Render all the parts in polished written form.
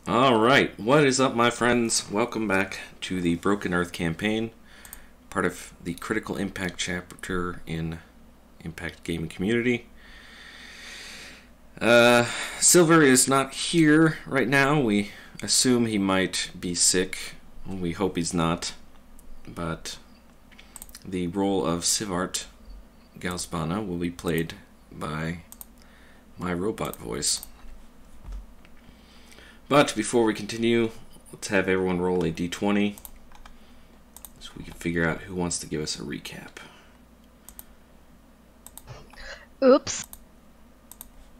Alright, what is up, my friends? Welcome back to the Broken Earth campaign, part of the Critical Impact chapter in Impact Gaming Community. Silver is not here right now. We assume he might be sick. We hope he's not. But the role of Sivart Galsbana will be played by my robot voice. But before we continue, let's have everyone roll a d20 so we can figure out who wants to give us a recap. Oops.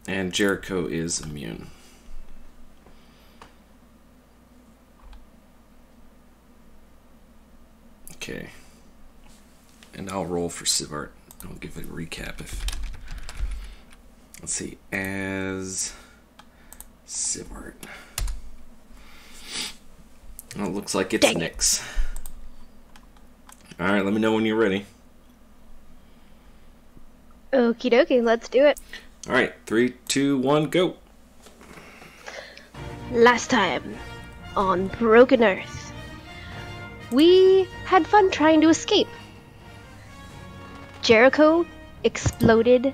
And Jericho is immune. Okay. And I'll roll for Sivart. I'll give a recap if... Let's see. As Sivart. Oh, it looks like it's Dang Nyx. Alright, let me know when you're ready. Okie dokie, let's do it. Alright, 3, 2, 1, go! Last time on Broken Earth, we had fun trying to escape. Jericho exploded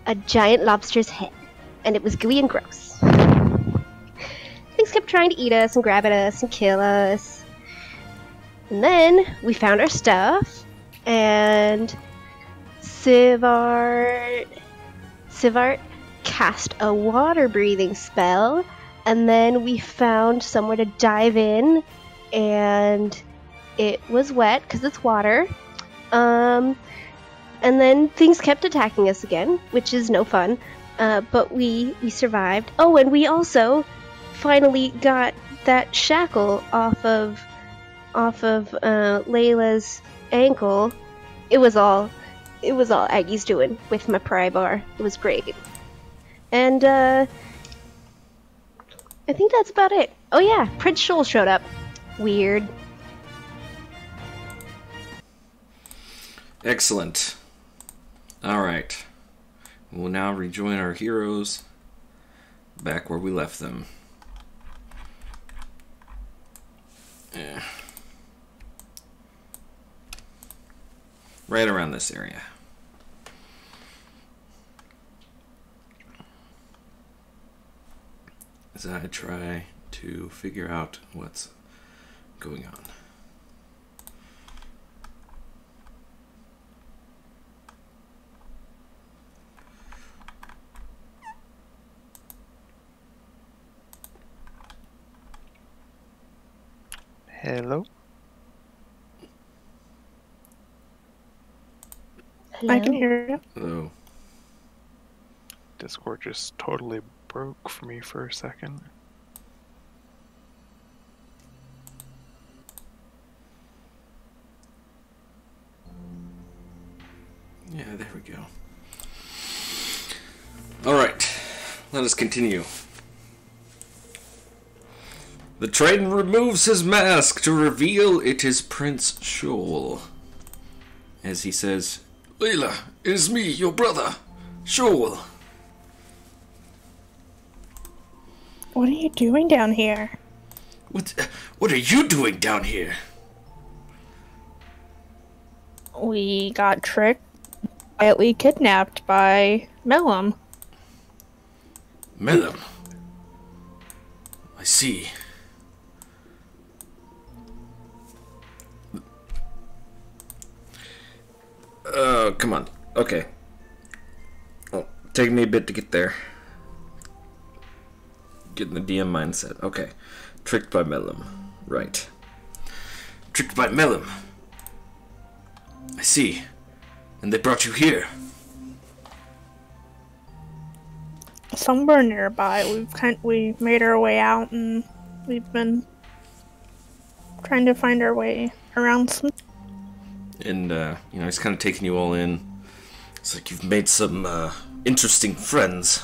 a giant lobster's head, and it was gooey and gross. Things kept trying to eat us and grab at us and kill us. And then we found our stuff, and Sivart cast a water breathing spell, and then we found somewhere to dive in, and it was wet because it's water. And then things kept attacking us again, which is no fun. But we survived. Oh, and we also finally got that shackle off of Layla's ankle. It was all Aggie's doing with my pry bar. It was great. And I think that's about it. Oh yeah, Prince Shoal showed up. Weird. Excellent. Alright. We'll now rejoin our heroes back where we left them. Yeah. Right around this area. As I try to figure out what's going on. Hello? Hello? I can hear you. Hello. Discord just totally broke for me for a second. Yeah, there we go. Alright, let us continue. The Triton removes his mask to reveal it is Prince Shoal. As he says, Layla, it is me, your brother, Shoal. What are you doing down here? What are you doing down here? We got tricked, quietly kidnapped by Mellum. Mellum. I see. Come on. Okay. Oh, take me a bit to get there. Get in the DM mindset. Okay. Tricked by Mellum. Right. Tricked by Mellum. I see. And they brought you here. Somewhere nearby. We've made our way out, and we've been trying to find our way around some. And, he's kind of taking you all in. It's like you've made some, interesting friends.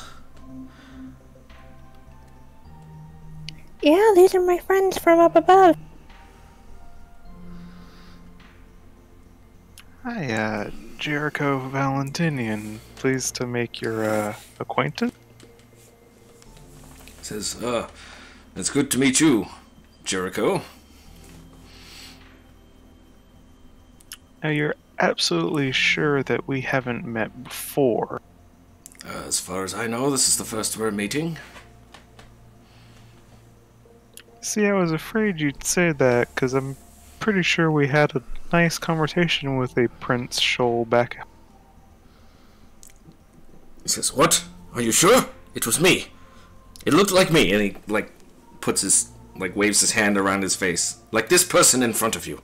Yeah, these are my friends from up above. Hi, Jericho Valentinian. Pleased to make your acquaintance. Says, It's good to meet you, Jericho. Now you're absolutely sure that we haven't met before. As far as I know, this is the first we're meeting. See, I was afraid you'd say that, because I'm pretty sure we had a nice conversation with a Prince Shoal back. He says, "What? Are you sure? It was me. It looked like me." And he, puts his, waves his hand around his face. Like this person in front of you.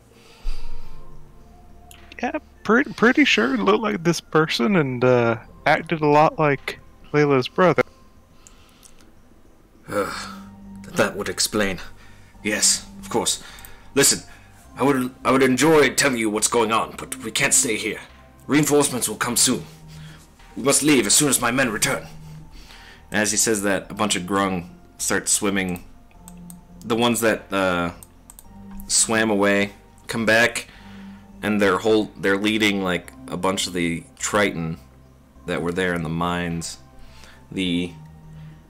Yeah, pretty sure it looked like this person and acted a lot like Layla's brother. That would explain. Yes, of course. Listen, I would enjoy telling you what's going on, but we can't stay here. Reinforcements will come soon. We must leave as soon as my men return. And as he says that, a bunch of grung start swimming. The ones that swam away come back, and they're leading like a bunch of the Triton that were there in the mines, the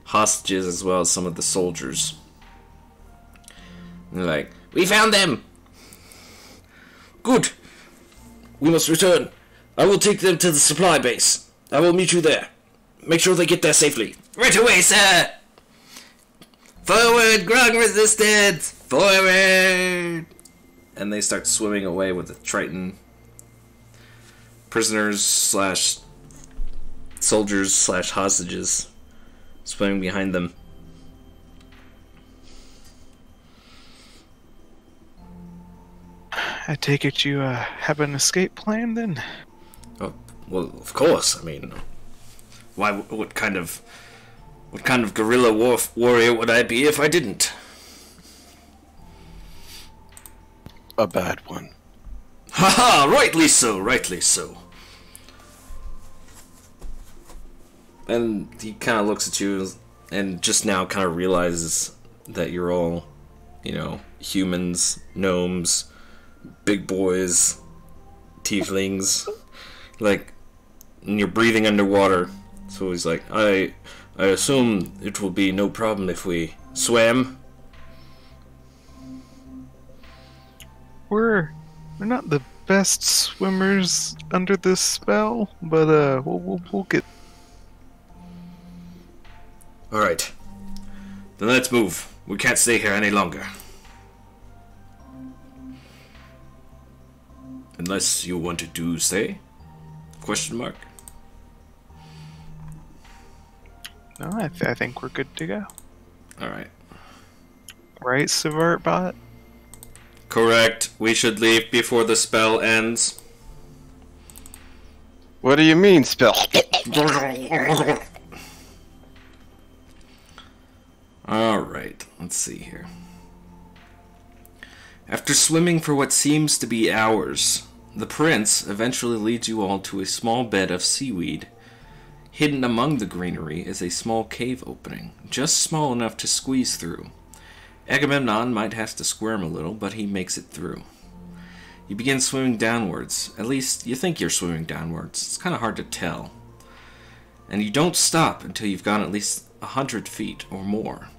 hostages as well as some of the soldiers. And they're like, "We found them! Good! We must return. I will take them to the supply base. I will meet you there. Make sure they get there safely." "Right away, sir!" "Forward, grung resistance! Forward!" And they start swimming away with the Triton prisoners slash soldiers slash hostages swimming behind them. I take it you have an escape plan then? Oh, well, of course. I mean, why? What kind of guerrilla warrior would I be if I didn't? A bad one. Haha! Rightly so. Rightly so. And he kind of looks at you and just now kind of realizes that you're all, humans, gnomes, big boys, tieflings, and you're breathing underwater. So he's like, I assume it will be no problem if we swam. We're not the best swimmers under this spell, but we'll get. All right, then let's move. We can't stay here any longer. Unless you wanted to stay? Question mark. No, I think we're good to go. All right. Right, Sivartbot? Correct. We should leave before the spell ends. What do you mean, spell? Alright, let's see here. After swimming for what seems to be hours, the prince eventually leads you all to a small bed of seaweed. Hidden among the greenery is a small cave opening, just small enough to squeeze through. Agamemnon might have to squirm a little, but he makes it through. You begin swimming downwards. At least, you think you're swimming downwards. It's kind of hard to tell. And you don't stop until you've gone at least 100 feet or more.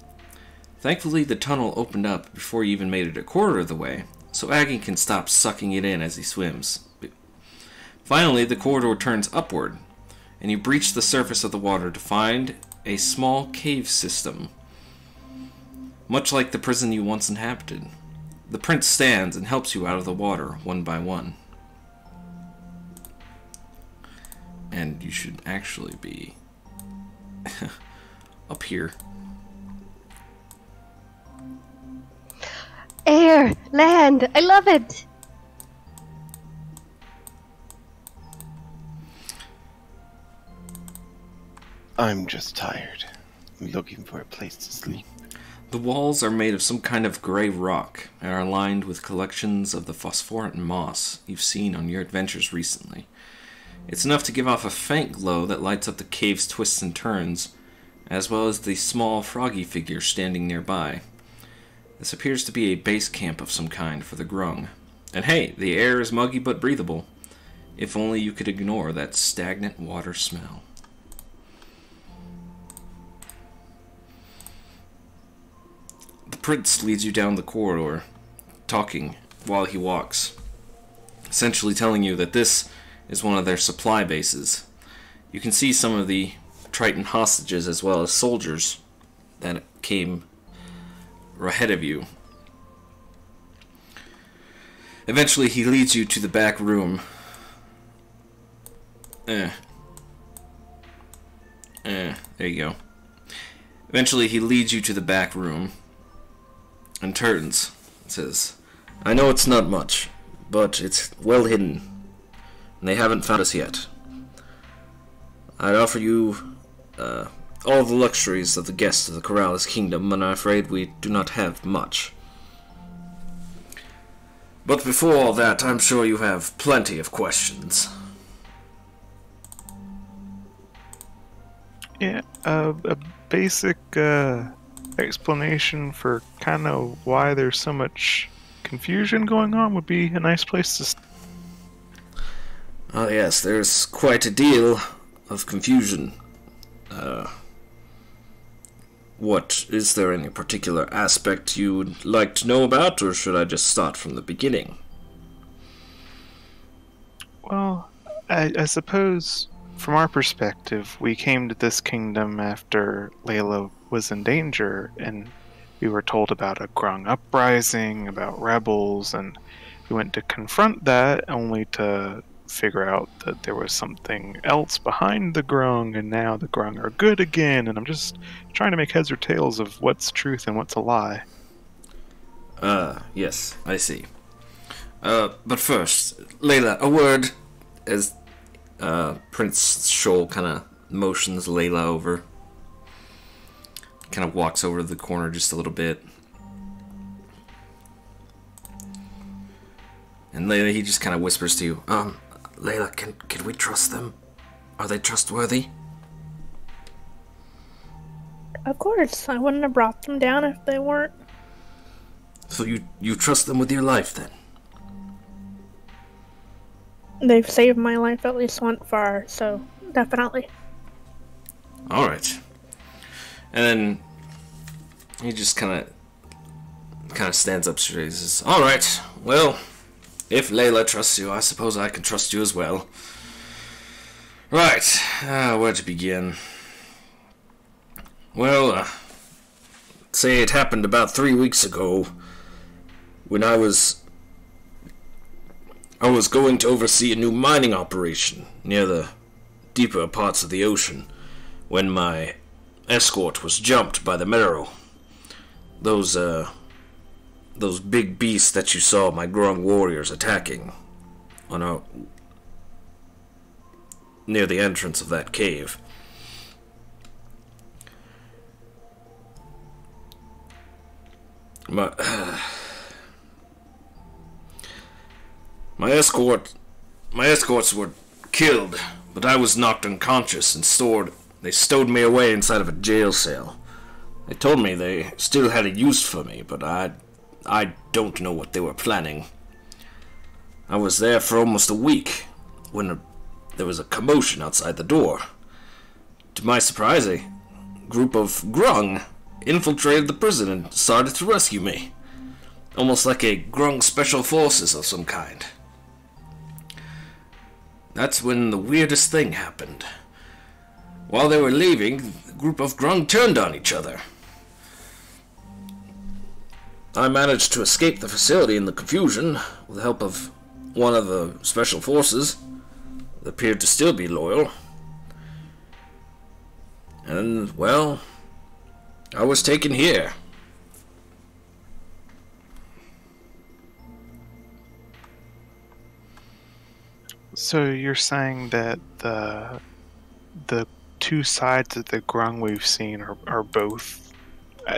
Thankfully, the tunnel opened up before you even made it a quarter of the way, so Aggie can stop sucking it in as he swims. Finally, the corridor turns upward, and you breach the surface of the water to find a small cave system, much like the prison you once inhabited. The prince stands and helps you out of the water one by one. And you should actually be up here. Air, land, I love it. I'm just tired. I'm looking for a place to sleep. The walls are made of some kind of gray rock and are lined with collections of the phosphorescent moss you've seen on your adventures recently. It's enough to give off a faint glow that lights up the cave's twists and turns, as well as the small froggy figure standing nearby. This appears to be a base camp of some kind for the grung. And hey, the air is muggy but breathable. If only you could ignore that stagnant water smell. prince leads you down the corridor, talking while he walks, essentially telling you that this is one of their supply bases. You can see some of the Triton hostages as well as soldiers that came ahead of you. Eventually, he leads you to the back room. There you go. Eventually, he leads you to the back room and turns and says, "I know it's not much, but it's well hidden, and they haven't found us yet. I'd offer you all the luxuries of the guests of the Corrales Kingdom, and I'm afraid we do not have much. But before all that, I'm sure you have plenty of questions." Yeah, a basic explanation for kind of why there's so much confusion going on would be a nice place to start. Oh yes, there's quite a deal of confusion. What, is there any particular aspect you would like to know about, or should I just start from the beginning? Well, I suppose from our perspective, we came to this kingdom after Layla was in danger, and we were told about a Grung uprising, about rebels, and we went to confront that only to figure out that there was something else behind the Grung, and now the Grung are good again, and I'm just trying to make heads or tails of what's truth and what's a lie. Yes, I see. But first, Layla, a word, as Prince Shoal kind of motions Layla over. Kind of walks over to the corner just a little bit. And Layla, he just kind of whispers to you, Layla, can we trust them? Are they trustworthy? Of course, I wouldn't have brought them down if they weren't. So you trust them with your life, then? They've saved my life at least once far, so definitely. Alright. And then he just kind of stands up straight and says, "Alright, well, if Layla trusts you, I suppose I can trust you as well. Right, where to begin? Well, say it happened about 3 weeks ago when I was going to oversee a new mining operation near the deeper parts of the ocean when my escort was jumped by the Merrow. Those big beasts that you saw my Grung warriors attacking near the entrance of that cave. My escorts were killed, but I was knocked unconscious and they stowed me away inside of a jail cell. They told me they still had a use for me, but I don't know what they were planning. I was there for almost a week when there was a commotion outside the door. To my surprise, a group of Grung infiltrated the prison and started to rescue me. Almost like a Grung special forces of some kind. That's when the weirdest thing happened. While they were leaving, the group of Grung turned on each other. I managed to escape the facility in the confusion with the help of one of the special forces that appeared to still be loyal. And, well, I was taken here. So you're saying that the two sides of the Grung we've seen are both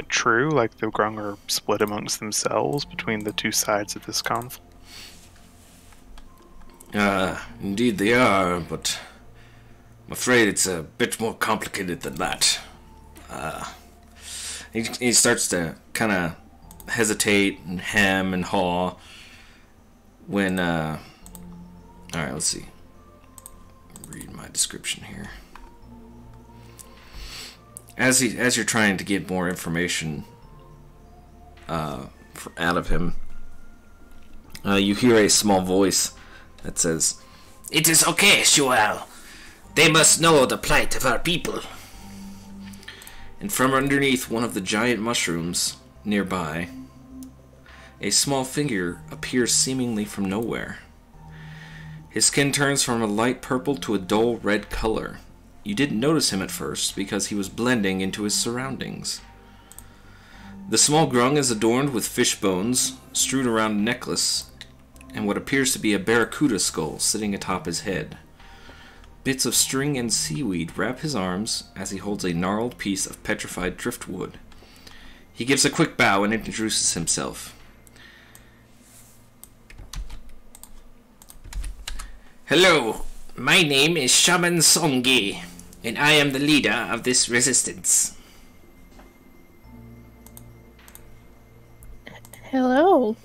true? Like the Grung are split amongst themselves between the two sides of this conflict? Indeed they are, but I'm afraid it's a bit more complicated than that. He starts to kind of hesitate and hem and haw when, alright, let's see. Read my description here. As you're trying to get more information out of him. You hear a small voice that says, "It is okay, Shual. They must know the plight of our people." And from underneath one of the giant mushrooms nearby, a small figure appears seemingly from nowhere. His skin turns from a light purple to a dull red color. You didn't notice him at first because he was blending into his surroundings. The small grung is adorned with fish bones strewn around a necklace and what appears to be a barracuda skull sitting atop his head. Bits of string and seaweed wrap his arms as he holds a gnarled piece of petrified driftwood. He gives a quick bow and introduces himself. "Hello, my name is Shaman Songi, and I am the leader of this resistance." Hello.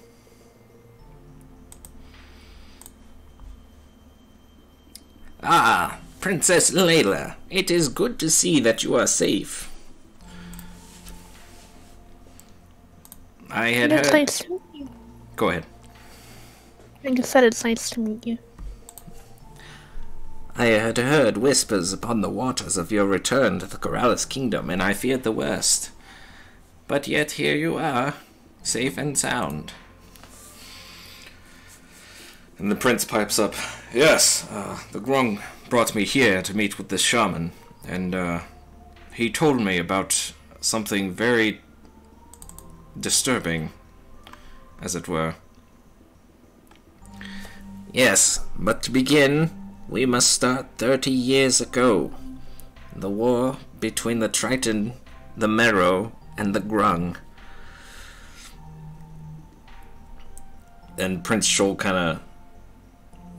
"Ah, Princess Layla, it is good to see that you are safe." I had It's heard... nice to meet you. Go ahead. Like I said, it's nice to meet you. "I had heard whispers upon the waters of your return to the Corrales Kingdom, and I feared the worst. But yet here you are, safe and sound." And the prince pipes up, "Yes, the grung brought me here to meet with this shaman, and he told me about something very disturbing, as it were." "Yes, but to begin, we must start 30 years ago. The war between the Triton, the Merrow, and the Grung." And Prince Shoal kind of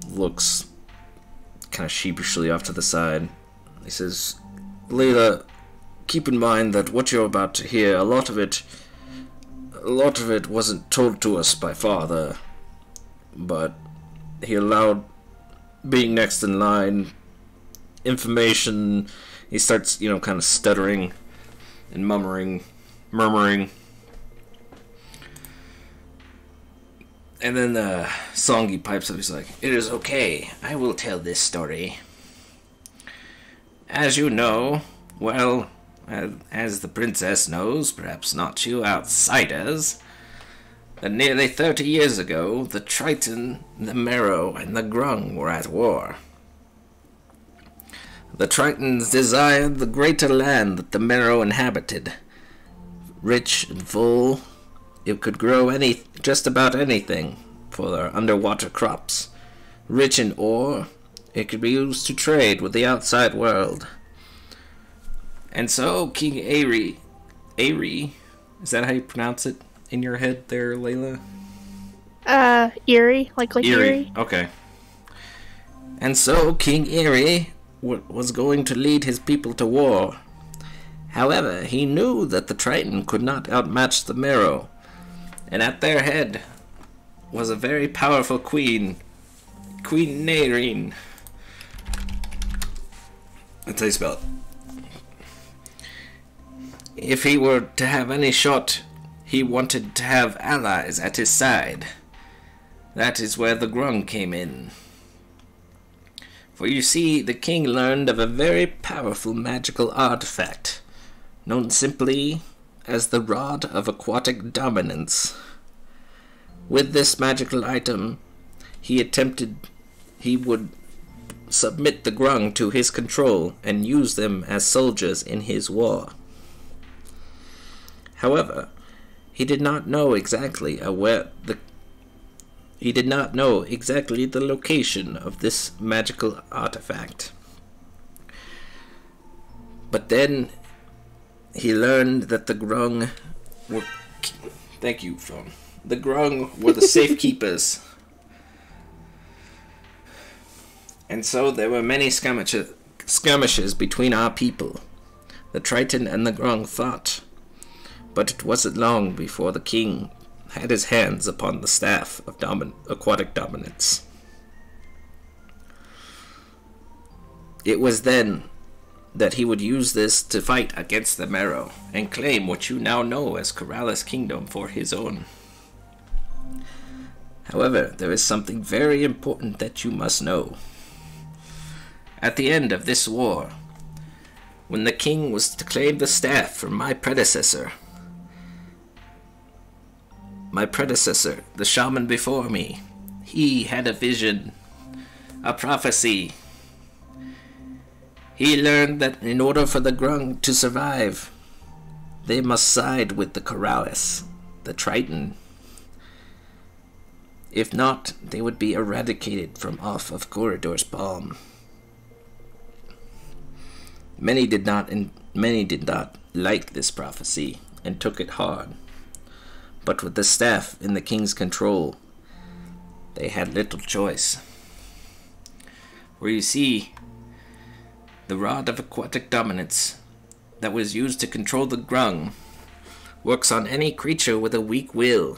looks kind of sheepishly off to the side. He says, "Layla, keep in mind that what you're about to hear, a lot of it wasn't told to us by Father, but he allowed, being next in line, information." He starts, kind of stuttering and murmuring. And then Songi pipes up. He's like, "It is okay. I will tell this story. As you know, well, as the princess knows, perhaps not you outsiders, that nearly 30 years ago, the Triton, the Merrow, and the Grung were at war. The Tritons desired the greater land that the Merrow inhabited. Rich and full, it could grow just about anything for their underwater crops. Rich in ore, it could be used to trade with the outside world. And so King Aery, is that how you pronounce it in your head there, Layla? Eerie, like Eerie. Okay. And so King Aery was going to lead his people to war. However, he knew that the Triton could not outmatch the Merrow, and at their head was a very powerful queen, Queen Nairine. That's how you spell it. If he were to have any shot, he wanted to have allies at his side. That is where the Grung came in. For you see, the king learned of a very powerful magical artifact, known simply as the Rod of Aquatic Dominance. With this magical item, he would submit the Grung to his control and use them as soldiers in his war. However, he did not know exactly the location of this magical artifact. But then he learned that the Grung were... Thank you, Phone. The Grung were the safekeepers. And so there were many skirmishes between our people. The Triton and the Grung fought. But it wasn't long before the king had his hands upon the staff of aquatic dominance. It was then that he would use this to fight against the Marrow and claim what you now know as Keralis Kingdom for his own. However, there is something very important that you must know. At the end of this war, when the king was to claim the staff from my predecessor, the shaman before me, he had a vision, a prophecy. He learned that in order for the Grung to survive, they must side with the Keralis, the Triton. If not, they would be eradicated from off of Corridor's palm. Many did not like this prophecy and took it hard. But with the staff in the king's control, they had little choice. For you see, the rod of aquatic dominance that was used to control the Grung works on any creature with a weak will.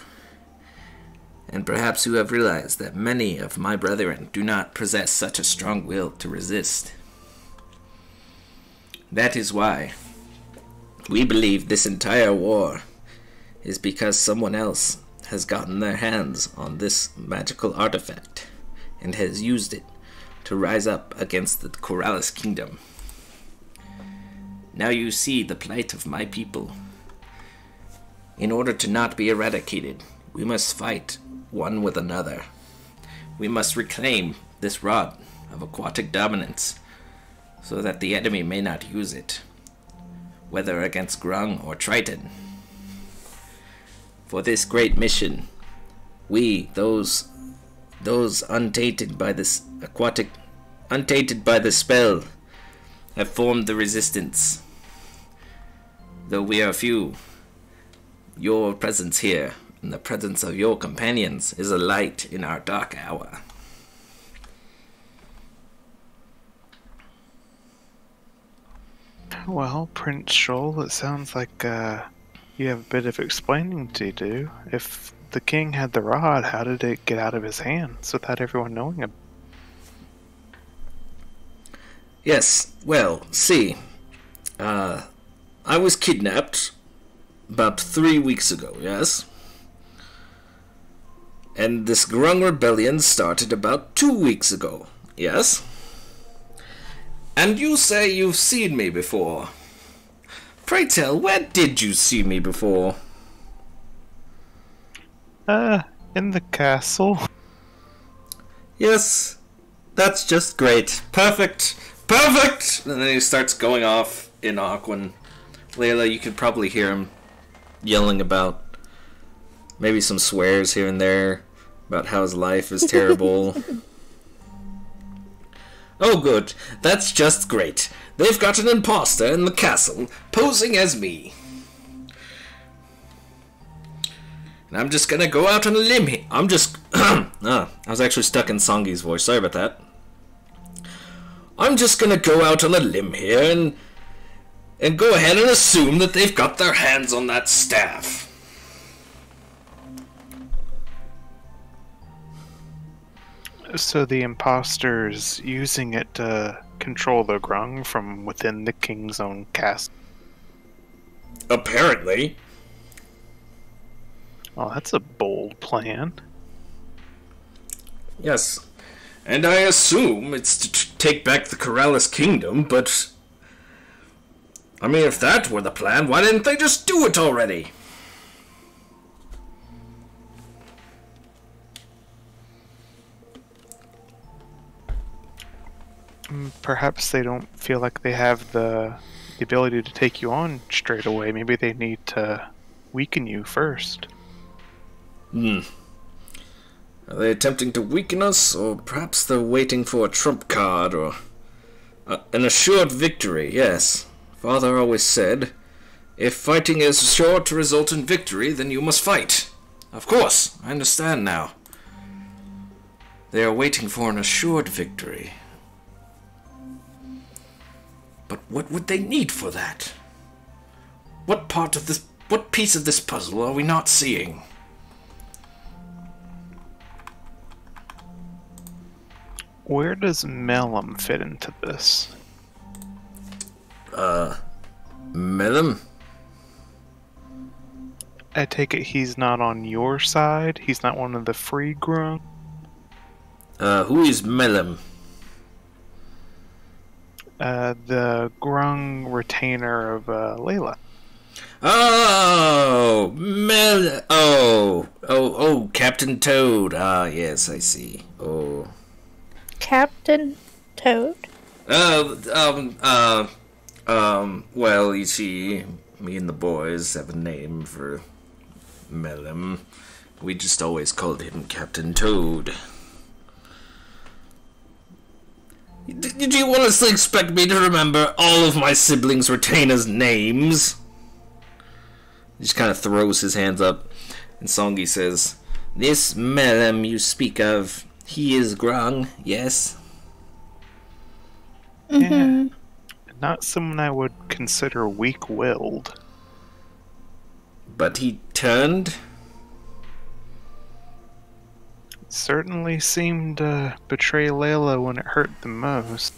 And perhaps you have realized that many of my brethren do not possess such a strong will to resist. That is why we believe this entire war is because someone else has gotten their hands on this magical artifact and has used it to rise up against the Keralis Kingdom. Now you see the plight of my people. In order to not be eradicated, we must fight one with another. We must reclaim this rod of aquatic dominance so that the enemy may not use it, whether against Grung or Triton. For this great mission, we, those untainted by this spell, have formed the resistance. Though we are few, your presence here and the presence of your companions is a light in our dark hour. Well, Prince Shoal, it sounds like you have a bit of explaining to do. If the king had the rod, how did it get out of his hands without everyone knowing it? Yes, well, see, I was kidnapped about 3 weeks ago, yes? And this Grung rebellion started about 2 weeks ago, yes? And you say you've seen me before. Pray tell, where did you see me before? In the castle. Yes, that's just great. Perfect! Perfect! And then he starts going off in Aquan. Layla, you could probably hear him yelling about maybe some swears here and there about how his life is terrible. Oh good, that's just great. They've got an imposter in the castle posing as me. And I'm just gonna go out on a limb here. I was actually stuck in Songi's voice, sorry about that. I'm just gonna go out on a limb here and go ahead and assume that they've got their hands on that staff. So the imposter's using it to control the Grung from within the king's own castle? Apparently. Well, that's a bold plan. Yes. And I assume it's to take back the Keralis Kingdom, but... I mean, if that were the plan, why didn't they just do it already? Perhaps they don't feel like they have the ability to take you on straight away. Maybe they need to weaken you first. Are they attempting to weaken us, or perhaps they're waiting for a trump card, or an assured victory? Yes. Father always said, if fighting is sure to result in victory, then you must fight. Of course, I understand now. They are waiting for an assured victory. But what would they need for that? What piece of this puzzle are we not seeing? Where does Melum fit into this? Melem? I take it he's not on your side? He's not one of the free grung? Who is Melem? The grung retainer of Layla. Oh, Captain Toad. Ah, yes, I see. Oh. Captain Toad? Well, you see, me and the boys have a name for Melem. We just always called him Captain Toad. Did you honestly expect me to remember all of my siblings' retainers' names? He just kind of throws his hands up, and Songi says, "This Melem you speak of, he is Grung, yes?" Yeah. Not someone I would consider weak-willed. But he turned? Certainly seemed to betray Layla when it hurt the most.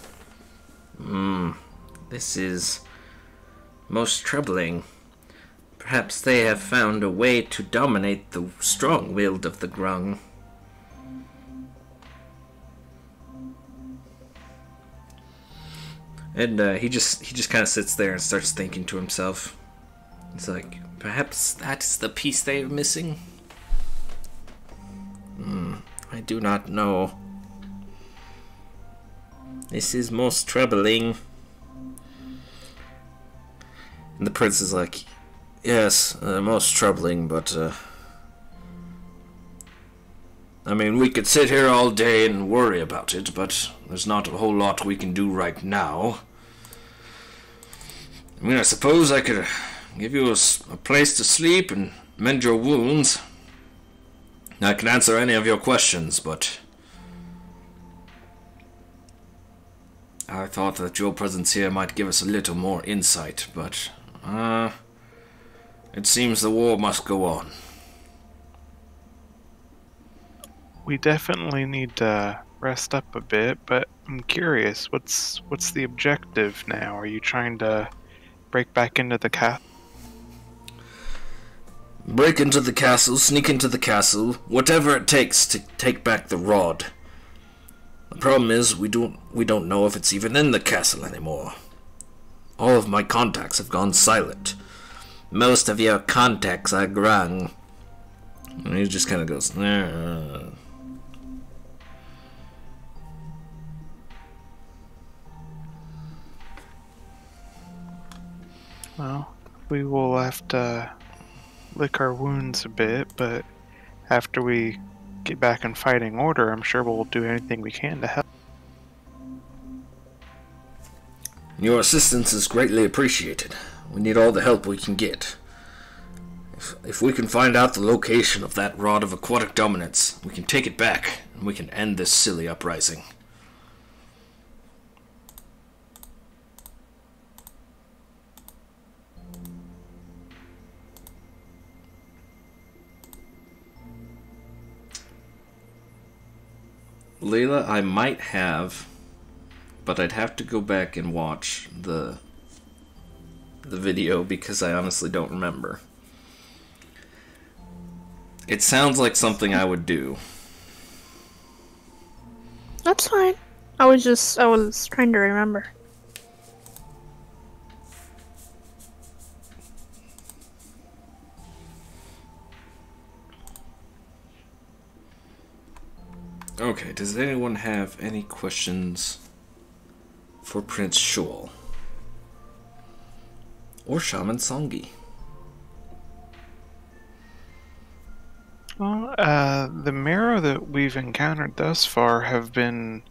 This is most troubling. Perhaps they have found a way to dominate the strong-willed of the Grung. And he just kind of sits there and starts thinking to himself. He's like, perhaps that's the piece they are missing? I do not know. This is most troubling. And the prince is like, yes, most troubling, but I mean, we could sit here all day and worry about it, but there's not a whole lot we can do right now. I mean, I suppose I could give you a place to sleep and mend your wounds. I can answer any of your questions, but I thought that your presence here might give us a little more insight, but it seems the war must go on. We definitely need to rest up a bit, but I'm curious, what's the objective now? Are you trying to break back into the castle? Break into the castle, sneak into the castle, whatever it takes to take back the rod. The problem is, we don't know if it's even in the castle anymore. All of my contacts have gone silent. Most of your contacts are Grung. And he just kind of goes, Well, we will have to lick our wounds a bit, but after we get back in fighting order, I'm sure we'll do anything we can to help. Your assistance is greatly appreciated. We need all the help we can get. If we can find out the location of that rod of aquatic dominance, we can take it back, and we can end this silly uprising. Layla, I might have, but I'd have to go back and watch the video because I honestly don't remember. It sounds like something I would do. That's fine. I was trying to remember. Okay, does anyone have any questions for Prince Shoal? Or Shaman Songi? Well, the marrow that we've encountered thus far have been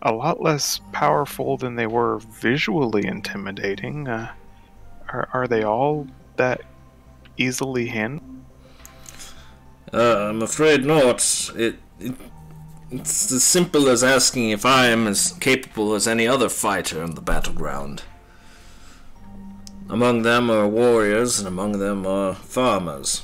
a lot less powerful than they were visually intimidating. Are they all that easily handled? I'm afraid not. It's as simple as asking if I am as capable as any other fighter on the battleground. Among them are warriors, and among them are farmers.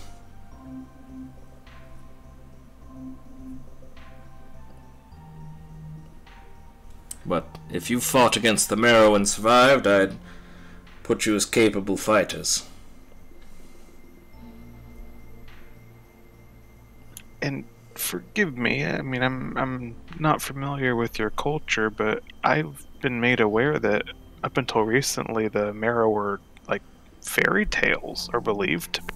But if you fought against the marrow and survived, I'd put you as capable fighters. And forgive me, I mean, I'm not familiar with your culture, but I've been made aware that up until recently, the Marrow were like fairy tales are believed to be.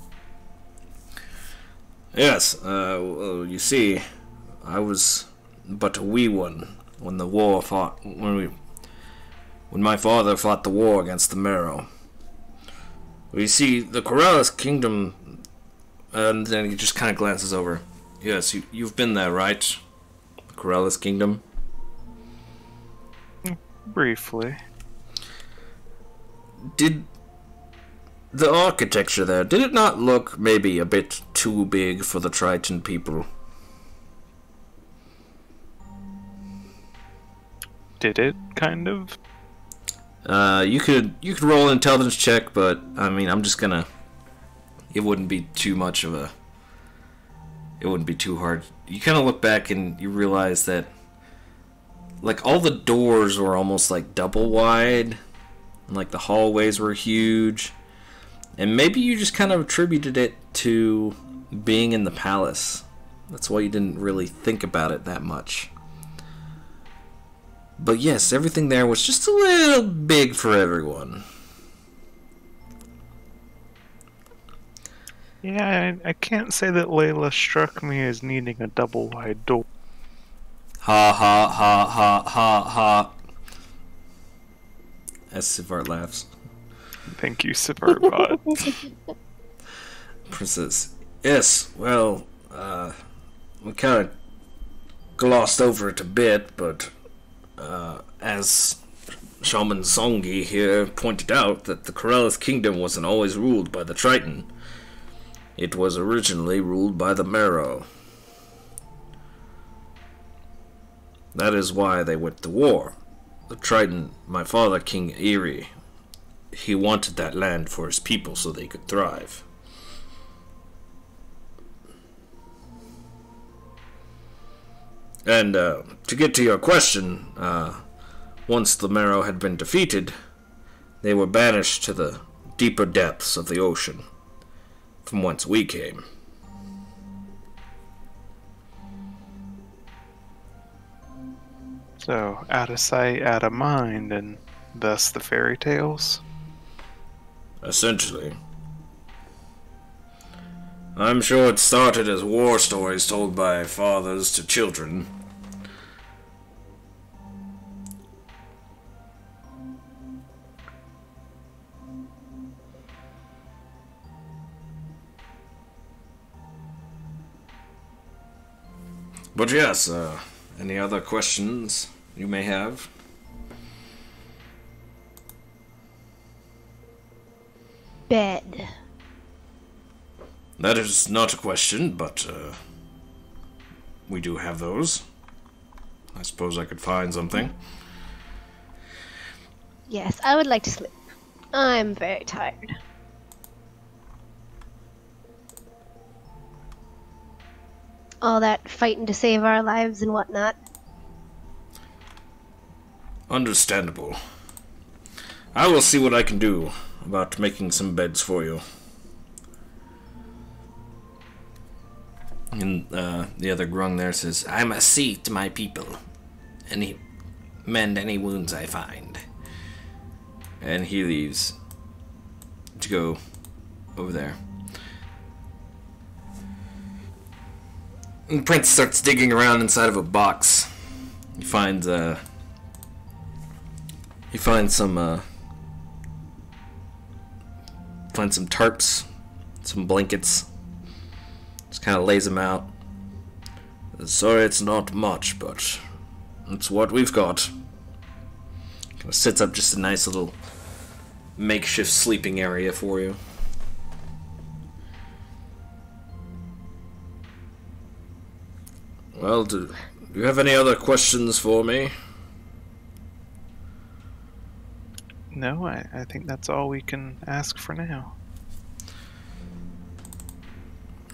Yes, well, you see, I was but a wee one when the war fought. When my father fought the war against the Marrow. We see the Corellis Kingdom, and then he just kind of glances over. Yes, you've been there, right? The Corellis Kingdom? Briefly. Did the architecture there, did it not look maybe a bit too big for the Triton people? Did it, kind of? You could roll an intelligence check, but I mean, I'm just gonna. It wouldn't be too much of a. It wouldn't be too hard. You kind of look back and you realize that, like, all the doors were almost like double wide, and like the hallways were huge, and maybe you just kind of attributed it to being in the palace. That's why you didn't really think about it that much. But yes, everything there was just a little big for everyone. Yeah, I can't say that Layla struck me as needing a double wide door. Ha ha ha ha ha ha. As Sivart laughs. Thank you, Sivartbot. Princess. Yes, well, we kind of glossed over it a bit, but as Shaman Songi here pointed out, that the Corellis Kingdom wasn't always ruled by the Triton. It was originally ruled by the Marrow. That is why they went to war. The Triton, my father, King Erie, he wanted that land for his people so they could thrive. And to get to your question, once the Marrow had been defeated, they were banished to the deeper depths of the ocean, from whence we came. So, out of sight, out of mind, and thus the fairy tales? Essentially. I'm sure it started as war stories told by fathers to children. But yes, any other questions you may have? Bed. That is not a question, but we do have those. I suppose I could find something. Yes, I would like to sleep. I'm very tired. All that fighting to save our lives and whatnot. Understandable. I will see what I can do about making some beds for you. And the other grung there says, I must see to my people, and mend any wounds I find. And he leaves to go over there. And the prince starts digging around inside of a box. He finds some tarps, some blankets. Just kind of lays them out. Sorry, it's not much, but it's what we've got. Kind of sets up just a nice little makeshift sleeping area for you. Well, do you have any other questions for me? No, I think that's all we can ask for now.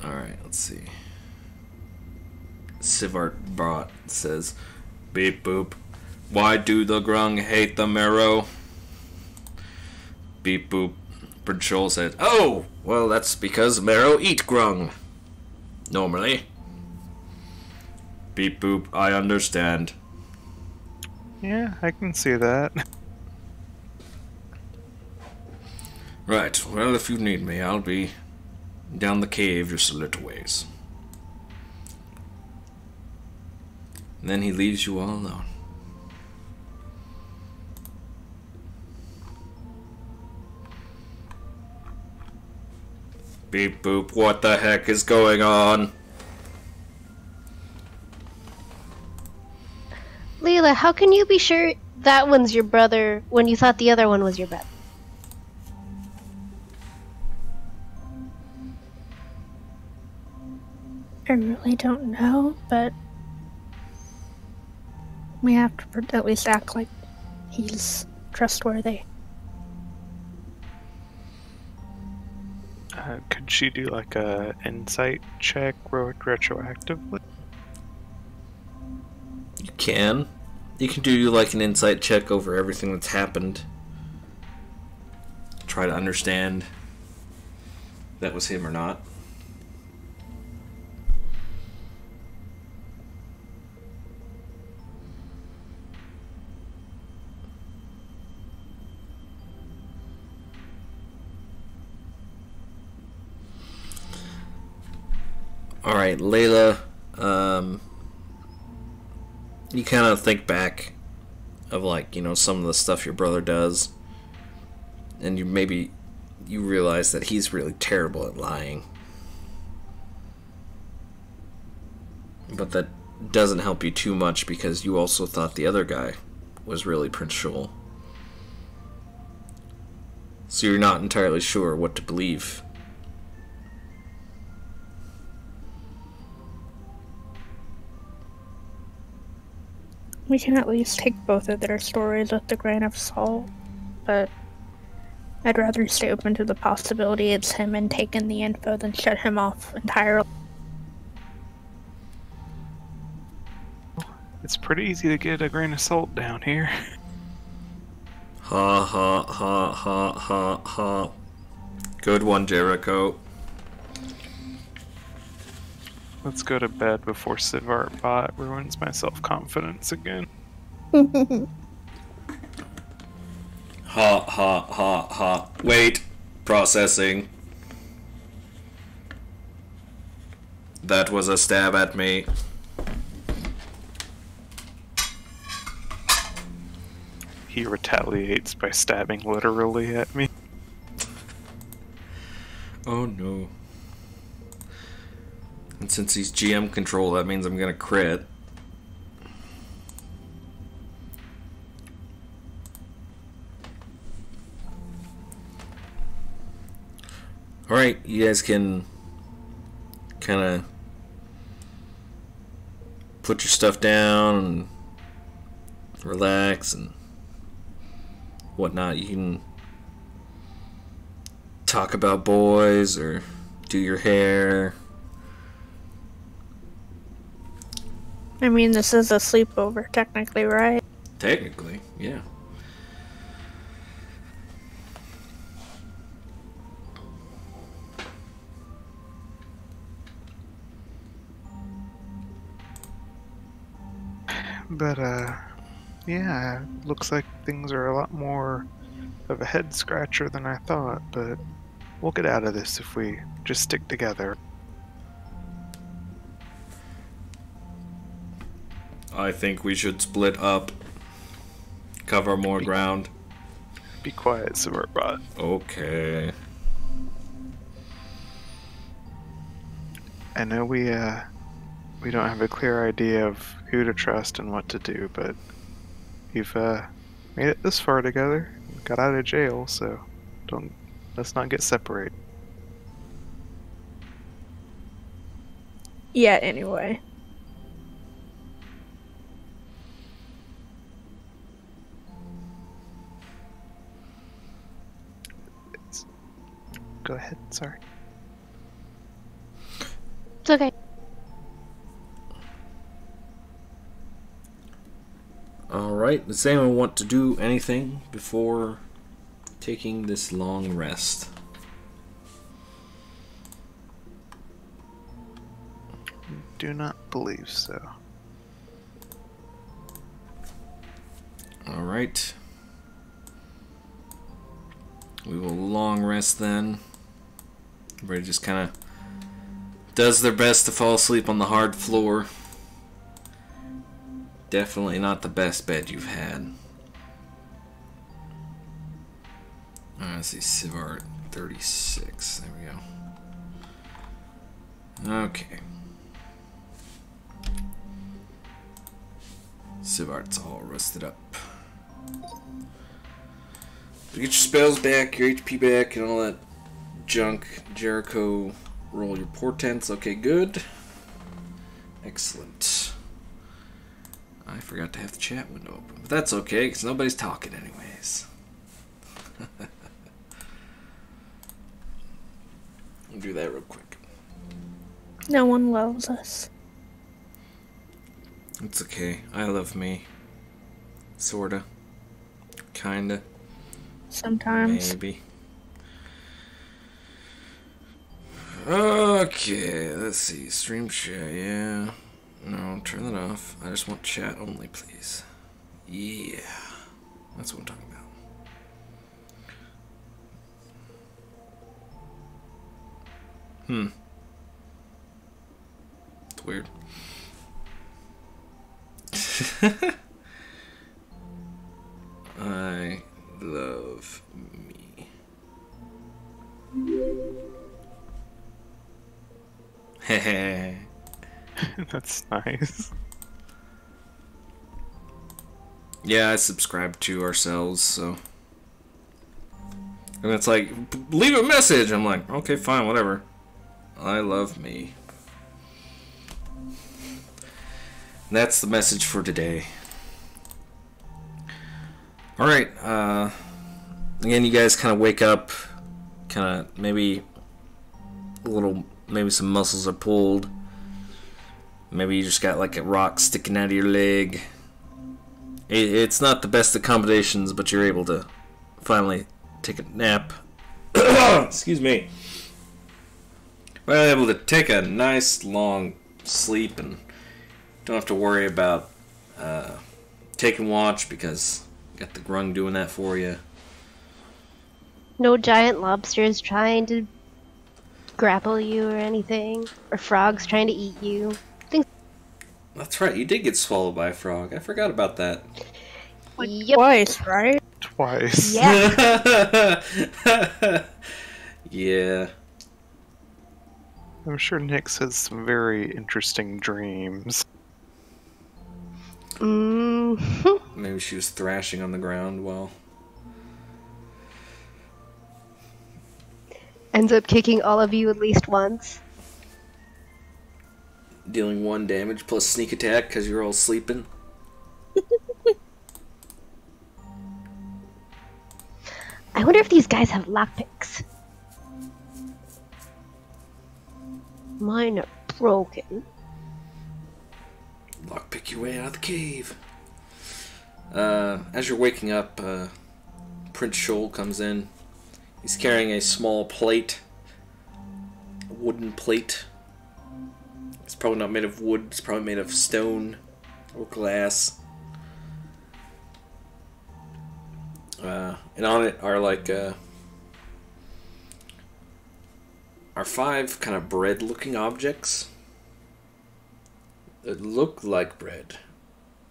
Alright, let's see. Sivart Bot says, Beep boop. Why do the grung hate the Marrow? Beep boop. Prince Shoal said, "Oh, well, that's because Marrow eat grung. Normally." Beep boop. I understand. Yeah, I can see that. Right. Well, if you need me, I'll be down the cave just a little ways. And then he leaves you all alone. Beep boop, what the heck is going on? Leela, how can you be sure that one's your brother when you thought the other one was your brother? I really don't know, but we have to at least act like he's trustworthy. Could she do like a insight check retroactively? You can. You can do like an insight check over everything that's happened. Try to understand if that was him or not. Alright, Layla, you kind of think back of, like, you know, some of the stuff your brother does, and you realize that he's really terrible at lying. But that doesn't help you too much because you also thought the other guy was really Prince Shoal. So you're not entirely sure what to believe. We can at least take both of their stories with a grain of salt, but I'd rather stay open to the possibility it's him and take in the info than shut him off entirely. It's pretty easy to get a grain of salt down here. Ha ha ha ha ha ha. Good one, Jericho. Let's go to bed before Sivart bot ruins my self-confidence again. Ha ha ha ha. Wait. Processing. That was a stab at me. He retaliates by stabbing literally at me. Oh no. And since he's GM control, that means I'm gonna crit. Alright, you guys can kind of put your stuff down and relax and whatnot. You can talk about boys or do your hair. I mean, this is a sleepover, technically, right? Technically, yeah. But, yeah, looks like things are a lot more of a head scratcher than I thought, but we'll get out of this if we just stick together. I think we should split up. Cover more ground. Be quiet, Silverbot. Okay. I know we don't have a clear idea of who to trust and what to do, but we've made it this far together. Got out of jail, so let's not get separated. Yeah, anyway. Go ahead, sorry. It's okay. Alright, does anyone want to do anything before taking this long rest. Do not believe so. Alright. We will long rest then. Everybody just kind of does their best to fall asleep on the hard floor. Definitely not the best bed you've had. Let's see, Sivart 36. There we go. Okay. Sivart's all rusted up. Get your spells back, your HP back, and all that junk. Jericho, roll your portents. Okay, good. Excellent. I forgot to have the chat window open, but that's okay, because nobody's talking anyways. I'll do that real quick. No one loves us. It's okay. I love me. Sorta. Kinda. Sometimes. Maybe. Okay, let's see. Stream chat, yeah. No, turn that off. I just want chat only, please. Yeah. That's what I'm talking about. It's weird. I love me. Heh. That's nice. Yeah, I subscribe to ourselves, so. And it's like, leave a message! I'm like, okay, fine, whatever. I love me. And that's the message for today. Alright, again, you guys kind of wake up, kind of maybe a little, maybe some muscles are pulled. Maybe you just got like a rock sticking out of your leg. It's not the best accommodations, but you're able to finally take a nap. Excuse me. Well, able to take a nice long sleep and don't have to worry about taking watch because you got the grung doing that for you. No giant lobsters trying to grapple you or anything, or frogs trying to eat you. That's right, you did get swallowed by a frog. I forgot about that. Yep. Twice, right? Twice. Yeah. Yeah. I'm sure Nyx has some very interesting dreams. Maybe she was thrashing on the ground while... Ends up kicking all of you at least once. dealing 1 damage plus sneak attack because you're all sleeping. I wonder if these guys have lockpicks. Mine are broken. Lockpick your way out of the cave. As you're waking up, Prince Shoal comes in. He's carrying a small plate. A wooden plate. It's probably not made of wood. It's probably made of stone or glass. And on it are like are 5 kind of bread-looking objects that look like bread,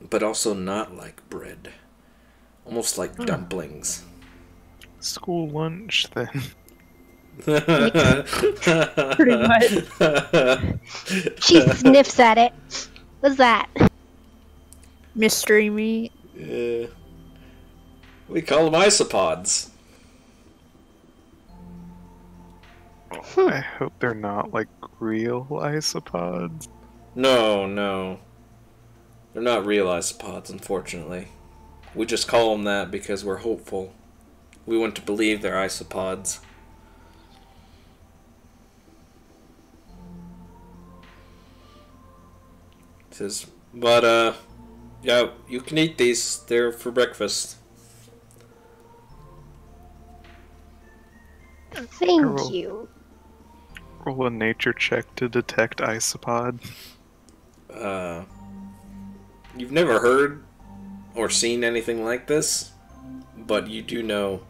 but also not like bread. Almost like dumplings. School lunch, then. Pretty much. She sniffs at it. What's that? Mystery meat. Yeah. We call them isopods. I hope they're not like real isopods. No, no. They're not real isopods, unfortunately. We just call them that because we're hopeful. We want to believe they're isopods. It says, but, yeah, you can eat these. They're for breakfast. Thank Roll. you. Roll a nature check to detect isopod. You've never heard or seen anything like this, but you do know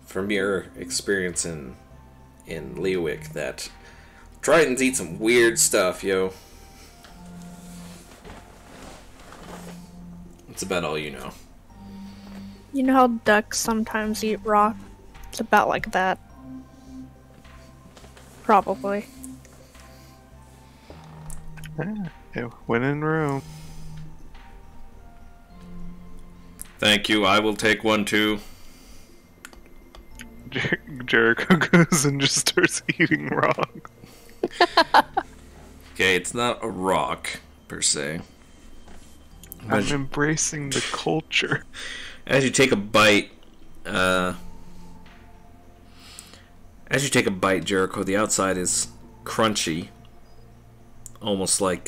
from your experience in Leawick that Tritons eat some weird stuff, yo. That's about all you know. You know how ducks sometimes eat rock? It's about like that. Probably. Yeah, win in room. Thank you, I will take one too. Jericho goes and just starts eating rock. Okay, it's not a rock, per se. I'm embracing the culture. As you take a bite, Jericho, the outside is crunchy. Almost like,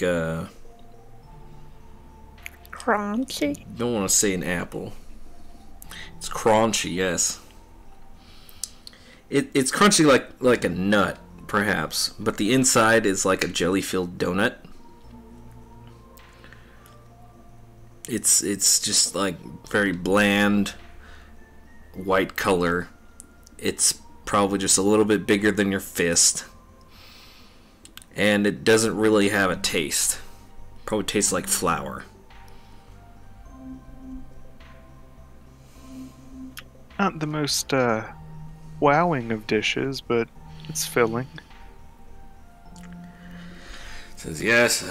Crunchy. don't want to say an apple. It's crunchy, yes. It's crunchy like a nut, perhaps, but the inside is like a jelly-filled donut. It's just like very bland, white color. It's probably just a little bit bigger than your fist. And it doesn't really have a taste. Probably tastes like flour. Not the most wowing of dishes, but it's filling. Says, yes,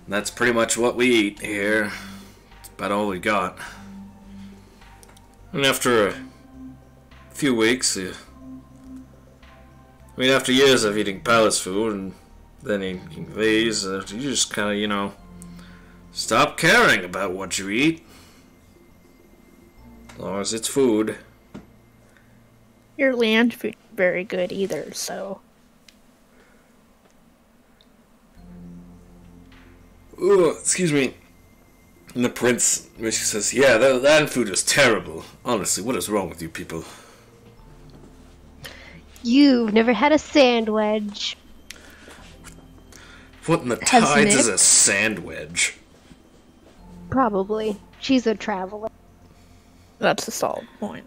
that's pretty much what we eat here. It's about all we got. And after a few weeks, after years of eating palace food and then eating these, you just kind of, stop caring about what you eat. As long as it's food. Your land food very good either, so. Ooh, excuse me. And the prince basically says, yeah, that land food is terrible. Honestly, what is wrong with you people? You've never had a sandwich. What in the Has tides is Nick? a sandwich? Probably. She's a traveler. That's a solid point.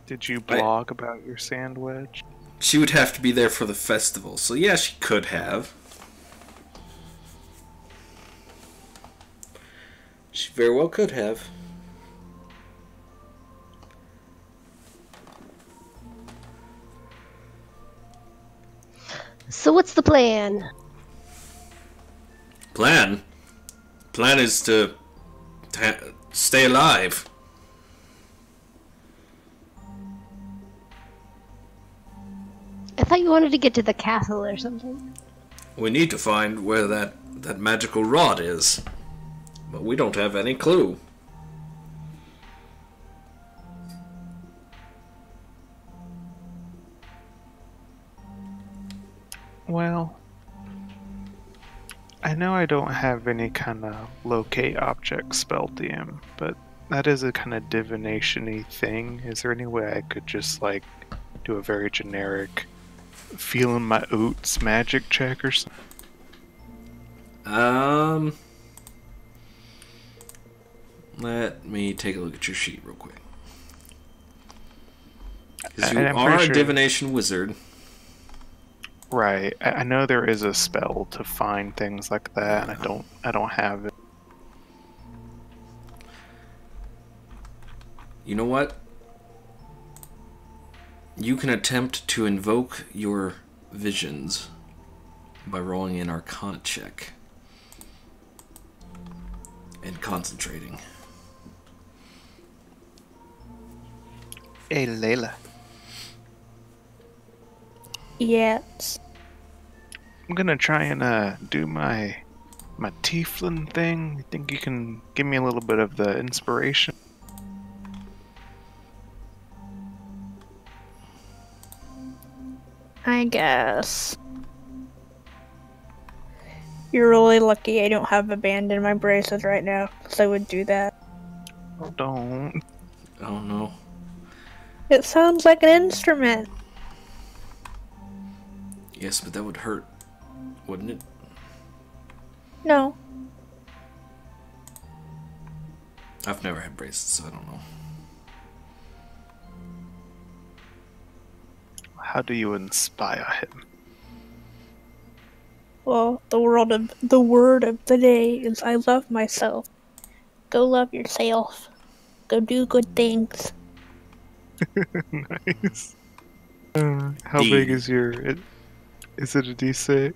Did you blog about your sandwich? She would have to be there for the festival, so yeah, she could have. She very well could have. So what's the plan? Plan is to stay alive. I thought you wanted to get to the castle or something. We need to find where that magical rod is. But we don't have any clue. Well, I know I don't have any kind of locate object spell DM, but that is a kind of divination-y thing. Is there any way I could just, do a very generic feeling my oats magic check or something? Let me take a look at your sheet real quick. Because you And I'm are pretty a sure- divination wizard. Right. I know there is a spell to find things like that, and I don't have it. You know what? You can attempt to invoke your visions by rolling an Arcana check and concentrating. Hey, Layla. Yes. I'm gonna try and do my tiefling thing. You think you can give me a little bit of the inspiration? I guess. You're really lucky I don't have a band in my braces right now, because I would do that. Oh, don't. Oh no. It sounds like an instrument. Yes, but that would hurt, wouldn't it? No. I've never had braces, so I don't know. How do you inspire him? Well, the word of the day is I love myself. Go love yourself. Go do good things. Nice. How D. big is your... Is it a D6?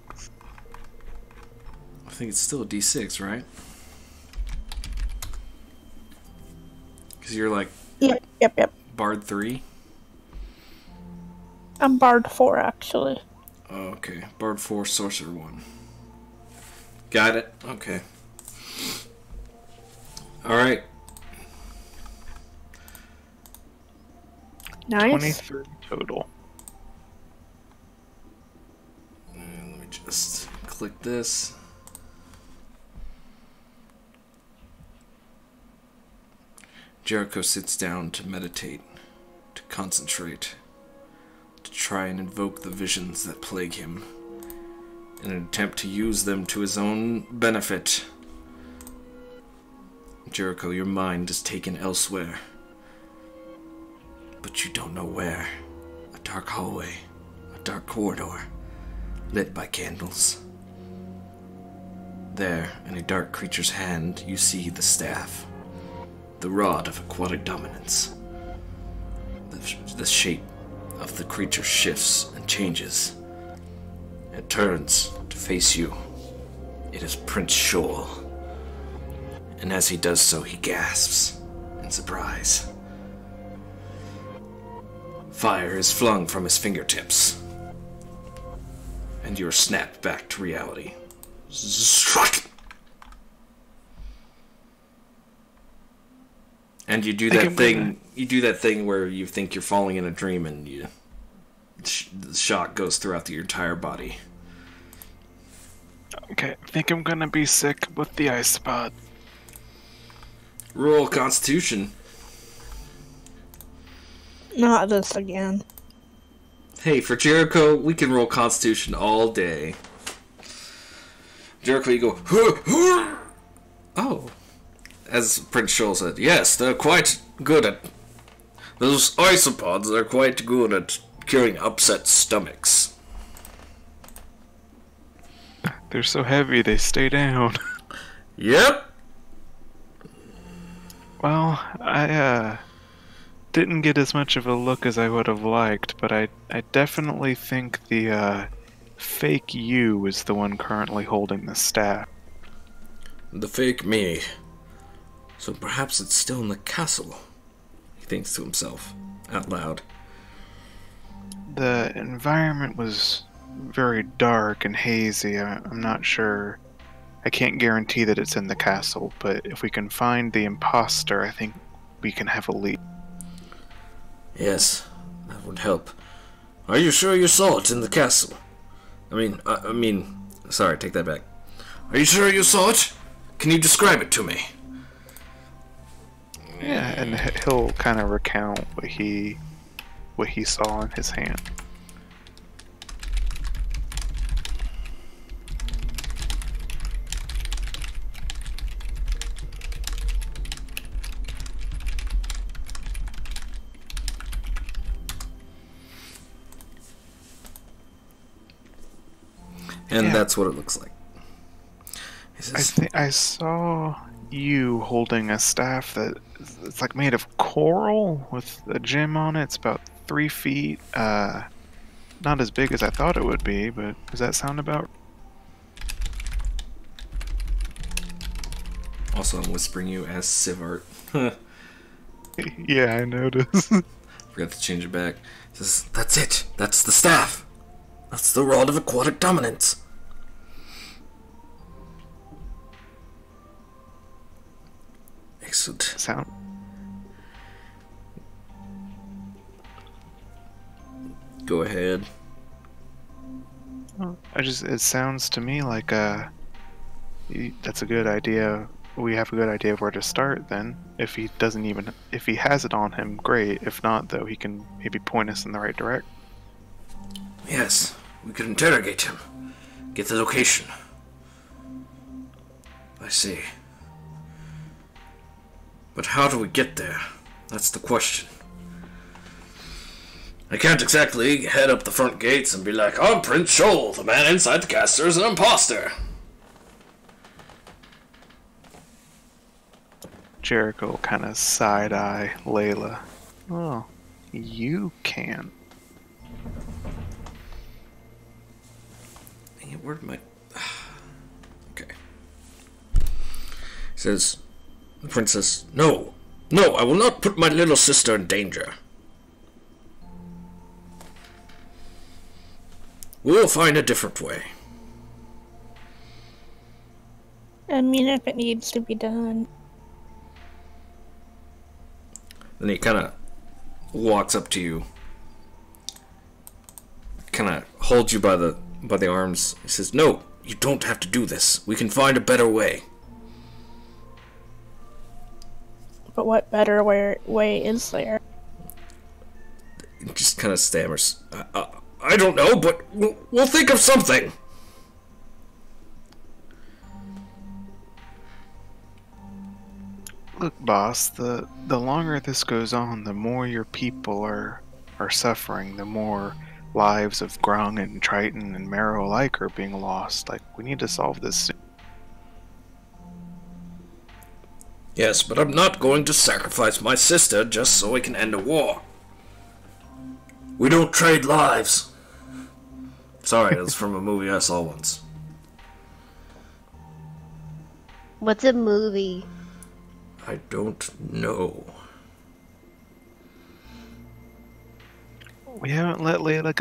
I think it's still a D6, right? Because you're like Yep. Bard 3? I'm Bard 4, actually. Oh, okay. Bard 4, Sorcerer 1. Got it? Okay. Alright. Nice. 23 total. And let me just click this. Jericho sits down to meditate, to concentrate, to try and invoke the visions that plague him, in an attempt to use them to his own benefit. Jericho, your mind is taken elsewhere, but you don't know where. A dark hallway, a dark corridor, lit by candles. There, in a dark creature's hand, you see the staff. The rod of aquatic dominance. The shape of the creature shifts and changes. It turns to face you. It is Prince Shoal. And as he does so, he gasps in surprise. Fire is flung from his fingertips. And you are snapped back to reality. And you do that thing. You do that thing where you think you're falling in a dream, and the shock goes throughout your entire body. Okay, I think I'm gonna be sick with the ice spot. Roll Constitution. Not this again. Hey, for Jericho, we can roll Constitution all day. Jericho, you go. Oh. As Prince Shoal said, yes, they're quite good at... Those isopods are quite good at curing upset stomachs. They're so heavy, they stay down. Yep. Well, I didn't get as much of a look as I would have liked, but I definitely think the fake you is the one currently holding the staff. The fake me. So perhaps it's still in the castle, he thinks to himself, out loud. The environment was very dark and hazy. I'm not sure. I can't guarantee that it's in the castle, but if we can find the imposter, I think we can have a lead. Yes, that would help. Are you sure you saw it in the castle? I mean, sorry, take that back. Are you sure you saw it? Can you describe it to me? Yeah, and he'll kind of recount what he saw in his hand. And Yeah. that's what it looks like. He says, I saw you holding a staff that it's like made of coral with a gem on it. It's about 3 feet. Not as big as I thought it would be, but does that sound about? Also, I'm whispering you as Sivart. Yeah, I noticed. Forgot to change it back. He says, that's it. That's the staff. That's the rod of aquatic dominance. Excellent. Sound. Go ahead. It sounds to me like that's a good idea. we have a good idea of where to start then. If he has it on him, great. If not, though, he can maybe point us in the right direction. Yes, we could interrogate him. Get the location. I see. But how do we get there? That's the question. I can't exactly head up the front gates and be like, I'm Prince Shoal, the man inside the castle is an imposter. Jericho kind of side-eye Layla. Oh, you can. Hey, where'd my... Okay. He says, the princess, No, I will not put my little sister in danger. We'll find a different way. I mean, if it needs to be done. Then he kind of walks up to you, kind of holds you by the arms. He says, "No, you don't have to do this. We can find a better way." But what better way is there? He just kind of stammers. I don't know, but we'll think of something. Look, boss, the longer this goes on, the more your people are suffering, the more lives of Grung and Triton and Marrow alike are being lost. Like, we need to solve this soon. Yes, but I'm not going to sacrifice my sister just so we can end a war. We don't trade lives. Sorry, that's from a movie I saw once. What's a movie? I don't know. We haven't let Layla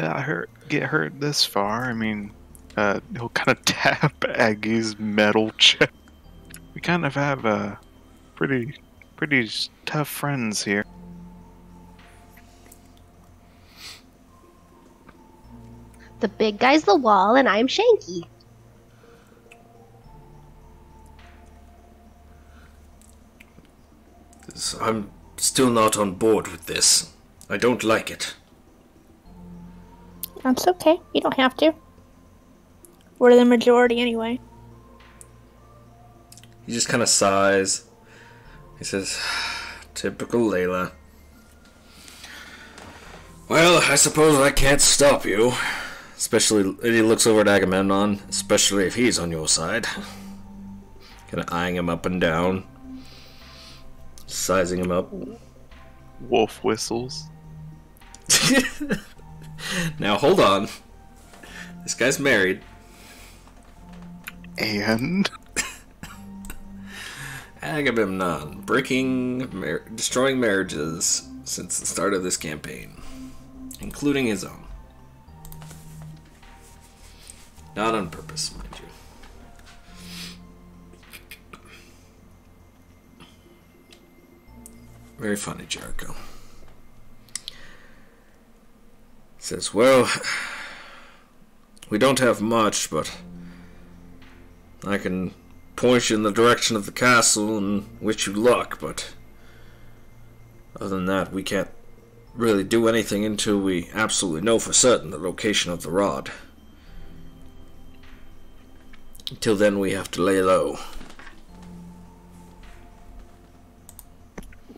get hurt this far. I mean, he'll kind of tap Aggie's metal chest. We kind of have pretty tough friends here. The big guy's the wall, and I'm Shanky. I'm still not on board with this. I don't like it. That's okay. You don't have to. We're the majority anyway. He just kind of sighs. He says, "Typical Layla." Well, I suppose I can't stop you. Especially, he looks over at Agamemnon, especially if he's on your side. Kind of eyeing him up and down. Sizing him up. Wolf whistles. Now, hold on. This guy's married. And? Agamemnon, destroying marriages since the start of this campaign, including his own. Not on purpose, mind you. Very funny, Jericho. Says, well, we don't have much, but I can point you in the direction of the castle and wish you luck, but other than that, we can't really do anything until we absolutely know for certain the location of the rod. Until then, we have to lay low.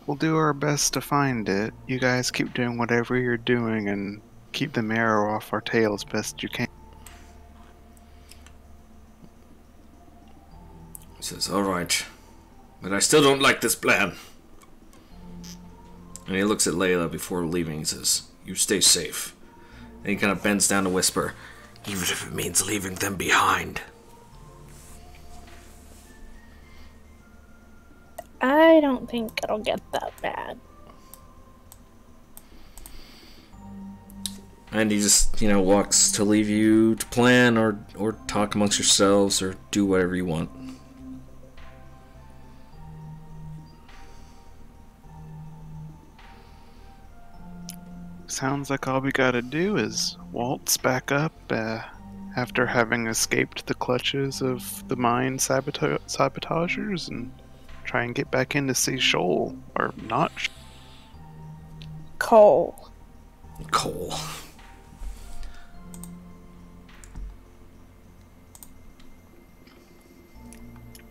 We'll do our best to find it. You guys keep doing whatever you're doing and keep the marrow off our tail as best you can. He says, alright, but I still don't like this plan. And he looks at Layla before leaving. He says, you stay safe. And he kind of bends down to whisper, even if it means leaving them behind. I don't think it'll get that bad. And he just, walks to leave you to plan or talk amongst yourselves or do whatever you want. Sounds like all we gotta do is waltz back up after having escaped the clutches of the mine sabotagers and try and get back in to see Shoal. Or not. Cole. Cole.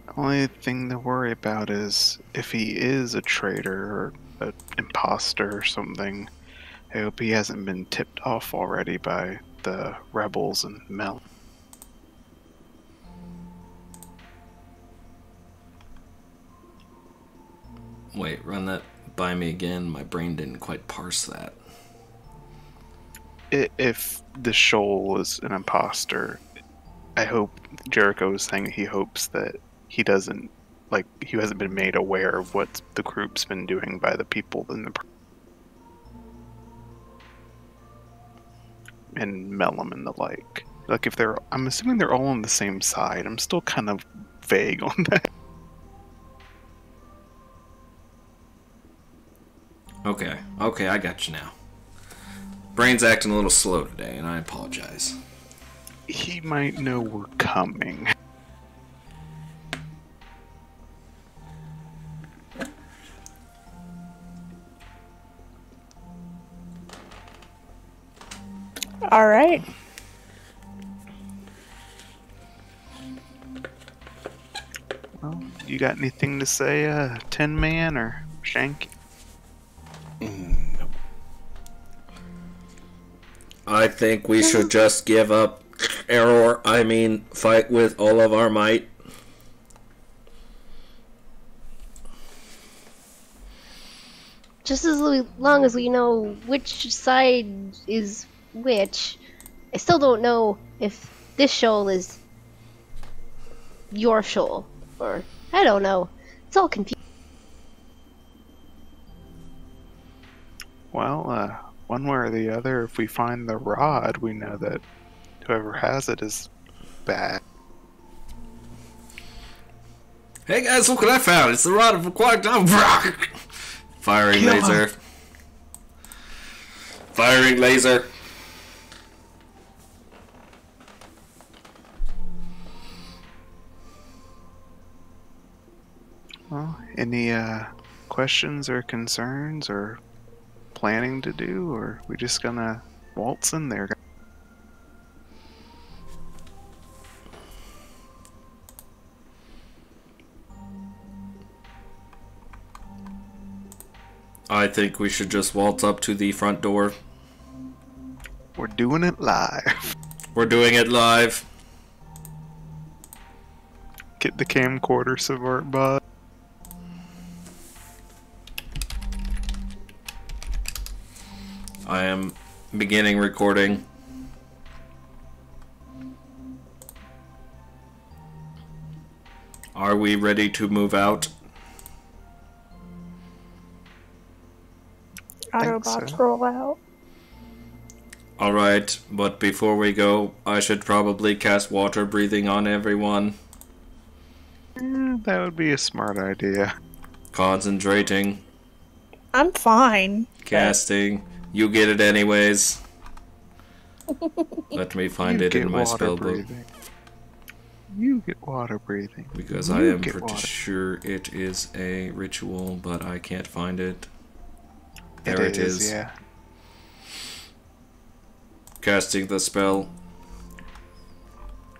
The only thing to worry about is if he is a traitor or an imposter or something. I hope he hasn't been tipped off already by the rebels and Mel. Wait, run that by me again. My brain didn't quite parse that. If the Shoal is an imposter, I hope Jericho is saying he hopes that he doesn't, like, he hasn't been made aware of what the group's been doing by the people in the and Mellum and the like. Like, if they're, I'm assuming they're all on the same side. I'm still kind of vague on that. Okay, I got you now. Brain's acting a little slow today, and I apologize. He might know we're coming. All right. Well, you got anything to say, Tin Man or Shank? Nope. I think we should just give up fight with all of our might. Just as long as we know which side is which, I still don't know if this shoal is your shoal, or I don't know. It's all confusing. Well, one way or the other, if we find the rod, we know that whoever has it is bad. Hey guys, look what I found! It's the rod of Quagdom. Firing Kill laser. him. Firing laser. Well, any questions or concerns or planning to do, or we just gonna waltz in there? I think we should just waltz up to the front door. We're doing it live. We're doing it live. Get the camcorder, Subvert bot. I am beginning recording. Are we ready to move out? Autobots so. roll out. Alright, but before we go, I should probably cast water breathing on everyone. That would be a smart idea. Concentrating. I'm fine. Casting. You get it anyways. Let me find You it in get my water spell book. breathing. You get water breathing. Because You I am get pretty water. sure it is a ritual, but I can't find it. It There it is. Yeah. Casting the spell.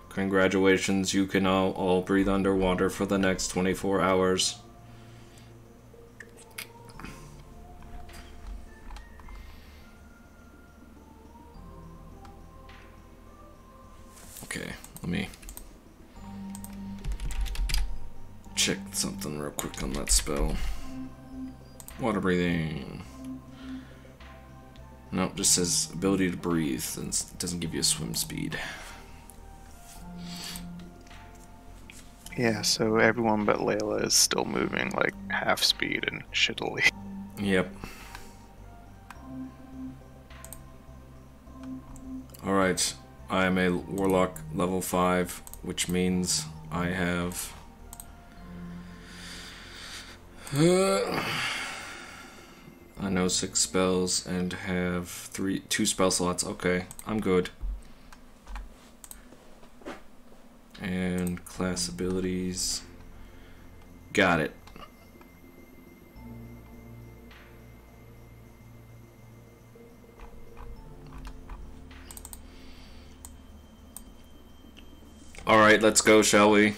Congratulations, you can now all breathe underwater for the next 24 hours. Okay, let me check something real quick on that spell. Water breathing. No, it just says ability to breathe, and it doesn't give you a swim speed. Yeah, so everyone but Layla is still moving like half speed and shittily. Yep. Alright, I am a warlock level 5, which means I have... I know 6 spells and have 2 spell slots. Okay, I'm good. And class abilities. Got it. Alright, let's go, shall we?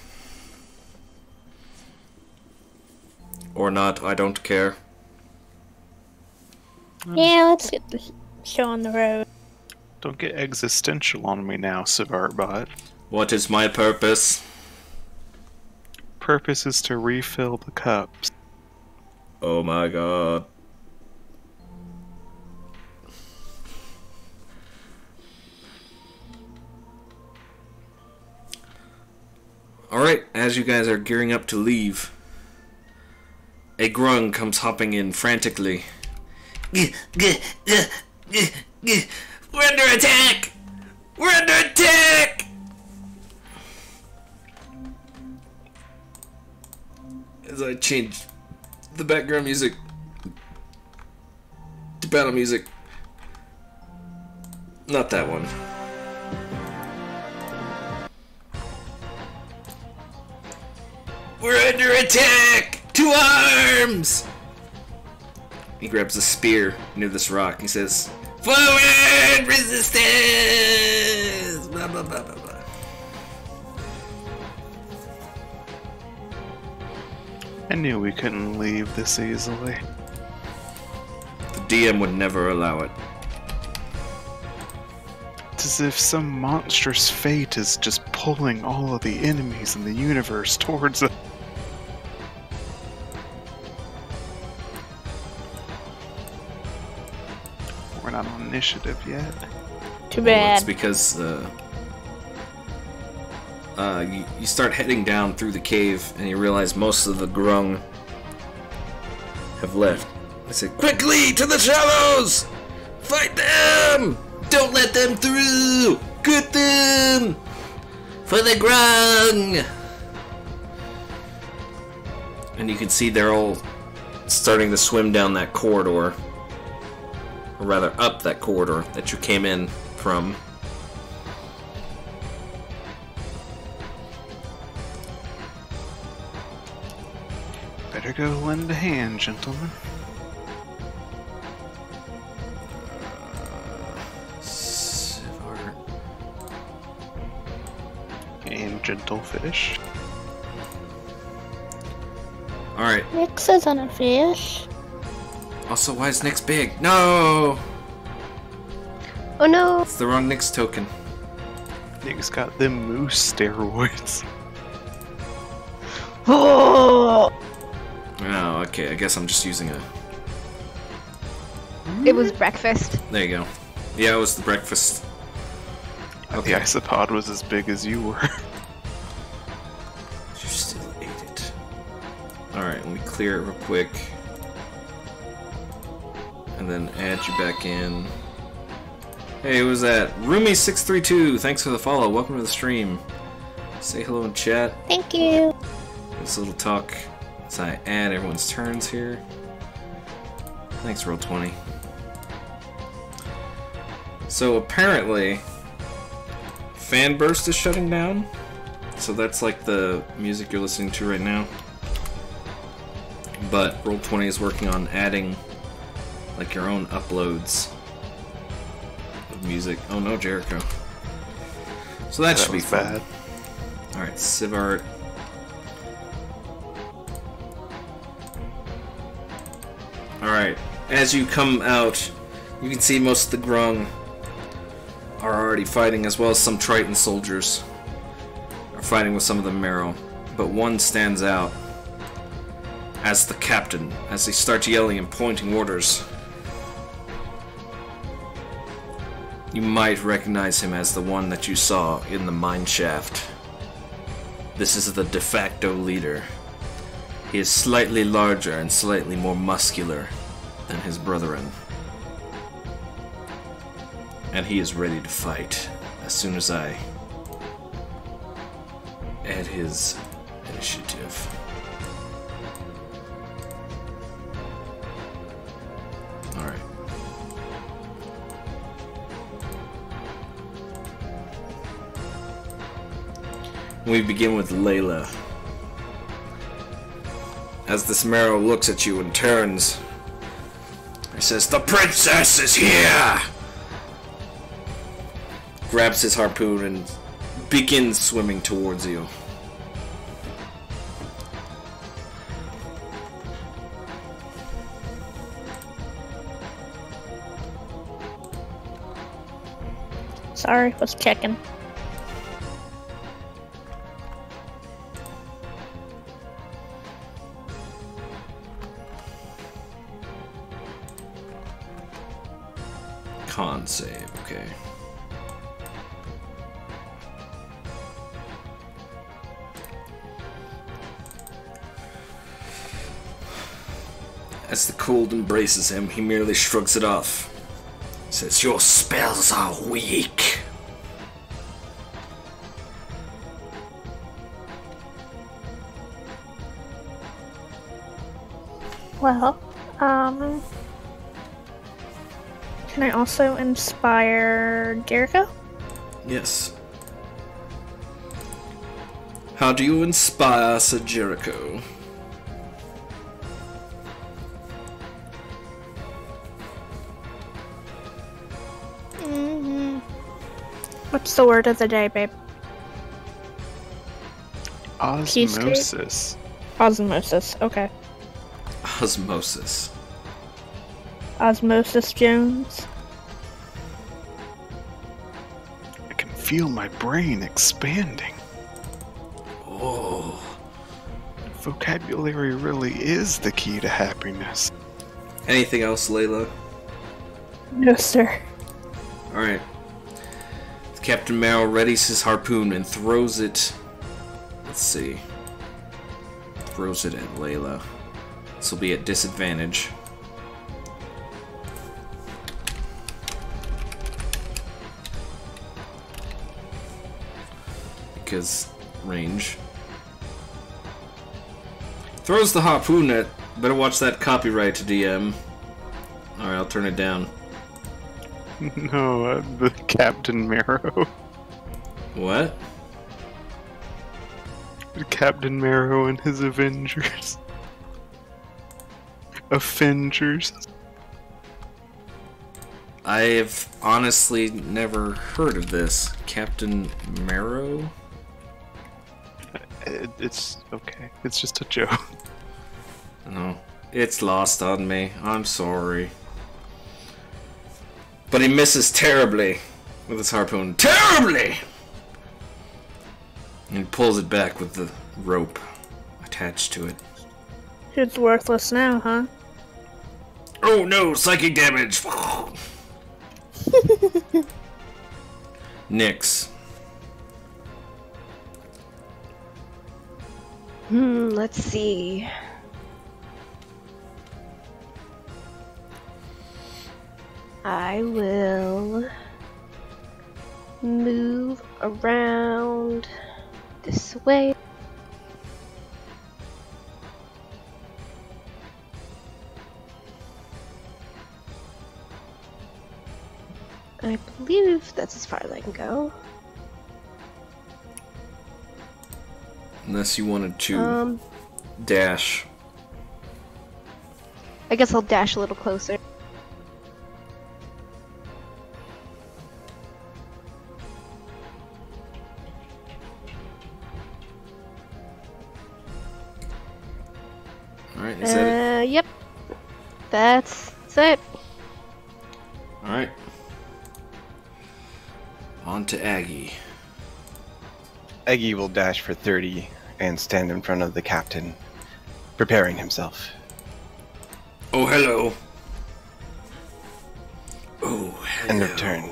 Or not, I don't care. Yeah, let's get the show on the road. Don't get existential on me now, Sivartbot. What is my purpose? Purpose is to refill the cups. Oh my god. Alright, as you guys are gearing up to leave, a grung comes hopping in frantically. We're under attack! We're under attack! As I change the background music to battle music. Not that one. We're under attack! To arms! He grabs a spear near this rock. He says, "Forward! Resistance!" Blah, blah, blah, blah, blah. I knew we couldn't leave this easily. The DM would never allow it. It's as if some monstrous fate is just pulling all of the enemies in the universe towards us. We're not on initiative yet. Too Well, it's bad. because you start heading down through the cave and you realize most of the grung have left. I said, "Quickly to the shallows! Fight them! Don't let them through! Get them! For the grung!" And you can see they're all starting to swim down that corridor. Or rather, up that corridor that you came in from. Better go lend a hand, gentlemen. Sivart. And gentle fish. Alright. Nix isn't a fish. Also, why is Nyx big? No! Oh no! It's the wrong Nyx token. Nick's got them moose steroids. Oh! Oh, okay. I guess I'm just using a... It was breakfast. There you go. Yeah, it was the breakfast. The isopod was as big as you were. You still ate it. Alright, let me clear it real quick. And then add you back in. Hey, who was that? Roomy632, thanks for the follow. Welcome to the stream. Say hello in chat. Thank you. This little talk as I add everyone's turns here. Thanks, Roll20. So apparently, Fanburst is shutting down. So that's like the music you're listening to right now. But Roll20 is working on adding like your own uploads of music. Oh no, Jericho. So that should be was fun. bad. Alright, Sivart. Alright, as you come out, you can see most of the grung are already fighting, as well as some Triton soldiers are fighting with some of the Marrow. But one stands out as the captain, as they start yelling and pointing orders. You might recognize him as the one that you saw in the mine shaft. This is the de facto leader. He is slightly larger and slightly more muscular than his brethren. And he is ready to fight as soon as I add his initiative. Alright. We begin with Layla. As this Marrow looks at you and turns, he says, "The princess is here!" Grabs his harpoon and begins swimming towards you. Sorry, was checking. Con save, okay. As the cold embraces him, he merely shrugs it off. Says, "Your spells are weak." Well, can I also inspire Jericho? Yes. How do you inspire Sir Jericho? What's the word of the day, babe? Osmosis. Osmosis, okay. Osmosis. Osmosis Jones. I can feel my brain expanding. Oh. Vocabulary really is the key to happiness. Anything else, Layla? No, sir. Alright. Captain Marrow readies his harpoon and throws it. Let's see. Throws it at Layla. This will be at disadvantage. Because range. Throws the harpoon at. Better watch that copyright to DM. Alright, I'll turn it down. No, the Captain Marrow. What? Captain Marrow and his Avengers. Avengers. I have honestly never heard of this. Captain Marrow? It's okay. It's just a joke. No. It's lost on me. I'm sorry. But he misses terribly with his harpoon. Terribly! And he pulls it back with the rope attached to it. It's worthless now, huh? Oh no, psychic damage! Nyx. Let's see. I will move around this way. I believe that's as far as I can go. Unless you wanted to dash. I guess I'll dash a little closer. Alright, is that it? Yep. That's it. Alright. On to Aggie. Eggy will dash for 30 and stand in front of the captain, preparing himself. Oh, hello. Oh, hello. And return.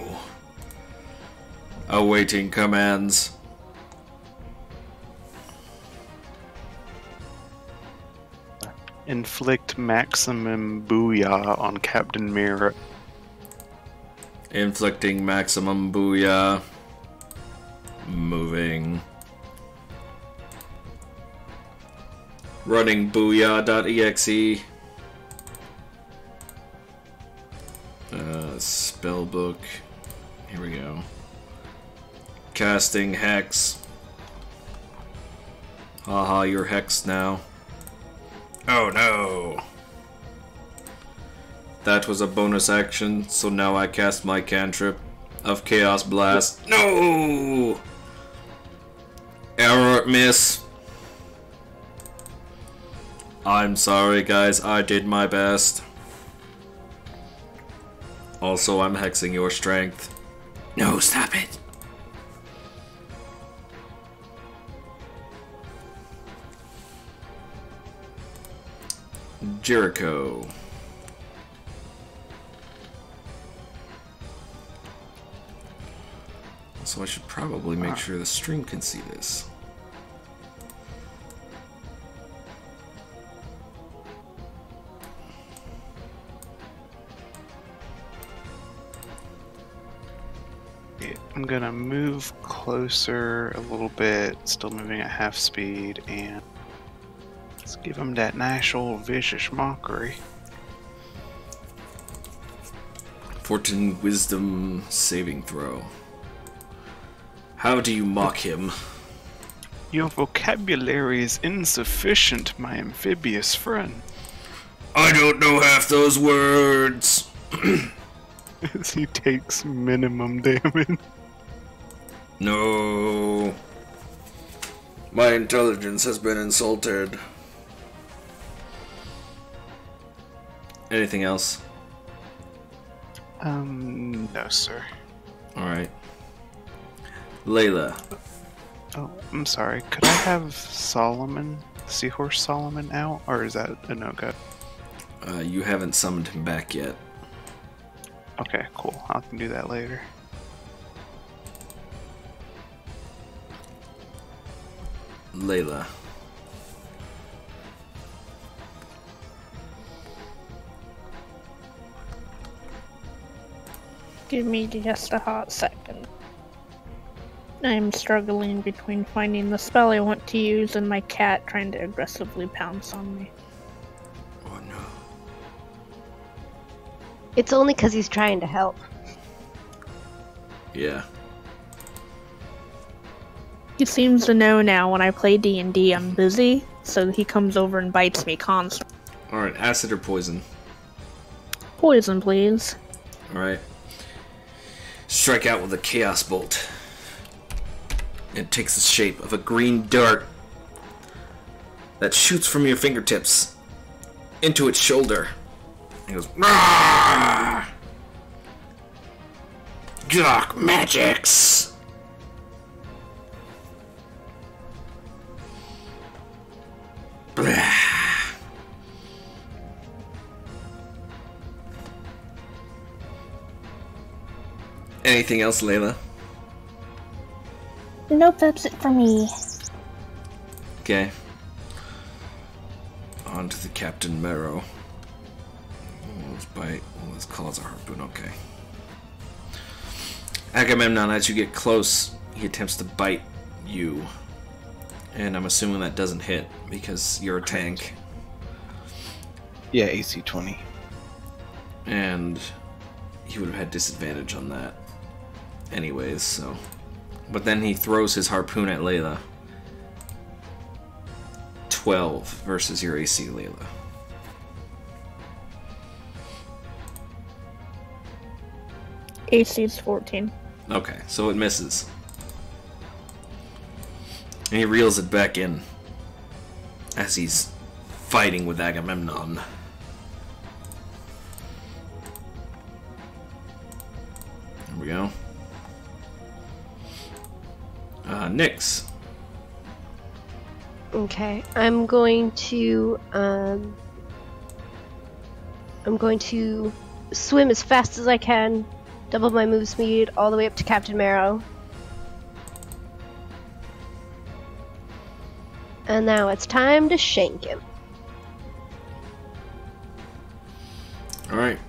Awaiting commands. Inflict maximum booyah on Captain Marrow. Inflicting maximum booyah. Moving. Running booyah.exe. Spellbook. Here we go. Casting Hex. Haha, you're hexed now. Oh no! That was a bonus action, so now I cast my cantrip of Chaos Blast. No! Error, miss. I'm sorry, guys. I did my best. Also, I'm hexing your strength. No, stop it. Jericho. So I should probably make sure the stream can see this. I'm gonna move closer a little bit, still moving at half speed, and let's give him that nice old vicious mockery. Fortune Wisdom saving throw. How do you mock him? Your vocabulary is insufficient, my amphibious friend. I don't know half those words. As he takes minimum damage. No. My intelligence has been insulted. Anything else? No, sir. Alright. Layla. Oh, I'm sorry. Could I have Solomon, Seahorse Solomon out, or is that a no-go? You haven't summoned him back yet. Okay, cool. I can do that later. Layla. Give me just a hot second. I'm struggling between finding the spell I want to use and my cat trying to aggressively pounce on me. Oh no. It's only because he's trying to help. Yeah. He seems to know now when I play D&D I'm busy, so he comes over and bites me constantly. Alright, acid or poison? Poison, please. Alright. Strike out with a Chaos Bolt. It takes the shape of a green dart that shoots from your fingertips into its shoulder. It goes, "Rah! Dark magics!" Blah. Anything else, Layla? Nope, that's it for me. Okay. On to the Captain Marrow. Let's bite. Let's call it a harpoon. Okay. Agamemnon, as you get close, he attempts to bite you. And I'm assuming that doesn't hit because you're a tank. Yeah, AC 20. And he would have had disadvantage on that anyways, so. But then he throws his harpoon at Layla. 12 versus your AC, Layla. AC's 14. Okay, so it misses. And he reels it back in as he's fighting with Agamemnon. There we go. Nyx. Okay, I'm going to swim as fast as I can, double my move speed all the way up to Captain Marrow. And now it's time to shank him. Alright.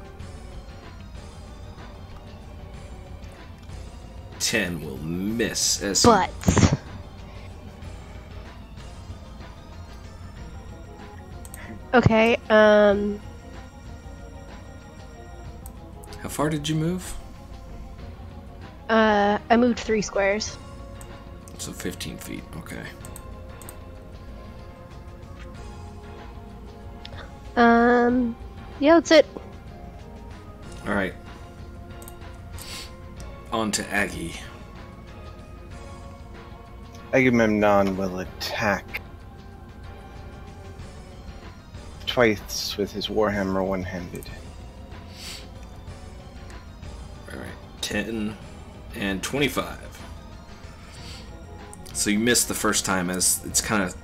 10 will miss as he But okay, How far did you move? I moved 3 squares. So 15 feet, okay. Yeah, that's it. Alright. On to Aggie. Agamemnon will attack twice with his warhammer one-handed. Alright, 10 and 25. So you missed the first time, as it's kind of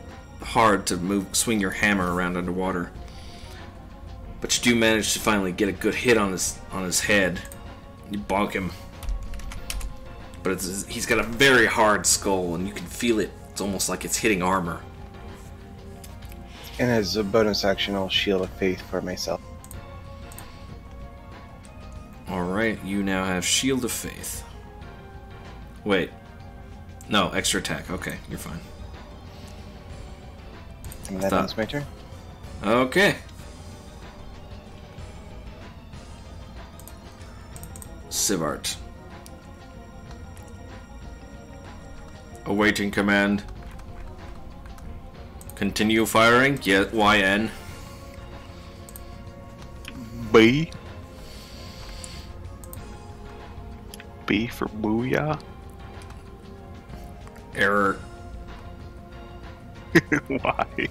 hard to swing your hammer around underwater. But you do manage to finally get a good hit on his head. You bonk him. But he's got a very hard skull, and you can feel it. It's almost like it's hitting armor. And as a bonus action, I'll Shield of Faith for myself. Alright, you now have Shield of Faith. Wait. No, extra attack. Okay, you're fine. And that ends my turn. Okay. Sivart. Awaiting command. Continue firing. Yeah, YN. B. B for booyah. Error. Why?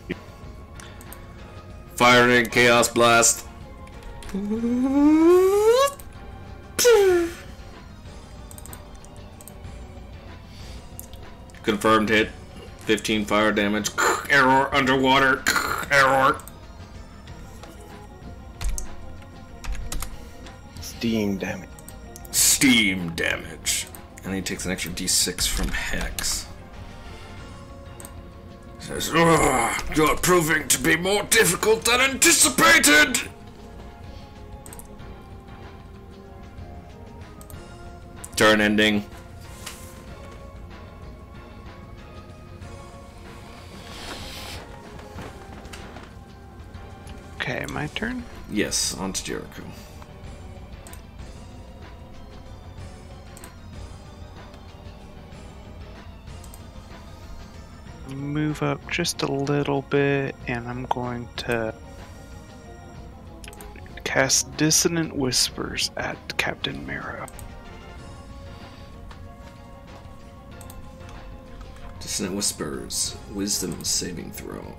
Firing Chaos Blast. Confirmed hit. 15 fire damage. Error underwater. Error. Steam damage. Steam damage. And he takes an extra d6 from Hex. Says, you're proving to be more difficult than anticipated! Turn ending. Okay, my turn? Yes, on to Jericho. Move up just a little bit, and I'm going to cast Dissonant Whispers at Captain Marrow. Dissonant Whispers. Wisdom saving throw.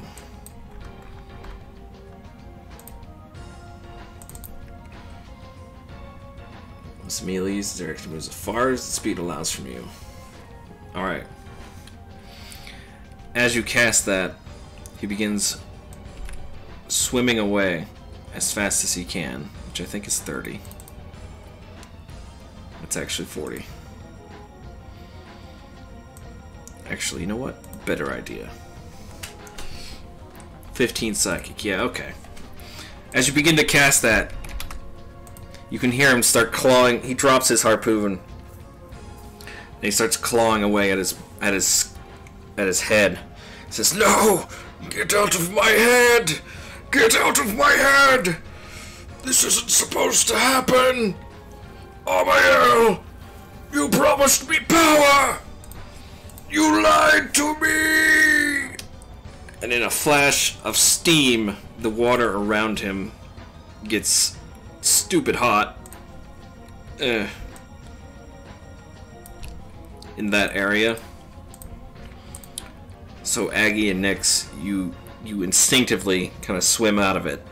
This melee uses direction moves as far as the speed allows from you. Alright. As you cast that, he begins swimming away as fast as he can, which I think is 30. It's actually 40. Actually, you know what? Better idea. 15 psychic. Yeah, okay. As you begin to cast that, you can hear him start clawing. He drops his harpoon, and he starts clawing away at his head. He says, "No! Get out of my head! Get out of my head! This isn't supposed to happen! Amael! You promised me power! You lied to me!" And in a flash of steam, the water around him gets stupid hot. In that area. So Aggie and Nyx, you instinctively kind of swim out of it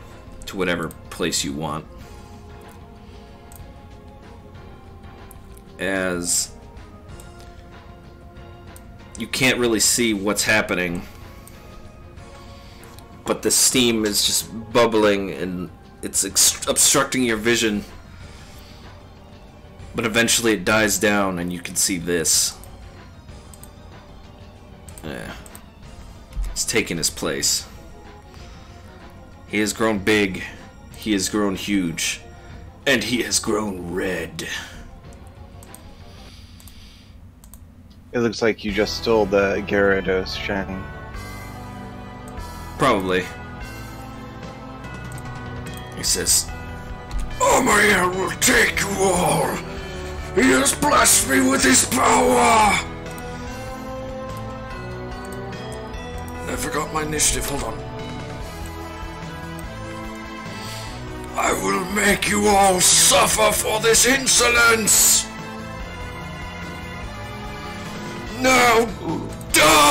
to whatever place you want. As you can't really see what's happening, but the steam is just bubbling and it's obstructing your vision. But eventually it dies down and you can see this. It's taken his place. He has grown big, he has grown huge, and he has grown red. It looks like you just stole the Gyarados shiny. Probably. He says, "Amael will take you all. He has blessed me with his power." I forgot my initiative, hold on. "I will make you all suffer for this insolence. Now, die!"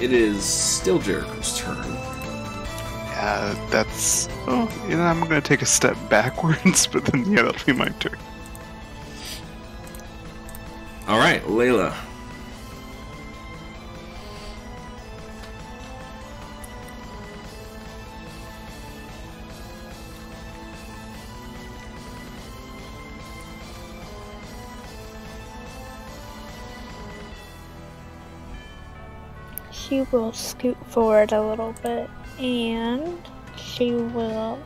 it is still Jericho's turn. That's... Oh, I'm going to take a step backwards, but then, yeah, that'll be my turn. Alright, Layla. She will scoot forward a little bit, and she will...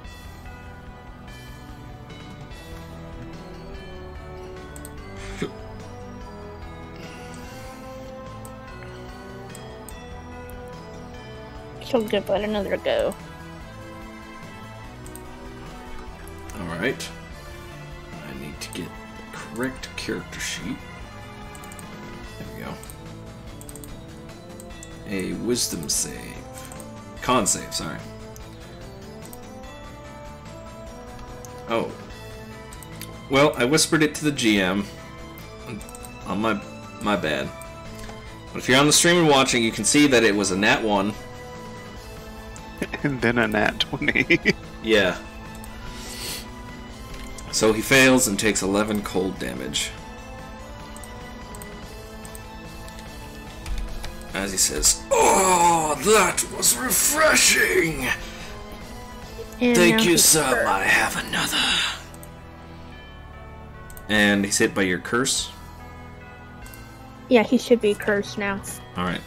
She'll give it another go. Alright. I need to get the correct character sheet. There we go. A wisdom save. Con save, sorry. Oh. Well, I whispered it to the GM. On my bad. But if you're on the stream and watching, you can see that it was a nat 1. And then a nat 20. Yeah. So he fails and takes 11 cold damage. As he says, "Oh, that was refreshing! And Thank now you, he's sir. hurt. I have another." And he's hit by your curse. Yeah, he should be cursed now. Alright.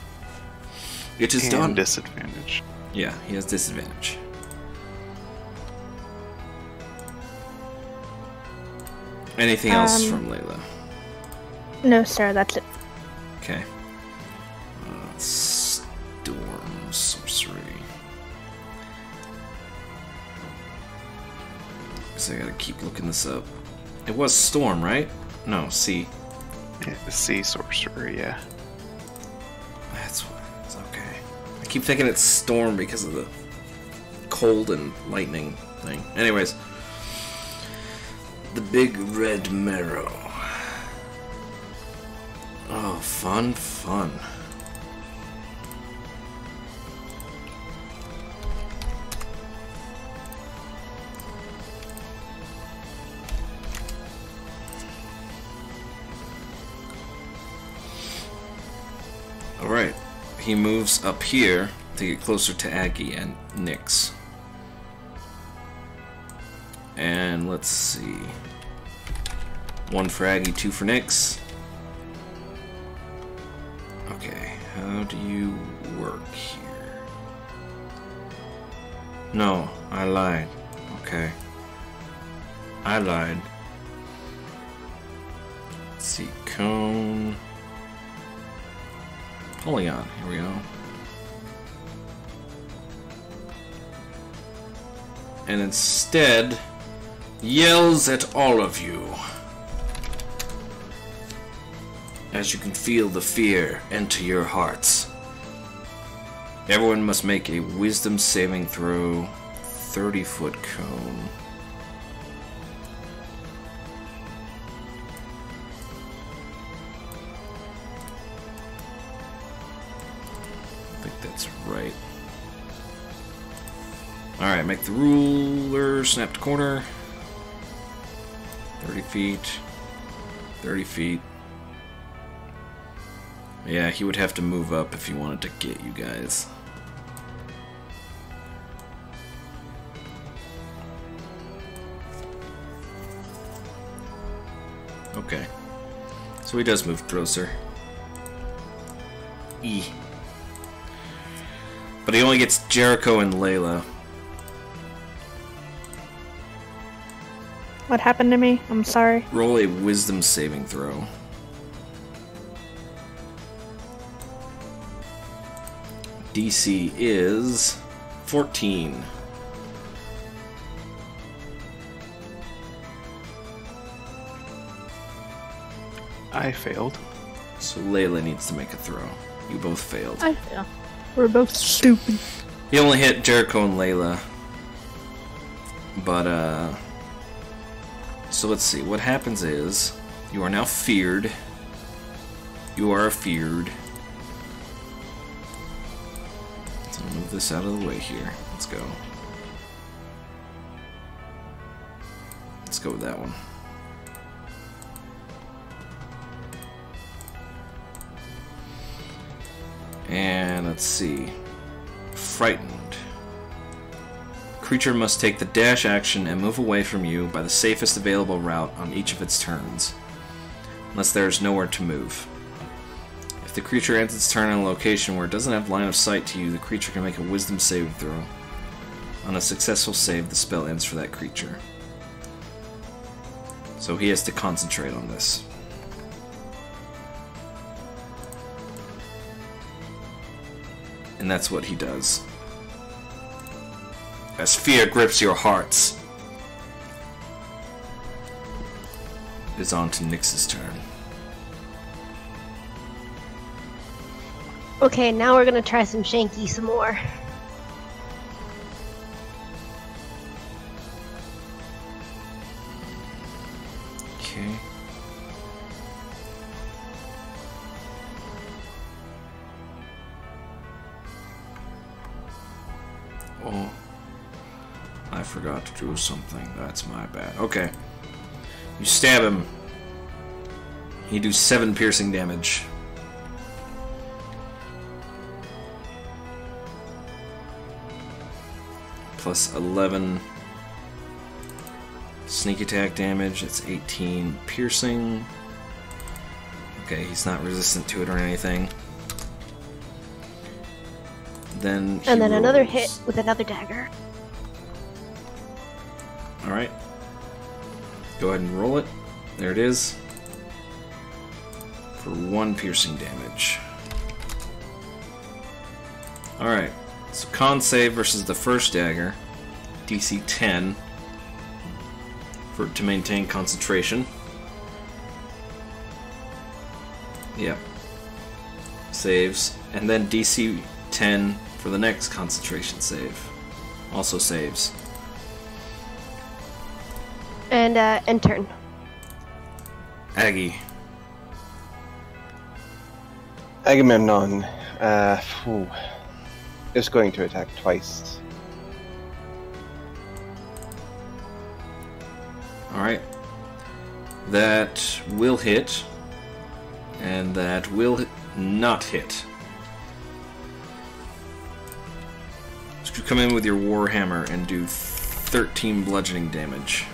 It is And done. disadvantage. Yeah, he has disadvantage. Anything else from Layla? No, sir, that's it. Okay. Storm sorcery. Guess I gotta keep looking this up. It was storm, right? No, sea. Yeah, the sea sorcerer, yeah. That's what it's okay. I keep thinking it's storm because of the cold and lightning thing. Anyways. The big red marrow. Oh, fun, fun. Alright, he moves up here to get closer to Aggie and Nyx. And let's see. 1 for Aggie, 2 for Nyx. Okay, how do you work here? No, I lied. Okay. I lied. Let's see, cone. Polygon, here we go. And instead, yells at all of you. As you can feel the fear enter your hearts. Everyone must make a wisdom saving throw, 30-foot cone. I think that's right. Alright, make the ruler, snap to corner. 30 feet. 30 feet. Yeah, he would have to move up if he wanted to get you guys. Okay. So he does move closer. E. But he only gets Jericho and Layla. What happened to me? I'm sorry. Roll a wisdom saving throw. DC is 14. I failed. So Layla needs to make a throw. You both failed. I feel. We're both stupid. He only hit Jericho and Layla. But, so let's see. What happens is, you are now feared. You are feared. So I'll move this out of the way here. Let's go. Let's go with that one. And let's see. Frightened. Creature must take the dash action and move away from you by the safest available route on each of its turns, unless there is nowhere to move. If the creature ends its turn in a location where it doesn't have line of sight to you, the creature can make a wisdom saving throw. On a successful save, the spell ends for that creature. So he has to concentrate on this. And that's what he does. As fear grips your hearts. It's on to Nyx's turn. Okay, now we're gonna try some Shanky some more. Okay. Oh. I forgot to do something. That's my bad. Okay. You stab him. You do 7 piercing damage. Plus 11 sneak attack damage. That's 18 piercing. Okay, he's not resistant to it or anything. Then he And then another rolls. hit with another dagger. Alright. Go ahead and roll it. There it is. For 1 piercing damage. Alright. So con save versus the first dagger. DC 10. To maintain concentration. Yep. Saves. And then DC 10 for the next concentration save. Also saves. And turn. Aggie. Agamemnon is going to attack twice. Alright. That will hit. And that will not hit. So you come in with your Warhammer and do 13 bludgeoning damage.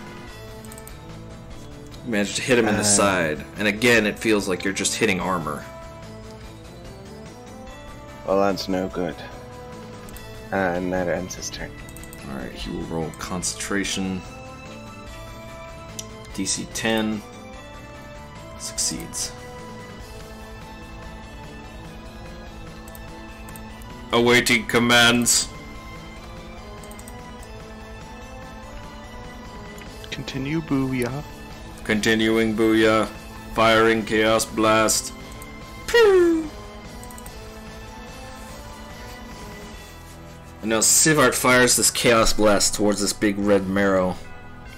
You manage to hit him in the side. And again, it feels like you're just hitting armor. Well, that's no good. And that ends his turn. Alright, he will roll concentration. DC 10. Succeeds. Awaiting commands. Continue, booyah. Continuing booyah. Firing chaos blast. Pew! And now Sivart fires this chaos blast towards this big red marrow.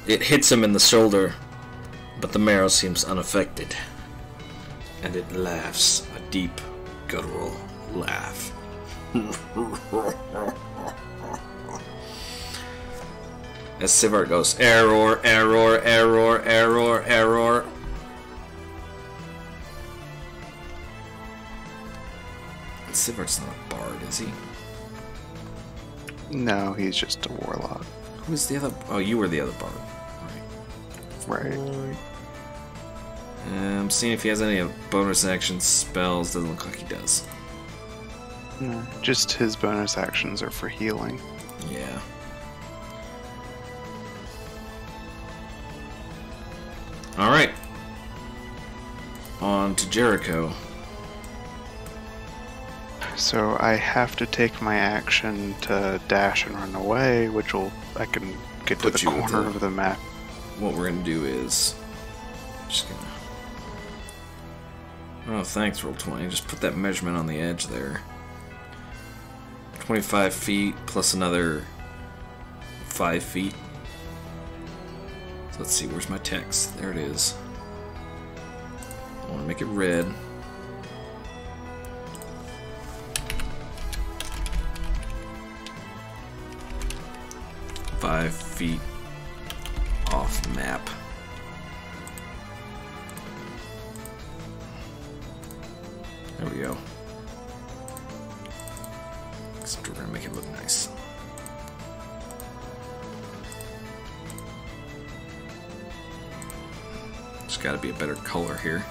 It hits him in the shoulder, but the marrow seems unaffected. And it laughs a deep, guttural laugh. As Sivart goes, error, error, error, error, error. Sivart's not a bard, is he? No, he's just a warlock. Who is the other? Oh, you were the other bard. Right. I'm seeing if he has any bonus action spells. Doesn't look like he does. No, just his bonus actions are for healing. Yeah. Alright. On to Jericho. So I have to take my action to dash and run away, which will I can get to Put the you with corner the- of the map. What we're gonna do is just gonna. Oh, thanks, Roll20. Just put that measurement on the edge there. 25 feet plus another 5 feet. So let's see, where's my text? There it is. I want to make it red. 5 feet off map. There we go. Except we're gonna make it look nice. There's gotta be a better color here.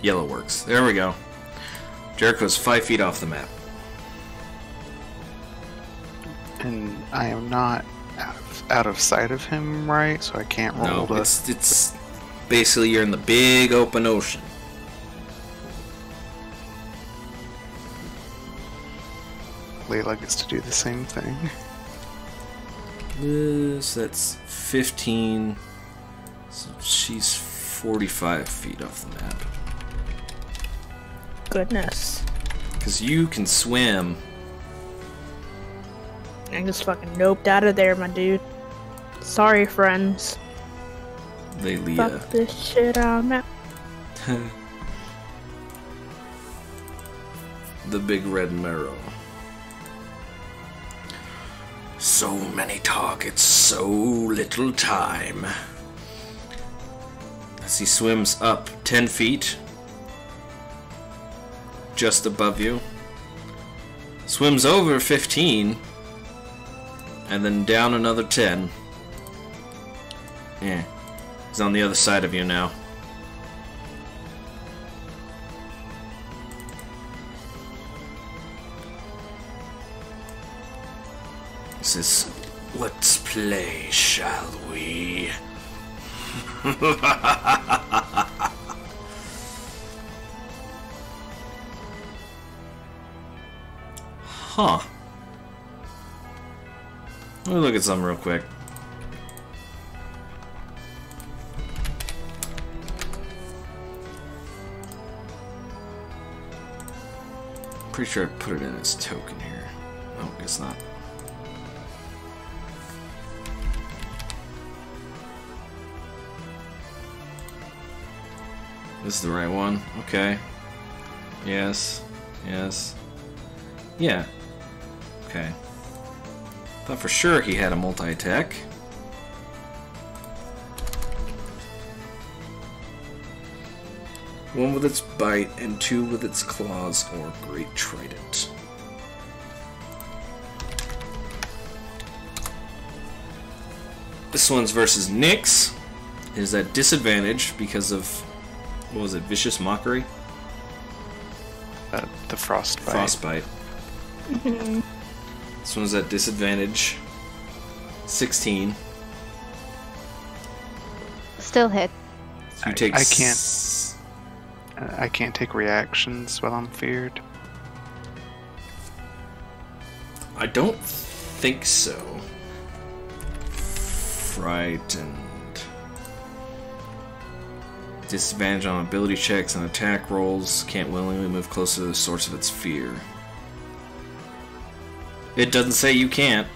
Yellow works. There we go. Jericho's 5 feet off the map. And I am not out of sight of him, right? So I can't roll No, it's basically you're in the big open ocean. Layla gets to do the same thing. So that's 15. So she's 45 feet off the map. Goodness. Because you can swim. I just fucking noped out of there, my dude. Sorry, friends. Lelia. Fuck this shit out, man. The big red marrow. So many targets, so little time. As he swims up 10 feet, just above you, swims over 15, and then down another 10. Yeah, he's on the other side of you now. He says, "Let's play, shall we?" Huh. Let me look at something real quick. Pretty sure I put it in as token here. Oh, I guess not. This is the right one. Okay. Yes. Yes. Yeah. Okay. Thought for sure he had a multi-attack. One with its bite and two with its claws or great trident. This one's versus Nyx. It is at disadvantage because of, what was it, Vicious Mockery? The frostbite. Frostbite. This one's at disadvantage. 16. Still hit. So you take I can't take reactions while I'm feared. I don't think so. Frightened. Disadvantage on ability checks and attack rolls. Can't willingly move closer to the source of its fear. It doesn't say you can't.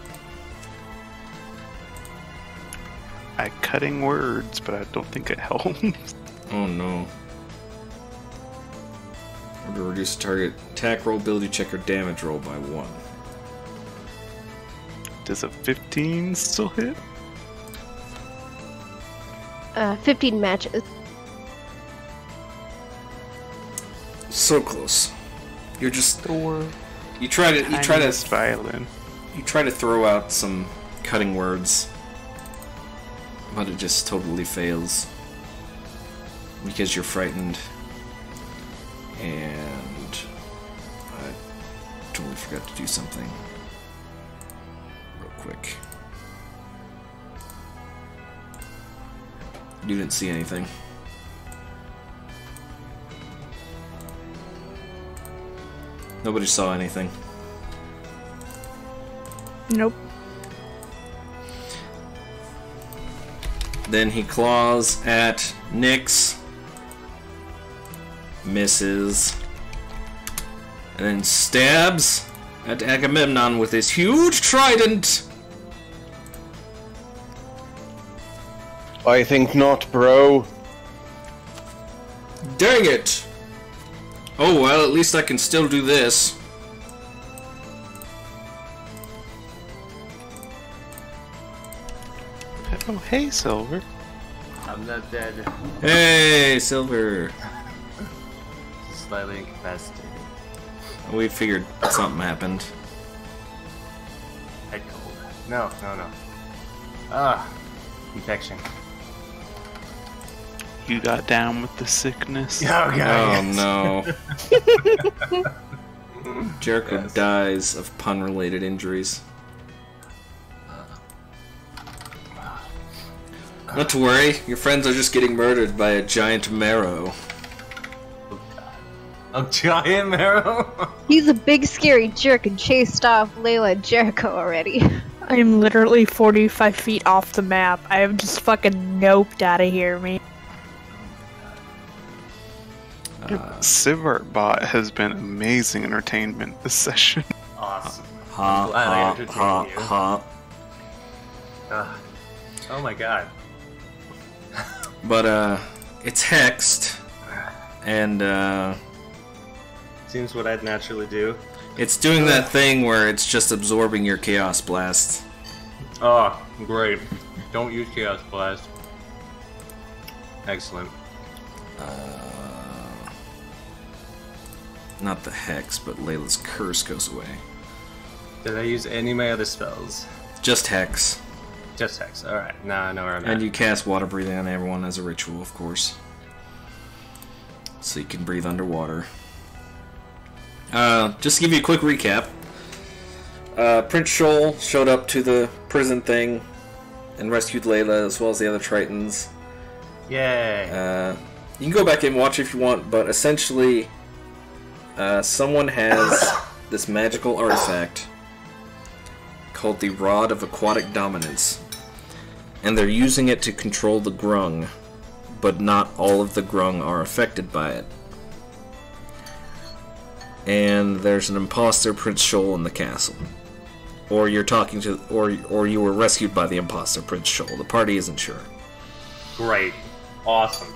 I'm cutting words, but I don't think it helps. Oh no. Or to reduce a target attack roll, ability check, or damage roll by 1. Does a 15 still hit? 15 matches. So close. You're just Or you try to violin. you try to throw out some cutting words, but it just totally fails because you're frightened. And I totally forgot to do something real quick. You didn't see anything. Nobody saw anything. Nope. Then he claws at Nyx. Misses. And then stabs at Agamemnon with his huge trident. I think not, bro. Dang it! Oh well, at least I can still do this. Oh, hey, Silver. I'm not dead. Hey, Silver. Slightly incapacitated. We figured something happened. Head cold. No. Ah, infection. You got down with the sickness. Oh god. Oh no. Jericho Yes. dies of pun-related injuries. Not to worry, your friends are just getting murdered by a giant marrow. A giant marrow. He's a big scary jerk and chased off Layla and Jericho already. I'm literally 45 feet off the map. I have just fucking noped out of here, man. Sivart Bot has been amazing entertainment this session. Awesome. Ha Glad I ha entertained ha you. ha. Oh my god. But it's hexed, and Seems what I'd naturally do. it's doing that thing where it's just absorbing your Chaos Blast. Oh, great. Don't use Chaos Blast. Excellent. Not the hex, but Layla's curse goes away. Did I use any of my other spells? Just hex. Just Hex. Alright, now I know where I'm at. And you cast water breathing on everyone as a ritual, of course. So you can breathe underwater. Just to give you a quick recap. Prince Shoal showed up to the prison thing and rescued Layla as well as the other Tritons. Yay! You can go back and watch if you want, but essentially, someone has this magical artifact called the Rod of Aquatic Dominance, and they're using it to control the Grung, but not all of the Grung are affected by it. And there's an imposter Prince Shoal in the castle. Or you're talking to, or you were rescued by the imposter Prince Shoal. The party isn't sure. Great. Awesome.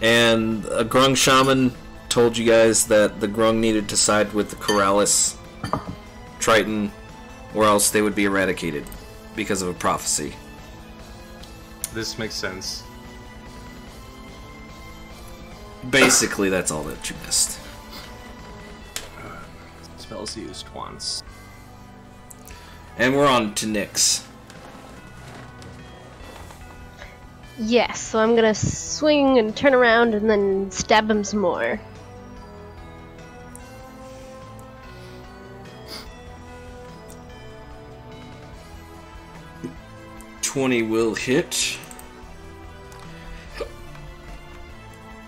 And a Grung shaman told you guys that the Grung needed to side with the Corrales Triton, or else they would be eradicated because of a prophecy. This makes sense. Basically, that's all that you missed. Spells used once. And we're on to Nyx. Yes, so I'm gonna swing and turn around and then stab him some more. .20 will hit.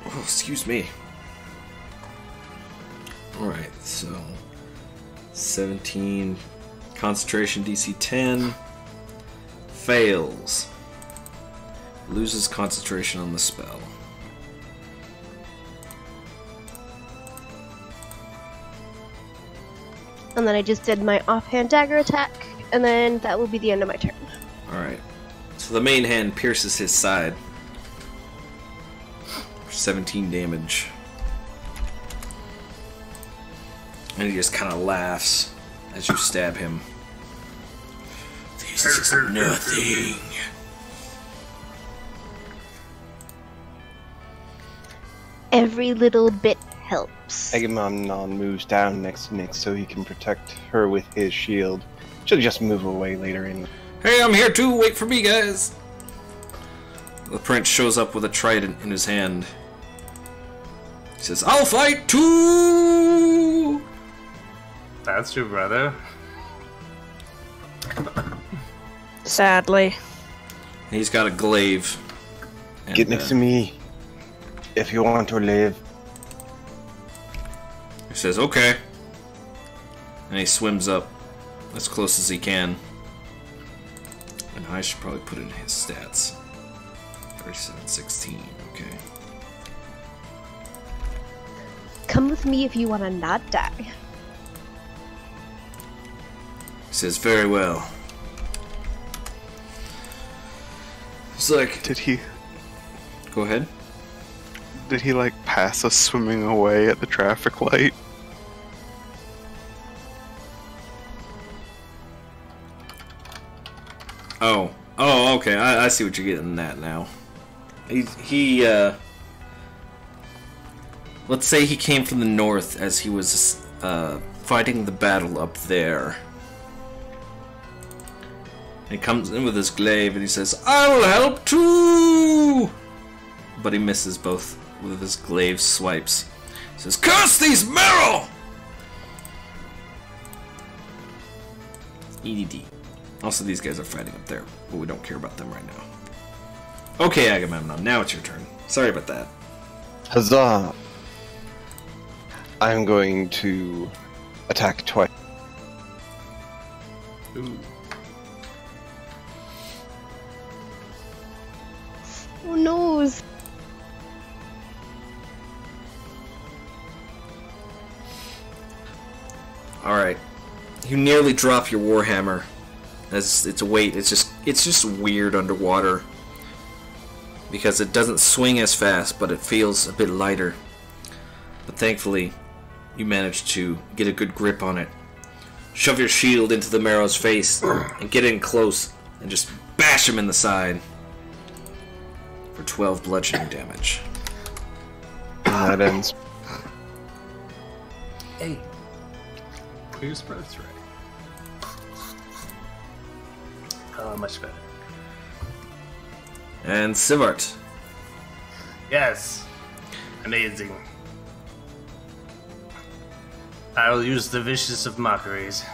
Oh, excuse me. Alright, so 17 concentration DC 10 fails. Loses concentration on the spell. And then I just did my offhand dagger attack, and then that will be the end of my turn. Alright. So the main hand pierces his side. For 17 damage. And he just kind of laughs as you stab him. This is nothing. Every little bit helps. Agamemnon moves down next to Nyx so he can protect her with his shield. She'll just move away later in. Hey, I'm here too! Wait for me, guys! The prince shows up with a trident in his hand. He says, I'll fight too! That's your brother? Sadly. He's got a glaive. And, Get next to me if you want to live. He says, okay. And he swims up as close as he can. And I should probably put in his stats. 37, 16, okay. Come with me if you want to not die. He says, very well. It's like, Did he go ahead. like pass us swimming away at the traffic light? Oh, Oh, okay. I see what you're getting at now. He let's say he came from the north as he was fighting the battle up there. He comes in with his glaive and he says, "I'll help too!" But he misses both with his glaive swipes. He says, "Curse these Merrow!" EDD. Also, these guys are fighting up there, but we don't care about them right now. Okay, Agamemnon, now it's your turn. Sorry about that. Huzzah! I'm going to attack twice. Ooh. Oh noes. Alright. You nearly drop your warhammer. As its weight, it's just weird underwater. Because it doesn't swing as fast, but it feels a bit lighter. But thankfully, you manage to get a good grip on it. Shove your shield into the Merrow's face and get in close and just bash him in the side for 12 bludgeoning damage. And that ends. Hey. Who's birthright? Oh, much better. And Sivart. Yes. Amazing. I will use the vicious of mockeries.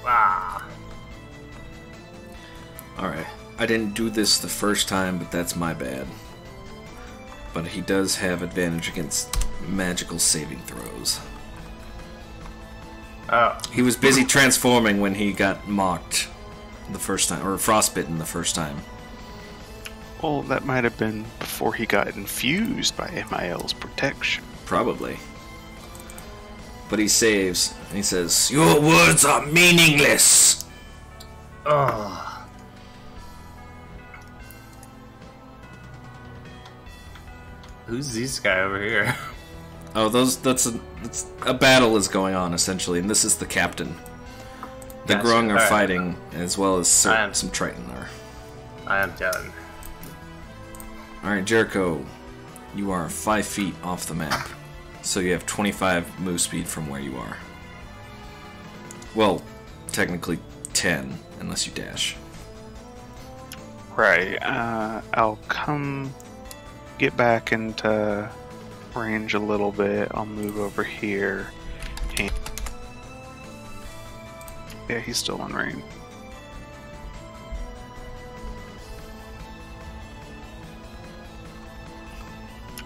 Ah. Alright. I didn't do this the first time, but that's my bad. But he does have advantage against magical saving throws. Oh. He was busy transforming when he got mocked the first time, or frostbitten the first time. Well, that might have been before he got infused by MIL's protection. Probably. But he saves, and he says, "Your words are meaningless!" Oh. Who's this guy over here? Oh, that's a battle is going on, essentially, and this is the captain. The Gotcha. Grung are Alright. fighting, as well as I am- some Triton are. I am done. Alright, Jericho, you are 5 feet off the map, so you have 25 move speed from where you are. Well, technically 10, unless you dash. Right. I'll get back into range a little bit. I'll move over here. And yeah, he's still in range.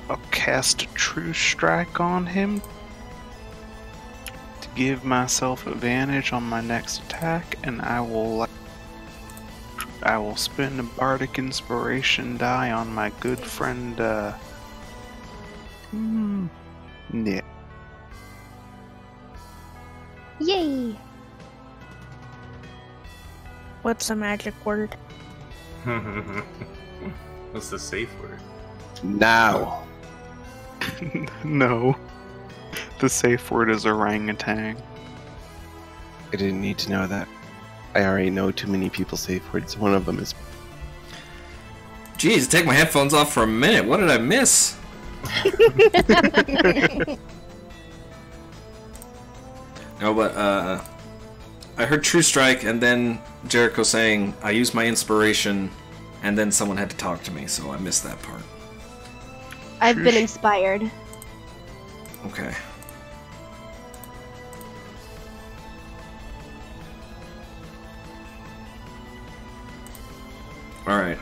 I'll cast a True Strike on him to give myself advantage on my next attack, and I will spend a Bardic Inspiration die on my good friend Nick. Yay! What's the magic word? What's the safe word? Now. No. The safe word is orangutan. I didn't need to know that. I already know too many people's safe words. One of them is. Jeez, take my headphones off for a minute. What did I miss? No, but I heard True Strike, and then Jericho saying I used my inspiration, and then someone had to talk to me, so I missed that part. I've been inspired. Okay. Alright.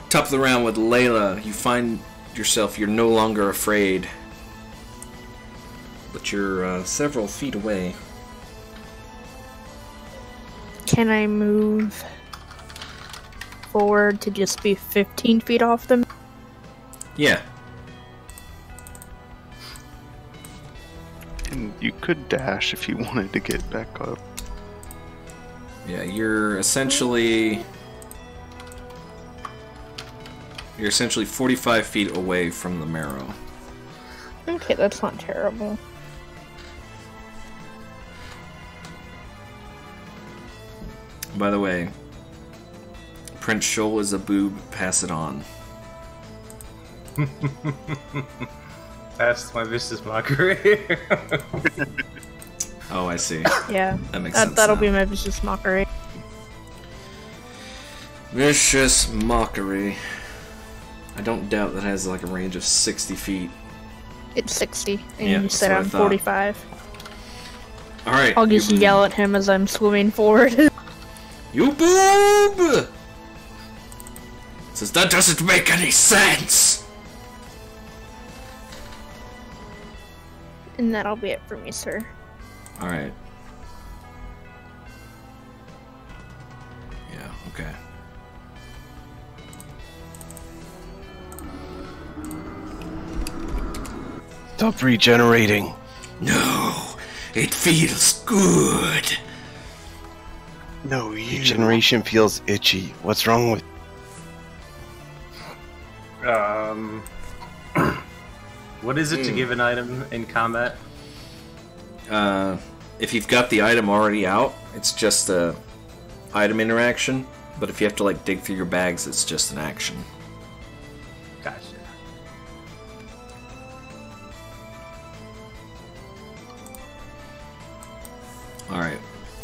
Top of the round with Layla, you find yourself, you're no longer afraid. But you're several feet away. Can I move forward to just be 15 feet off them? Yeah. And you could dash if you wanted to get back up. Yeah, you're essentially 45 feet away from the Merrow. Okay, that's not terrible. By the way, Prince Shoal is a boob. Pass it on. That's my vicious mockery. Oh, I see. Yeah, That makes sense. that'll now. be my vicious mockery. Vicious Mockery. I don't doubt that has like a range of 60 feet. It's 60, and Yeah, you that's said what I I'm thought. 45. Alright. I'll just you boob. yell at him as I'm swimming forward. You boob! Says that doesn't make any sense! And that'll be it for me, sir. Alright. Yeah, okay. Stop regenerating. No, it feels good. No, you. Regeneration feels itchy. What's wrong with... What is it to give an item in combat? If you've got the item already out, it's just a item interaction. But if you have to like dig through your bags, it's just an action. Gotcha. Alright.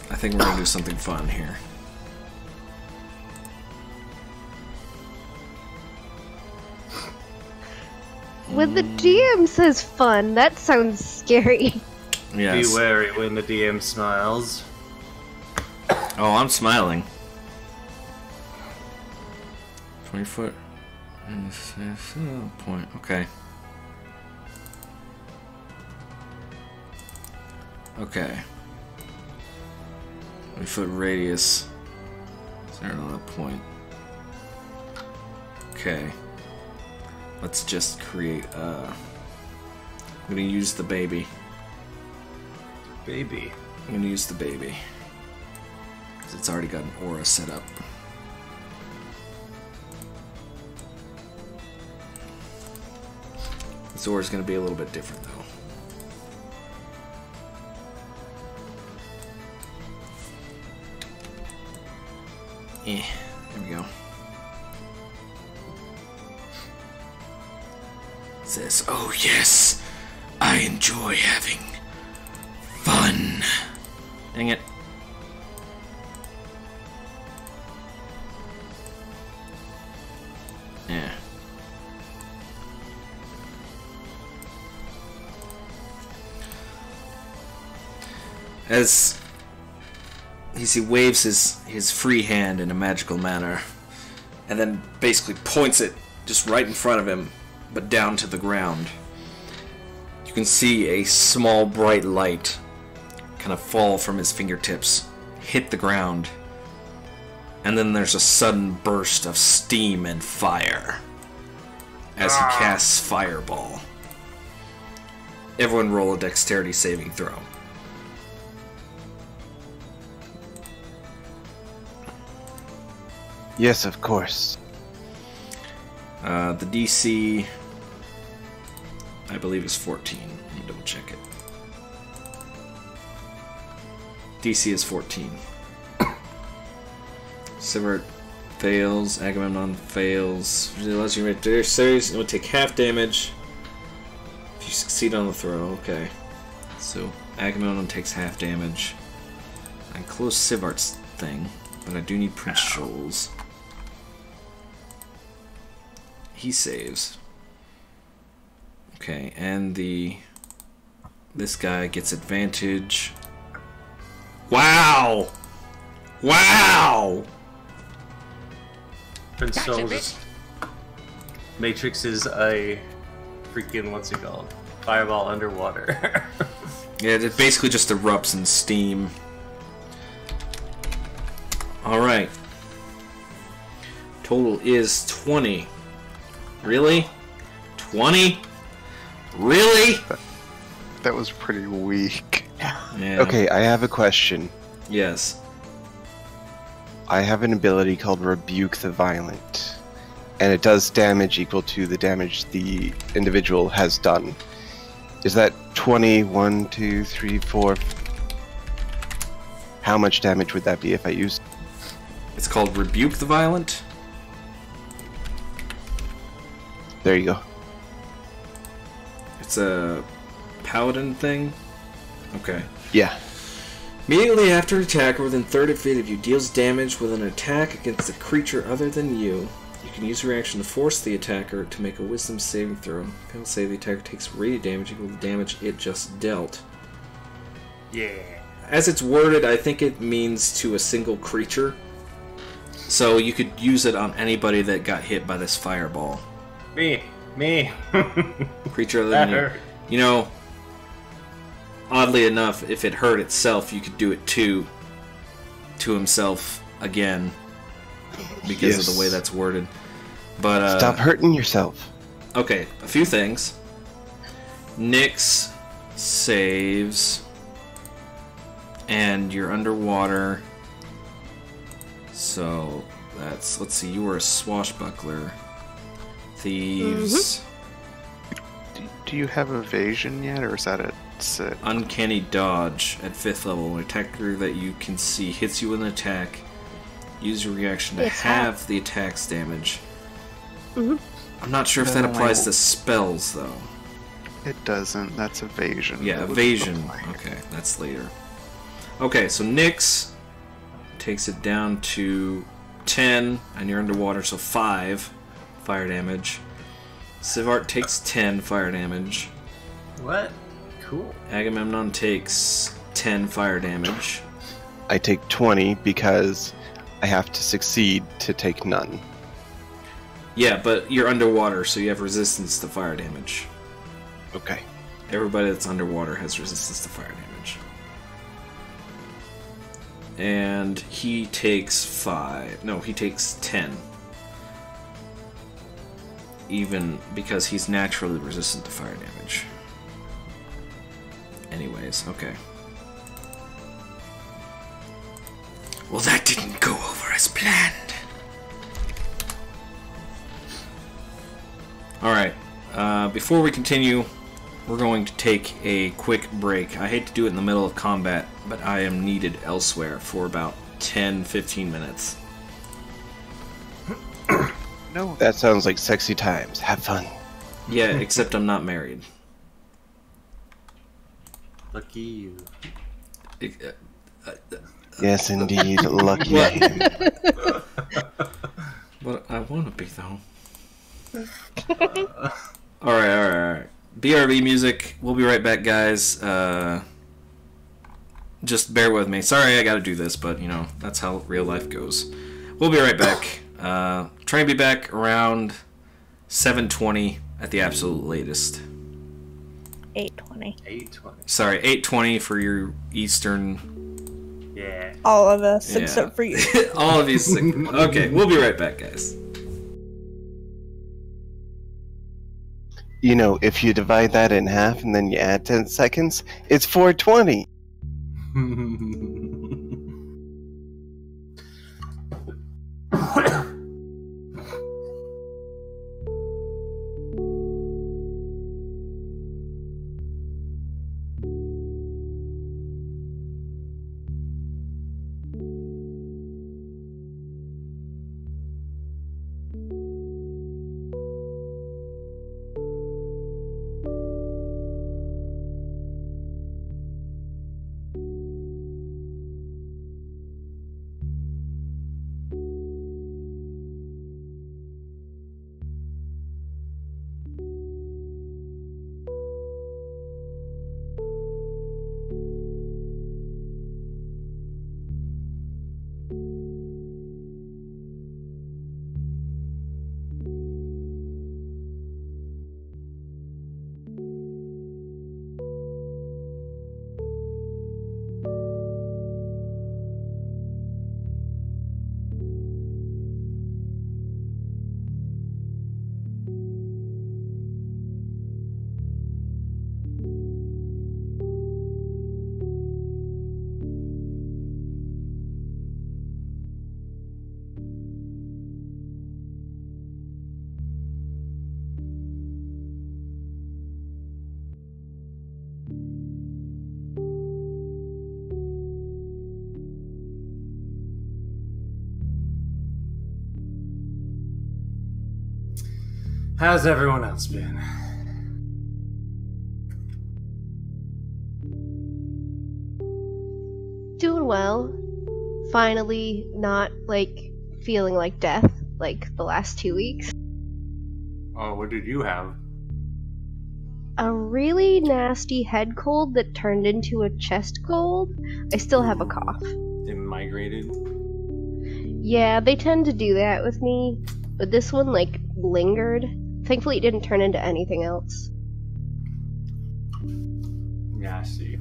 I think we're gonna do something fun here. When the DM says fun, that sounds scary. Yes. Be wary when the DM smiles. Oh, I'm smiling. 20 foot. Point. Okay. Okay. 20 foot radius. Is there another point? Okay. Let's just create I'm gonna use the baby. Baby. I'm gonna use the baby. Because it's already got an aura set up. This aura is gonna be a little bit different though. Here we go. It says, "Oh yes, I enjoy having fun." Dang it. Yeah. As he waves his free hand in a magical manner, and then basically points it just right in front of him, but down to the ground. You can see a small bright light kind of fall from his fingertips, hit the ground, and then there's a sudden burst of steam and fire as he casts Fireball. Everyone roll a dexterity saving throw. Yes, of course. The DC, I believe, is 14. Let me double check it. DC is 14. Sivert fails. Agamemnon fails. It allows you to make their series. It will take half damage if you succeed on the throw. Okay. So Agamemnon takes half damage. I close Sivart's thing, but I do need Prince Shoal's. He saves. Okay, and this guy gets advantage. Wow! Wow! Prince Soul just matrixes a freaking, what's it called? Fireball underwater. Yeah, it basically just erupts in steam. Alright. Total is 20. Really? 20? Really? That was pretty weak. Yeah. Okay, I have a question. Yes. I have an ability called Rebuke the Violent, and it does damage equal to the damage the individual has done. Is that 20? 1, 2, 3, 4? How much damage would that be if I used? called Rebuke the Violent. There you go. It's a paladin thing. Okay. Yeah. Immediately after an attacker within 30 feet of you deals damage with an attack against a creature other than you, you can use a reaction to force the attacker to make a wisdom saving throw. People say the attacker takes radiant damage equal to the damage it just dealt. Yeah. As it's worded, I think it means to a single creature. So you could use it on anybody that got hit by this fireball. Me. Creature other That than you. hurt. You know, oddly enough, if it hurt itself, you could do it to himself again because of the way that's worded. But Stop hurting yourself. okay, a few things. Nyx saves, and you're underwater. So that's, let's see, you were a swashbuckler. Thieves. Do you have evasion yet, or is that at 6? Uncanny dodge at 5th level. An attacker that you can see hits you with an attack. Use your reaction to It's halve the attack's damage. Mhm. I'm not sure if that applies to spells, though. It doesn't. That's evasion. Yeah, That would evasion. apply. Okay, that's later. Okay, so Nyx takes it down to 10, and you're underwater, so 5 fire damage. Sivart takes 10 fire damage. What? Cool. Agamemnon takes 10 fire damage. I take 20 because I have to succeed to take none. Yeah, but you're underwater, so you have resistance to fire damage. Okay. Everybody that's underwater has resistance to fire damage. And he takes 5. No, he takes 10. Even because he's naturally resistant to fire damage. Anyways, okay. Well, that didn't go over as planned. Alright, before we continue, we're going to take a quick break. I hate to do it in the middle of combat, but I am needed elsewhere for about 10-15 minutes. No, That sounds like sexy times. Have fun. Yeah, except I'm not married. Lucky you. Yes, indeed. Lucky What? him. But I want to be, though. Alright. BRB music. We'll be right back, guys. Just bear with me. Sorry I gotta do this, but, you know, that's how real life goes. We'll be right back. Try and be back around 7:20 at the absolute latest. 8:20. 820. Sorry, 8:20 for your Eastern. Yeah. All of us, Yeah. except for you. All of these things. Okay, we'll be right back, guys. You know, if you divide that in half and then you add 10 seconds, it's 420. How's everyone else been? Doing well. Finally, not like feeling like death like the last 2 weeks. Oh, what did you have? A really nasty head cold that turned into a chest cold. I still have a cough. They migrated? Yeah, they tend to do that with me, but this one like lingered. Thankfully, it didn't turn into anything else. Yeah, I see.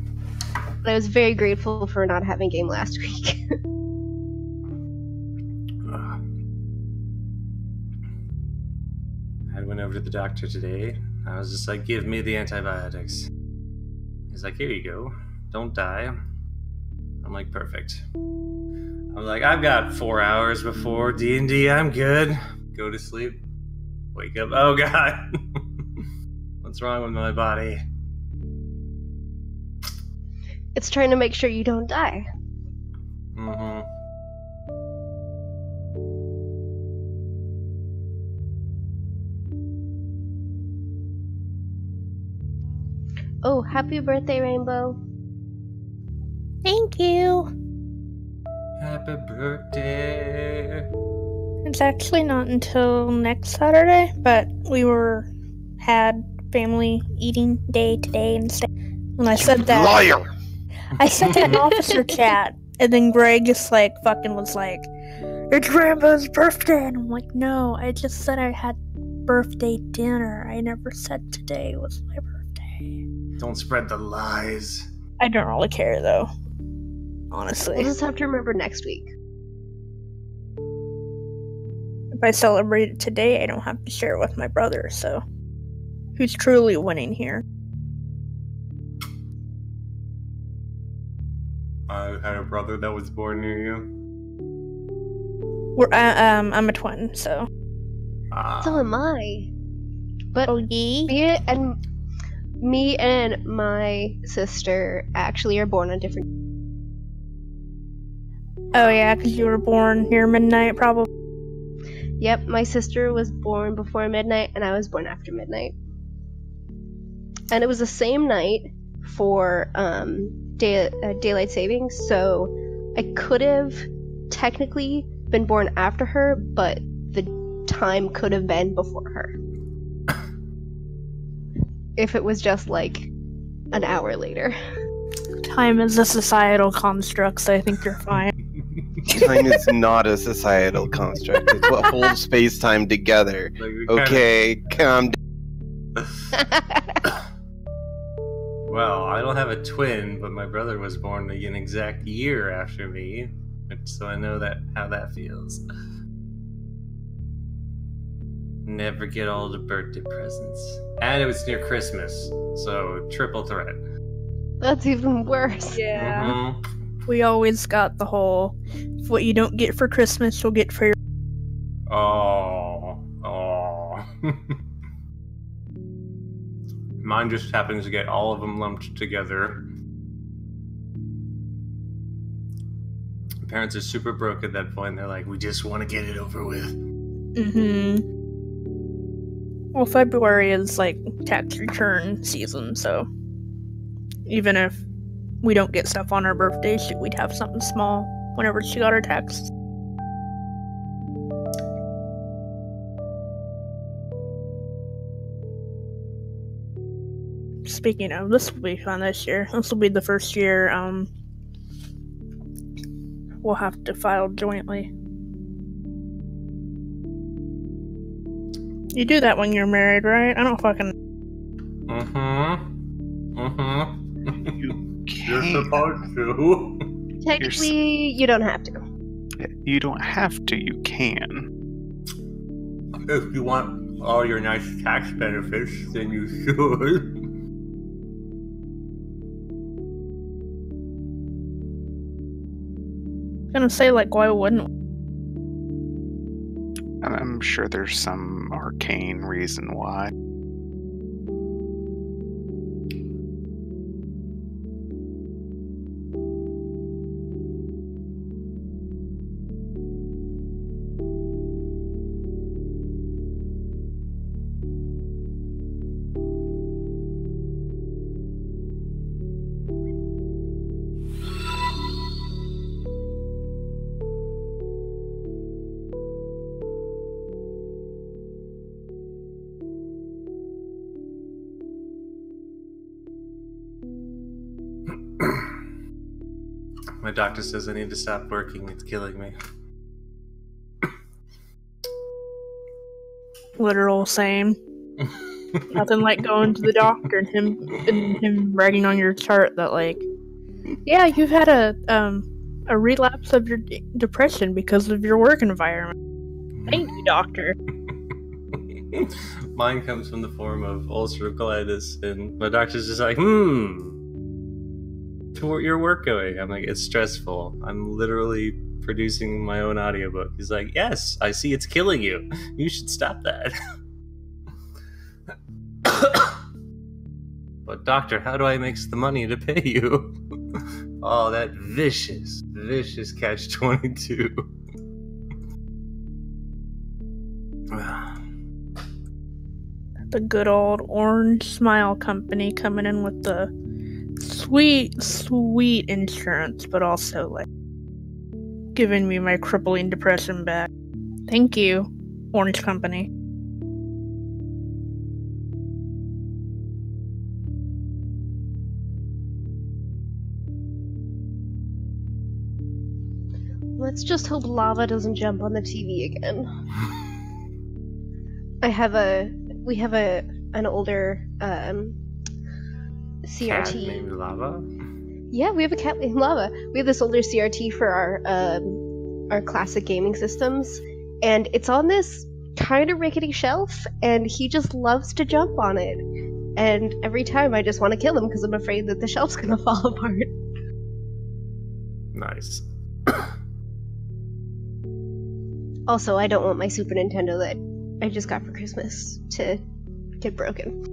But I was very grateful for not having game last week. I went over to the doctor today. I was just like, give me the antibiotics. He's like, here you go. Don't die. I'm like, perfect. I'm like, I've got 4 hours before D&D. I'm good. Go to sleep. Wake up. Oh, God. What's wrong with my body? It's trying to make sure you don't die. Mm-hmm. Oh, happy birthday, Rainbow. Thank you. Happy birthday. It's actually not until next Saturday, but we had family eating day today instead. And I said that. Liar! I said that in officer chat, and then Greg just like fucking was like, "It's Rambo's birthday," and I'm like, "No, I just said I had birthday dinner. I never said today was my birthday." Don't spread the lies. I don't really care though, honestly. We'll just have to remember next week. If I celebrate it today, I don't have to share it with my brother, so who's truly winning here? I had a brother that was born near you. I'm a twin, so. So am I. But Oh, ye? me and my sister actually are born on different. Oh yeah, because you were born near midnight, probably. Yep, my sister was born before midnight, and I was born after midnight. And it was the same night for daylight savings, so I could have technically been born after her, but the time could have been before her. If it was just like an hour later. Time is a societal construct, so I think you're fine. Time is not a societal construct. It's what holds space-time together. Like, we Okay, calm down. Well, I don't have a twin, but my brother was born an exact year after me, so I know how that feels. Never get all the birthday presents. And it was near Christmas, so triple threat. That's even worse. Yeah. Mhm. We always got the whole, what you don't get for Christmas, you'll get for your... Oh. Mine just happens to get all of them lumped together. Parents are super broke at that point. They're like, we just want to get it over with. Mm-hmm. Well, February is like tax return season, so even if we don't get stuff on our birthday, we'd have something small whenever she got her tax. Speaking of, this will be fun this year. This will be the first year we'll have to file jointly. You do that when you're married, right? I don't fucking... You're supposed to. Technically, you don't have to. You don't have to, you can. If you want all your nice tax benefits, then you should. Gonna say, like, why wouldn't... I'm sure there's some arcane reason why. My doctor says I need to stop working. It's killing me. Literal same. Nothing like going to the doctor and him writing on your chart that like, yeah, you've had a relapse of your depression because of your work environment. Thank you, doctor. Mine comes from the form of ulcerative colitis, and my doctor's just like, to your work going? I'm like, it's stressful. I'm literally producing my own audiobook. He's like, yes, I see it's killing you. You should stop that. But doctor, how do I make the money to pay you? Oh, that vicious catch-22. The good old Orange Smile Company coming in with the sweet insurance, but also like giving me my crippling depression back. Thank you, Orange Company. Let's just hope lava doesn't jump on the TV again. We have an older CRT. Cat named Lava? Yeah, we have a cat named Lava. We have this older CRT for our classic gaming systems, and it's on this kind of rickety shelf, and he just loves to jump on it. And every time I just want to kill him because I'm afraid that the shelf's gonna fall apart. Nice. Also, I don't want my Super Nintendo that I just got for Christmas to get broken.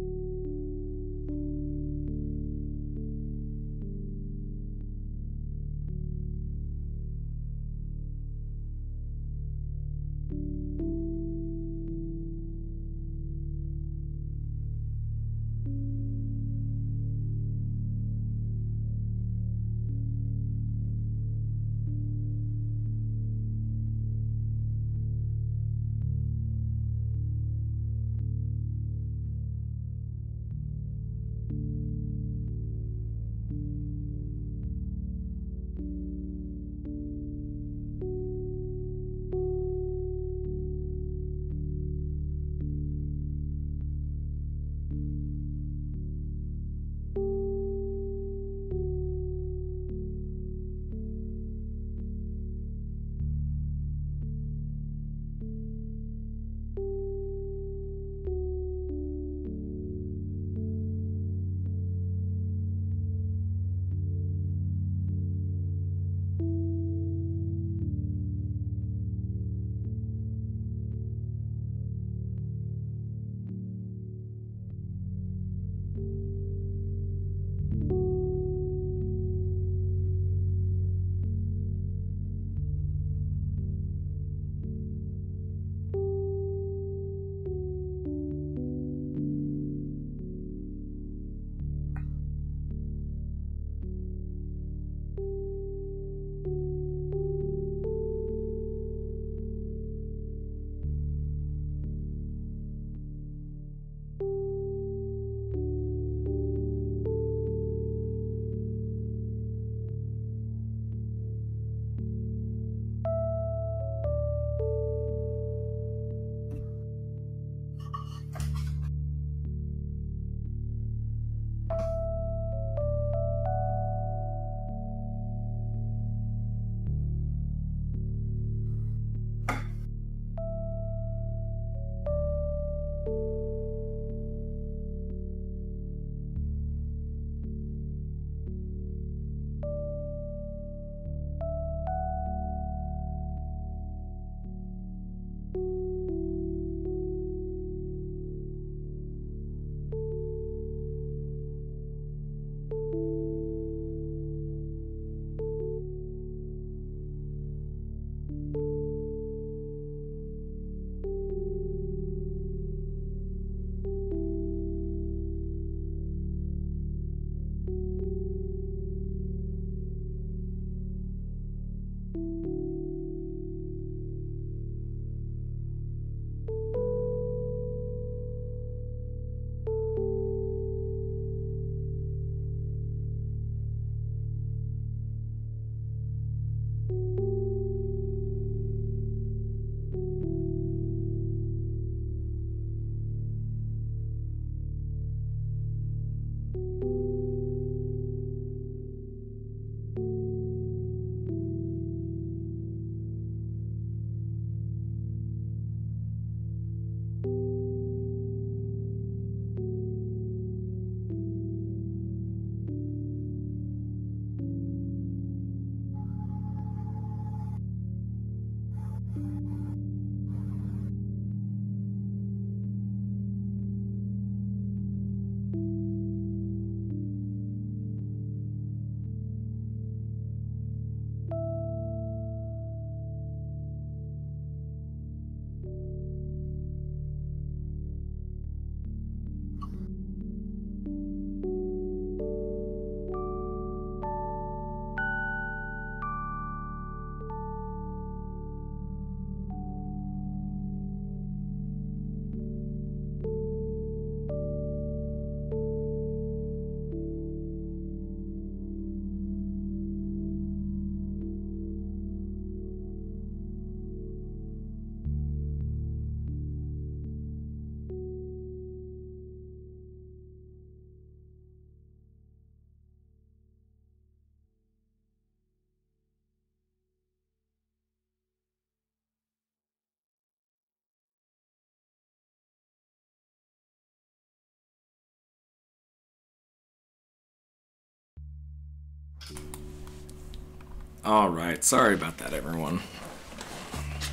Alright, sorry about that, everyone.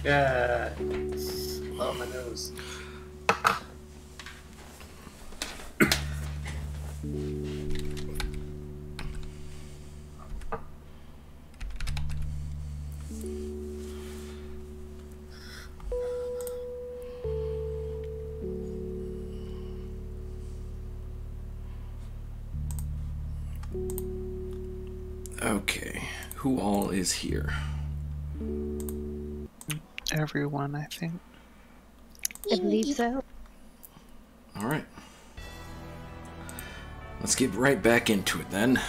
Yeah. Oh, my nose. Okay, who all is here? Everyone, I think. I believe so. Alright. Let's get right back into it then.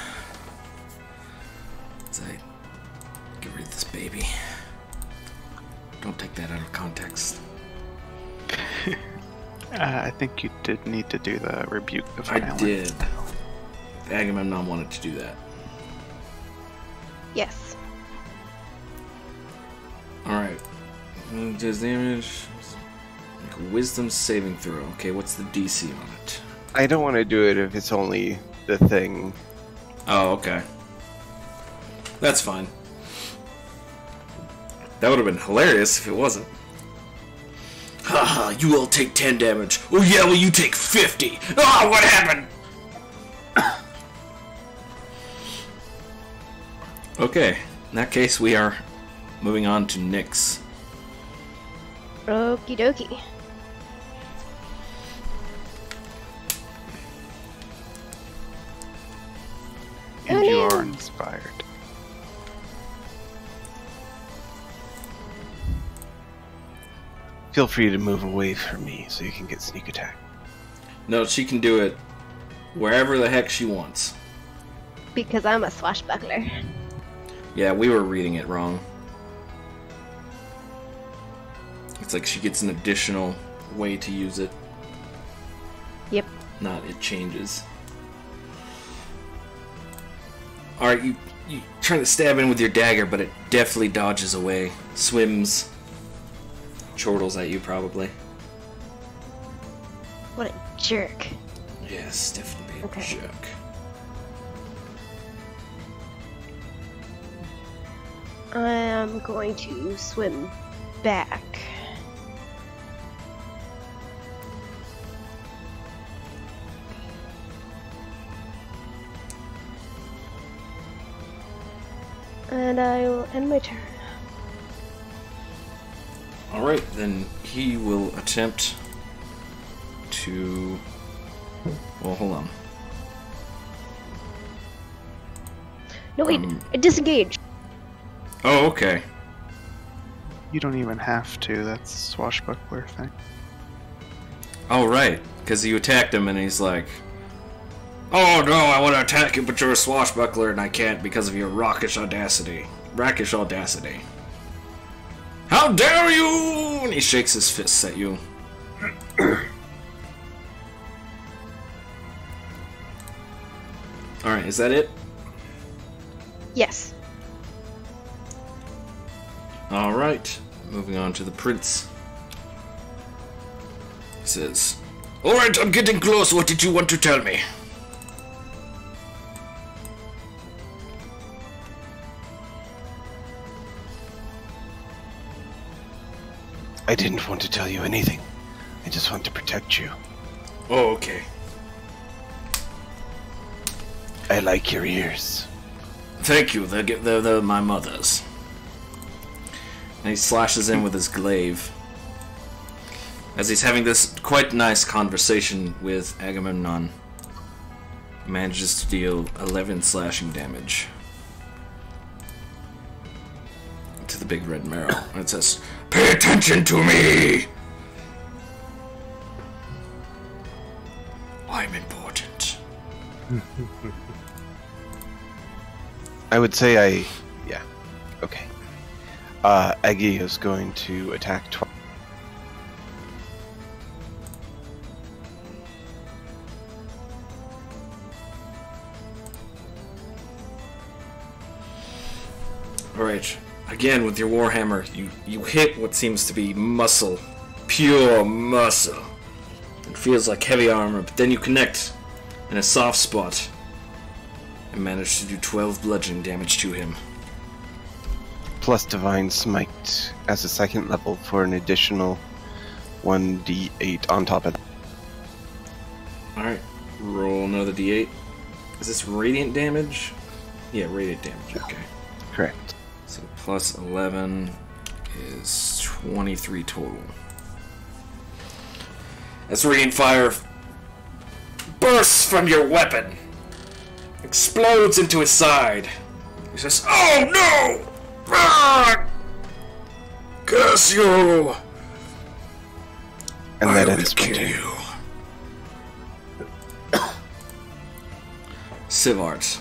As I get rid of this baby. Don't take that out of context. I think you did need to do the rebuke of I violence. did. Agamemnon wanted to do that. Yes. Alright. Does damage. Make a wisdom saving throw. Okay, what's the DC on it? I don't want to do it if it's only the thing. Oh, okay. That's fine. That would have been hilarious if it wasn't. Haha, you all take 10 damage. Oh yeah, well you take 50. Ah, what happened? Okay, in that case we are moving on to Nyx. Okie dokie. And you Oh, no. are inspired. Feel free to move away from me so you can get sneak attack. No, she can do it wherever the heck she wants. Because I'm a swashbuckler. Yeah, we were reading it wrong. It's like she gets an additional way to use it. Yep. Not it changes. Alright, you try to stab in with your dagger, but it definitely dodges away. Swims. Chortles at you, probably. What a jerk. Yes, definitely a Okay. jerk. I am going to swim back. And I will end my turn. Alright, then he will attempt to... Well, hold on. No, wait, I disengaged. Oh, okay. You don't even have to. That's a swashbuckler thing. Oh, right. Because you attacked him and he's like, oh no, I want to attack you, but you're a swashbuckler and I can't because of your rakish audacity. How dare you! And he shakes his fists at you. Alright, is that it? Yes. Alright, moving on to the prince. He says, alright, I'm getting close. What did you want to tell me? I didn't want to tell you anything. I just want to protect you. Oh, okay. I like your ears. Thank you, they're my mother's. And he slashes in with his glaive. As he's having this quite nice conversation with Agamemnon. He manages to deal 11 slashing damage to the big red marrow. And it says, pay attention to me! I'm important. I would say yeah. Okay. Aggie is going to attack twice. Alright, again with your warhammer, you hit what seems to be muscle. Pure muscle. It feels like heavy armor, but then you connect in a soft spot. and managed to do 12 bludgeoning damage to him. Plus Divine Smite as a second level for an additional 1d8 on top of that. Alright, roll another d8. Is this radiant damage? Yeah, radiant damage, okay. Correct. So plus 11 is 23 total. As radiant fire bursts from your weapon, explodes into his side. He says, "Oh no! Ah! Curse you! And I that will ends kill my turn. you." Sivart.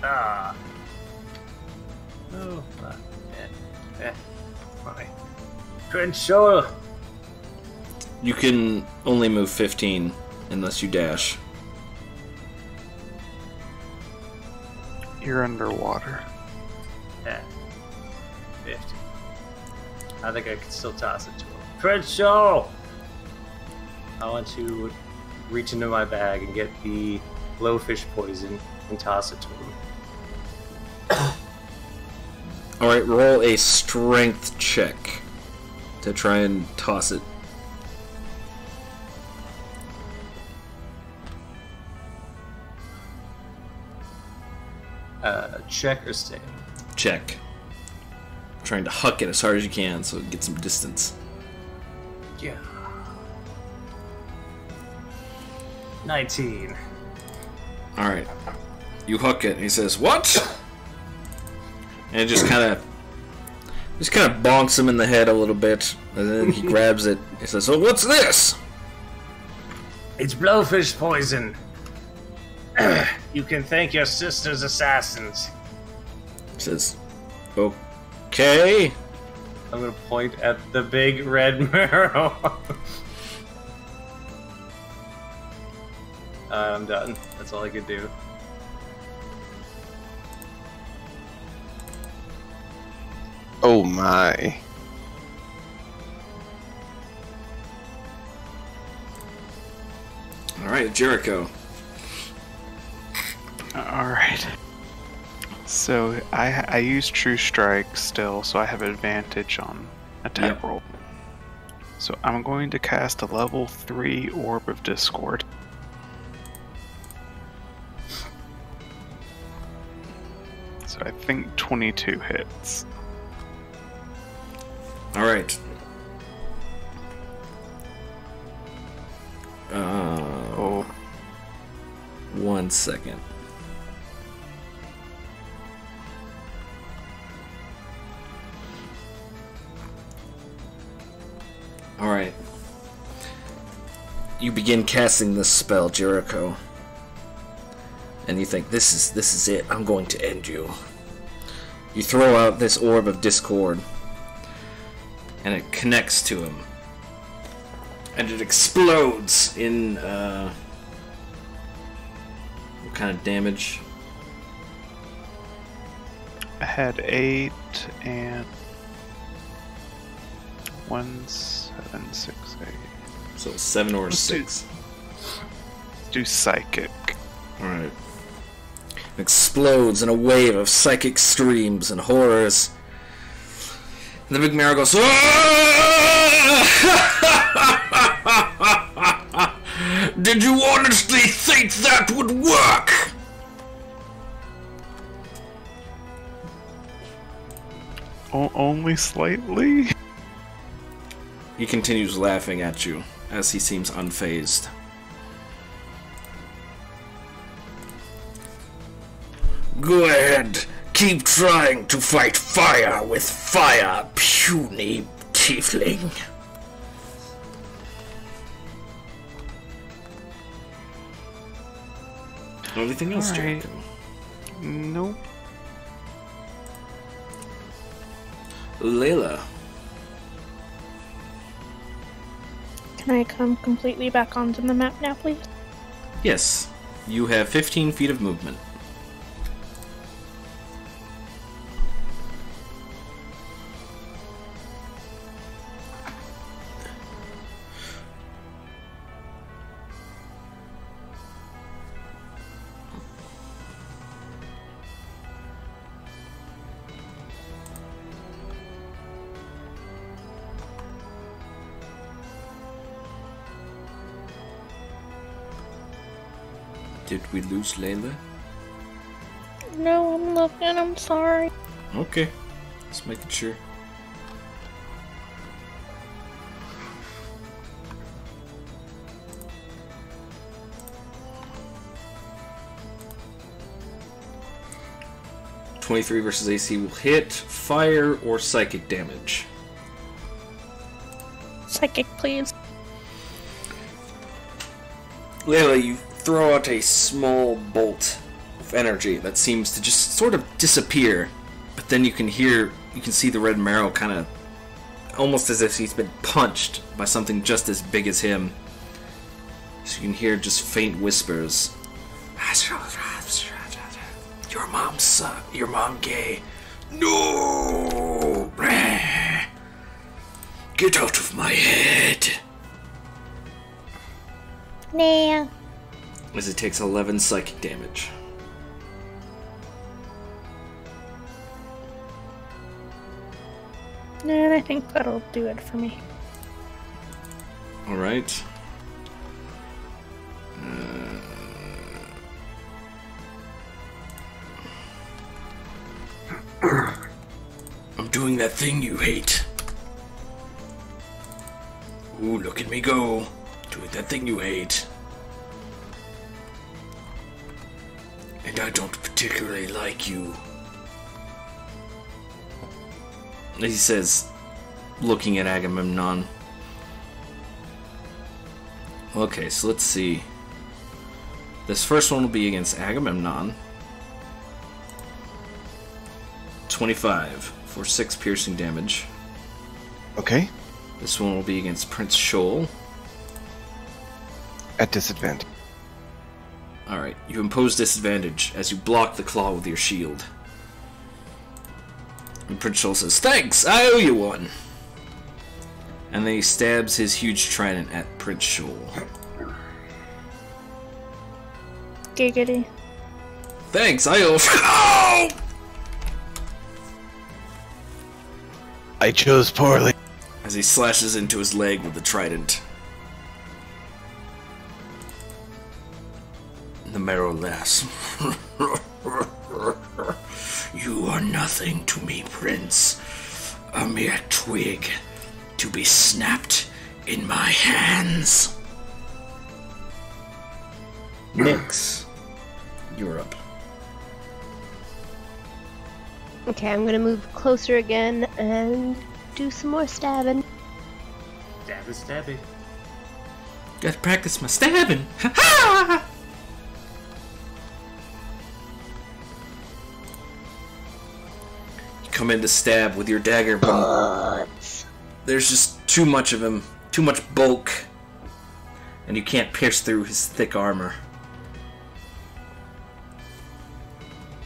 Ah. Oh, my. Control. You can only move 15 unless you dash. You're underwater. 50. I think I can still toss it to him. Control. I want to reach into my bag and get the blowfish poison and toss it to him. Alright, roll a strength check to try and toss it. Check or stay? Check. Trying to huck it as hard as you can so it gets some distance. Yeah. 19. Alright. You huck it, and he says, "What?" And it just kind of bonks him in the head a little bit, and then he grabs it. He says, "Oh, what's this?" It's blowfish poison. You can thank your sister's assassins. He says, "Okay." I'm gonna point at the big red marrow. I'm done. That's all I could do. Oh my. Alright, Jericho. Alright. So I use True Strike still, so I have advantage on attack Yep. roll. So I'm going to cast a level 3 Orb of Discord. So I think 22 hits. Alright. Oh, 1 second. Alright. You begin casting this spell, Jericho. And you think, this is it. I'm going to end you. You throw out this orb of discord. And it connects to him. And it explodes in, what kind of damage? I had 8 and 1, 7, 6, 8. So 7 or Let's do- 6. Do Psychic. Alright. Explodes in a wave of psychic screams and horrors. And the big marrow goes, "Ah!" Did you honestly think that would work? Only slightly? He continues laughing at you as he seems unfazed. Go ahead. Keep trying to fight fire with fire, puny tiefling. Anything else, Alright. Jericho? Nope. Layla. Can I come completely back onto the map now, please? Yes, you have 15 feet of movement. Did we lose Layla? No, I'm looking. I'm sorry. Okay. Just making sure. .23 versus AC will hit, fire, or psychic damage. Psychic, please. Layla, you throw out a small bolt of energy that seems to just sort of disappear, but then you can see the red marrow kind of, almost as if he's been punched by something just as big as him. So you can hear just faint whispers. Your mom gay. No! Get out of my head! Nah. As it takes 11 psychic damage. And I think that'll do it for me. Alright. I'm doing that thing you hate. Ooh, look at me go. Doing that thing you hate. And I don't particularly like you. He says, looking at Agamemnon. Okay, so let's see. This first one will be against Agamemnon. 25 for 6 piercing damage. Okay. This one will be against Prince Shoal. At disadvantage. Alright, you impose disadvantage as you block the claw with your shield. And Prince Shoal says, "Thanks, I owe you one!" And then he stabs his huge trident at Prince Shoal. Giggity. Thanks, I owe. Oh! I chose poorly. As he slashes into his leg with the trident. The marrow laughs. You are nothing to me, Prince. A mere twig to be snapped in my hands. Nyx, you're up. Okay, I'm gonna move closer again and do some more stabbing. Stabby stabby. Gotta practice my stabbing. Ha ha! You come in to stab with your dagger, but there's just too much of him, too much bulk, and you can't pierce through his thick armor.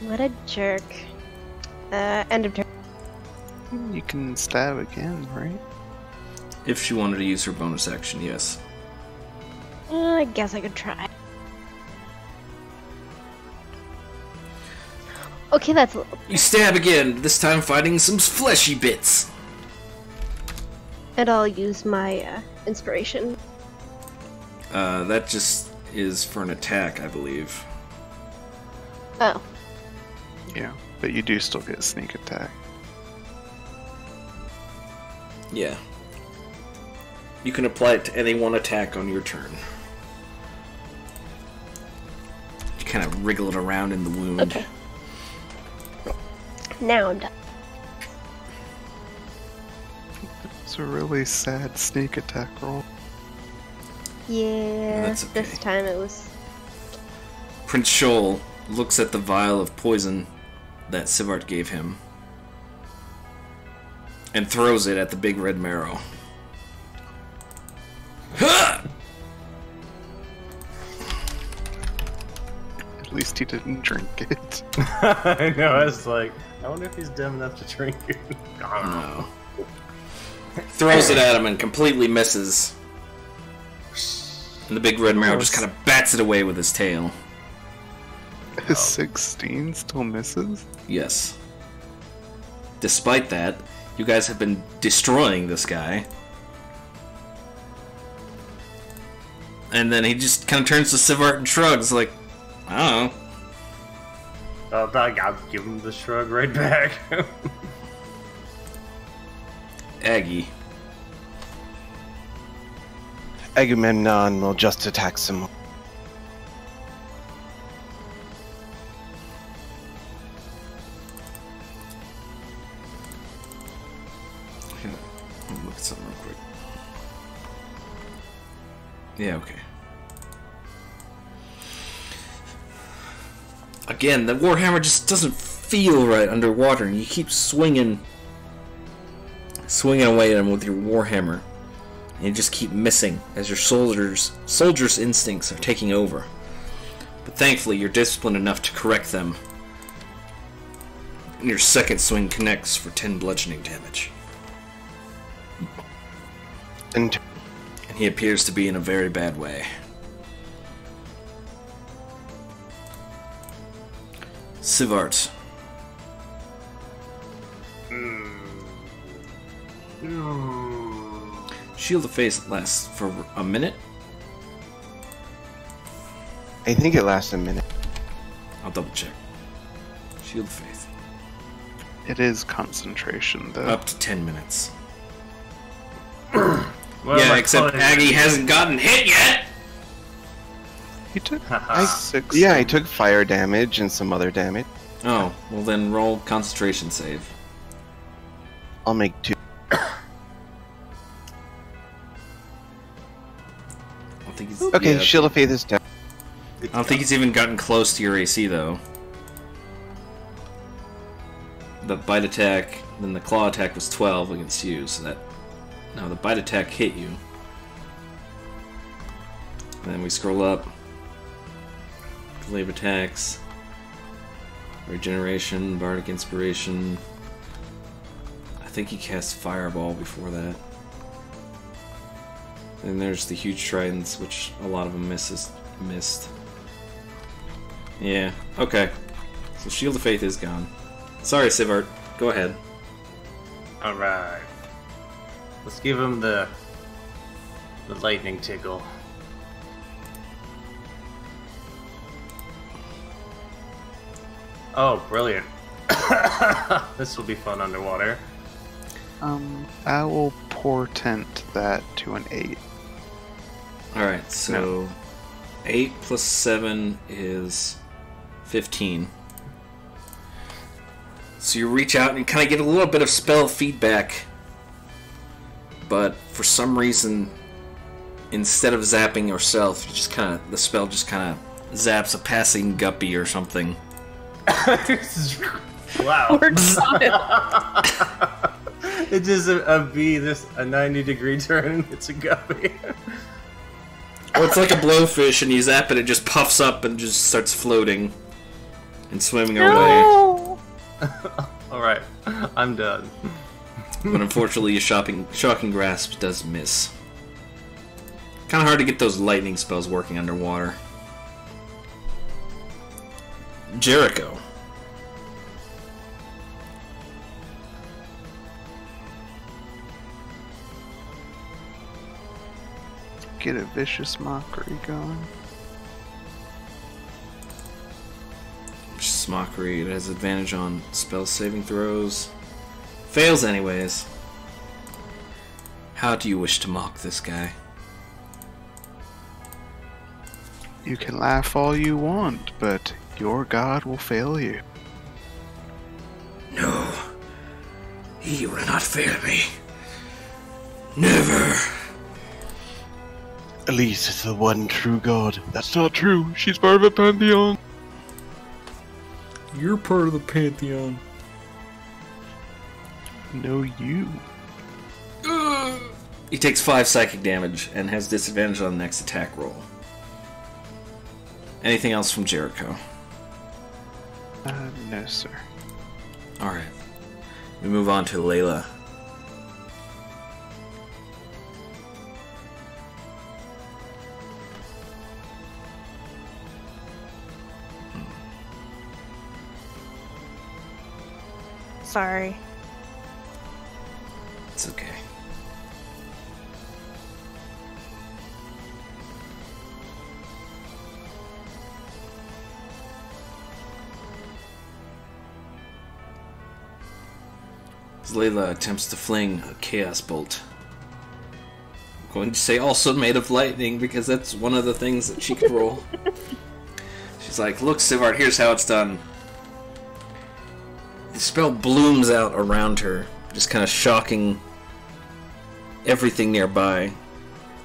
What a jerk. End of turn. You can stab again, right? If she wanted to use her bonus action, yes. I guess I could try. Okay, that's a little... You stab again, this time finding some fleshy bits. And I'll use my inspiration. That just is for an attack, I believe. Oh. Yeah, but you do still get sneak attack. Yeah. You can apply it to any one attack on your turn. You kind of wriggle it around in the wound. Okay. Now I'm done. It's a really sad sneak attack roll. Yeah, That's okay. this time it was... Prince Shoal looks at the vial of poison that Sivart gave him and throws it at the big red marrow. Ha! At least he didn't drink it. I know, I was like, I wonder if he's dumb enough to drink it. No. Throws it at him and completely misses. And the big red marrow just kind of bats it away with his tail. A 16 still misses? Yes. Despite that, you guys have been destroying this guy. And then he just kind of turns to Sivart and shrugs, like, I don't know. I'll give him the shrug right back. Aggie. Agamemnon will just attack some more. Let me look at something real quick. Yeah, okay. Again, the Warhammer just doesn't feel right underwater, and you keep swinging away at him with your Warhammer, and you just keep missing as your soldiers' instincts are taking over. But thankfully, you're disciplined enough to correct them. And your second swing connects for 10 bludgeoning damage. And And he appears to be in a very bad way. Sivart. Shield of Faith lasts for a minute. I think it lasts a minute. I'll double check. Shield of Faith. It is concentration, though. Up to 10 minutes. Well, yeah, my except clone- Aggie hasn't gotten hit yet! He took Haha. 6. Yeah, I took fire damage and some other damage. Oh, well then roll concentration save. I'll make 2. I don't think he's... Okay, yeah, Shield of Faith is down. I don't think he's even gotten close to your AC, though. The bite attack, then the claw attack was 12 against you, so that... Now the bite attack hit you. And then we scroll up. Glaive attacks. Regeneration, Bardic Inspiration. I think he cast Fireball before that. Then there's the huge tridents, which a lot of them missed. Yeah, okay. So Shield of Faith is gone. Sorry, Sivart. Go ahead. Alright. Let's give him the lightning tickle. Oh, brilliant. This will be fun underwater. I will portent that to an 8. Alright, so 8 plus 7 is 15. So you reach out and you kind of get a little bit of spell feedback, but for some reason, instead of zapping yourself, you just the spell just kind of zaps a passing guppy or something. Wow. Works on it. It just a 90-degree turn and it's a guppy. Well, it's like a blowfish, and you zap it, it just puffs up and just starts floating and swimming away. No! Alright, I'm done. But unfortunately, your shocking grasp does miss. Kind of hard to get those lightning spells working underwater. Jericho. Get a vicious mockery going. Vicious Mockery. It has advantage on spell saving throws. Fails anyways. How do you wish to mock this guy? You can laugh all you want, but your god will fail you. No, he will not fail me. Never. Elise is the one true god. That's not true. She's part of a pantheon. You're part of the Pantheon. No, you. He takes 5 psychic damage and has disadvantage on the next attack roll. Anything else from Jericho? No, sir. Alright. We move on to Layla. Sorry. It's okay. As Layla attempts to fling a chaos bolt. I'm going to say also made of lightning because that's one of the things that she could roll. She's like, look, Sivart, here's how it's done. The spell blooms out around her, just kind of shocking everything nearby.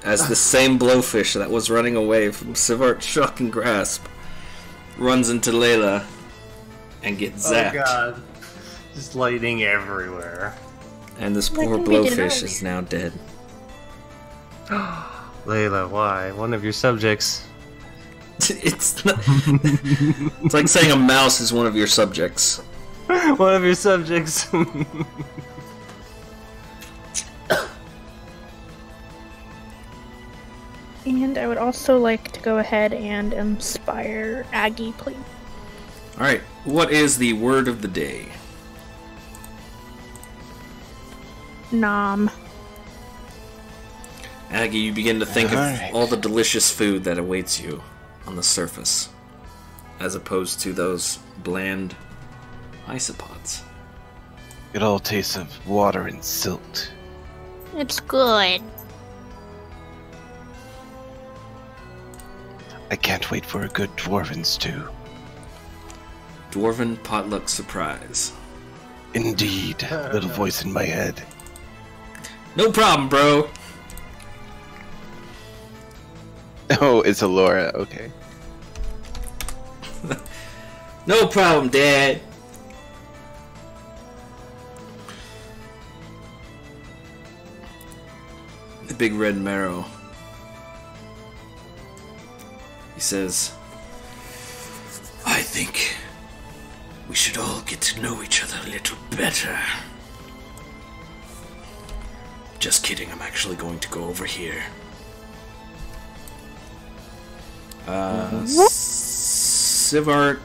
As the same blowfish that was running away from Sivart's shocking grasp runs into Layla and gets zapped. Oh god. Just lightning everywhere. And this poor Like we did blowfish is now dead. Layla, why? One of your subjects. It's not, it's like saying a mouse is one of your subjects. One of your subjects. And I would also like to go ahead and inspire Aggie, please. Alright, what is the word of the day? Nom. Aggie, you begin to think Alright. of all the delicious food that awaits you on the surface, as opposed to those bland isopods. It all tastes of water and silt. It's good. I can't wait for a good dwarven stew. Dwarven potluck surprise. Indeed, little voice in my head. No problem, bro. Oh, it's Alora, okay. No problem, Dad. The big red marrow. He says, I think we should all get to know each other a little better. Just kidding, I'm actually going to go over here. Sivart,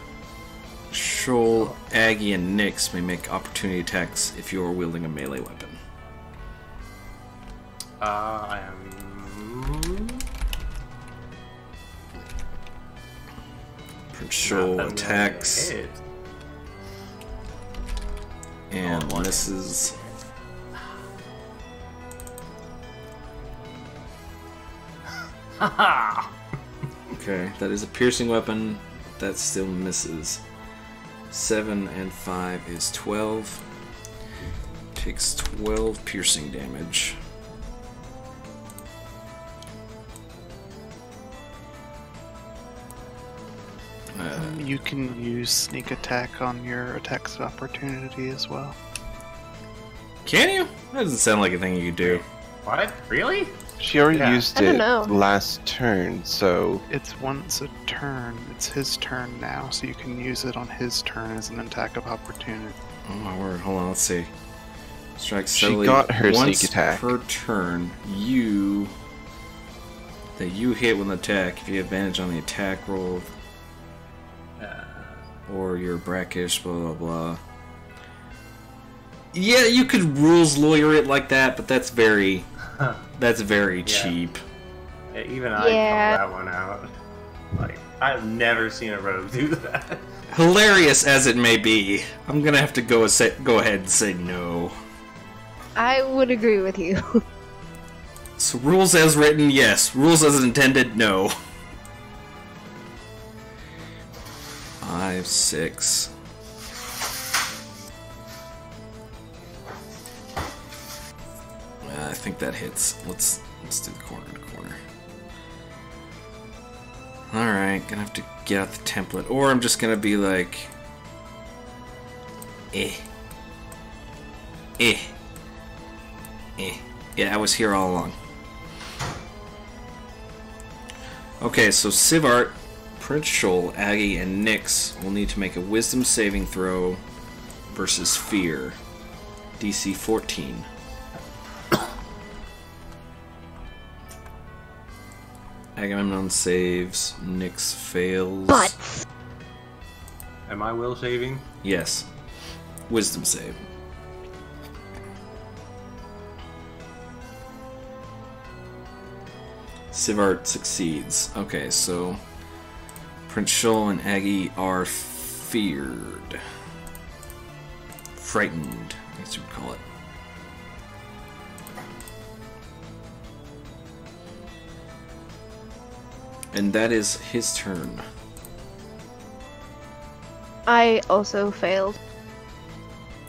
Shoal, Aggie, and Nyx may make opportunity attacks if you are wielding a melee weapon. I am. Prince Shoal Not that attacks many hit. and Oh, misses. Haha! Okay, that is a piercing weapon. That still misses. 7 and 5 is 12. Takes 12 piercing damage. You can use sneak attack on your attacks of opportunity as well. Can you? That doesn't sound like a thing you could do. What? Really? She already Yeah. used I don't it know. last turn, so It's once a turn. It's his turn now, so you can use it on his turn as an attack of opportunity. Oh my word, hold on, let's see. Strike She steadily got her once sneak attack. per turn. That you hit with an attack if you have advantage on the attack roll, or you're brackish, blah blah blah. Yeah, you could rules lawyer it like that, but that's very cheap. Yeah, even I Yeah. called that one out. Like, I've never seen a rogue do that. Hilarious as it may be, I'm gonna have to go ahead and say no. I would agree with you. So rules as written, yes. Rules as intended, no. 5, 6. I think that hits. Let's do the corner to corner. Alright, gonna have to get out the template. Or I'm just gonna be like... Eh. Yeah, I was here all along. Okay, so Sivart, Prince Shoal, Aggie, and Nyx will need to make a wisdom saving throw versus fear. DC 14. Agamemnon saves, Nyx fails. But Am I will saving? Yes. Wisdom save. Sivart succeeds. Okay, so Prince Shoal and Aggie are feared. Frightened. I guess you would call it. And that is his turn. I also failed.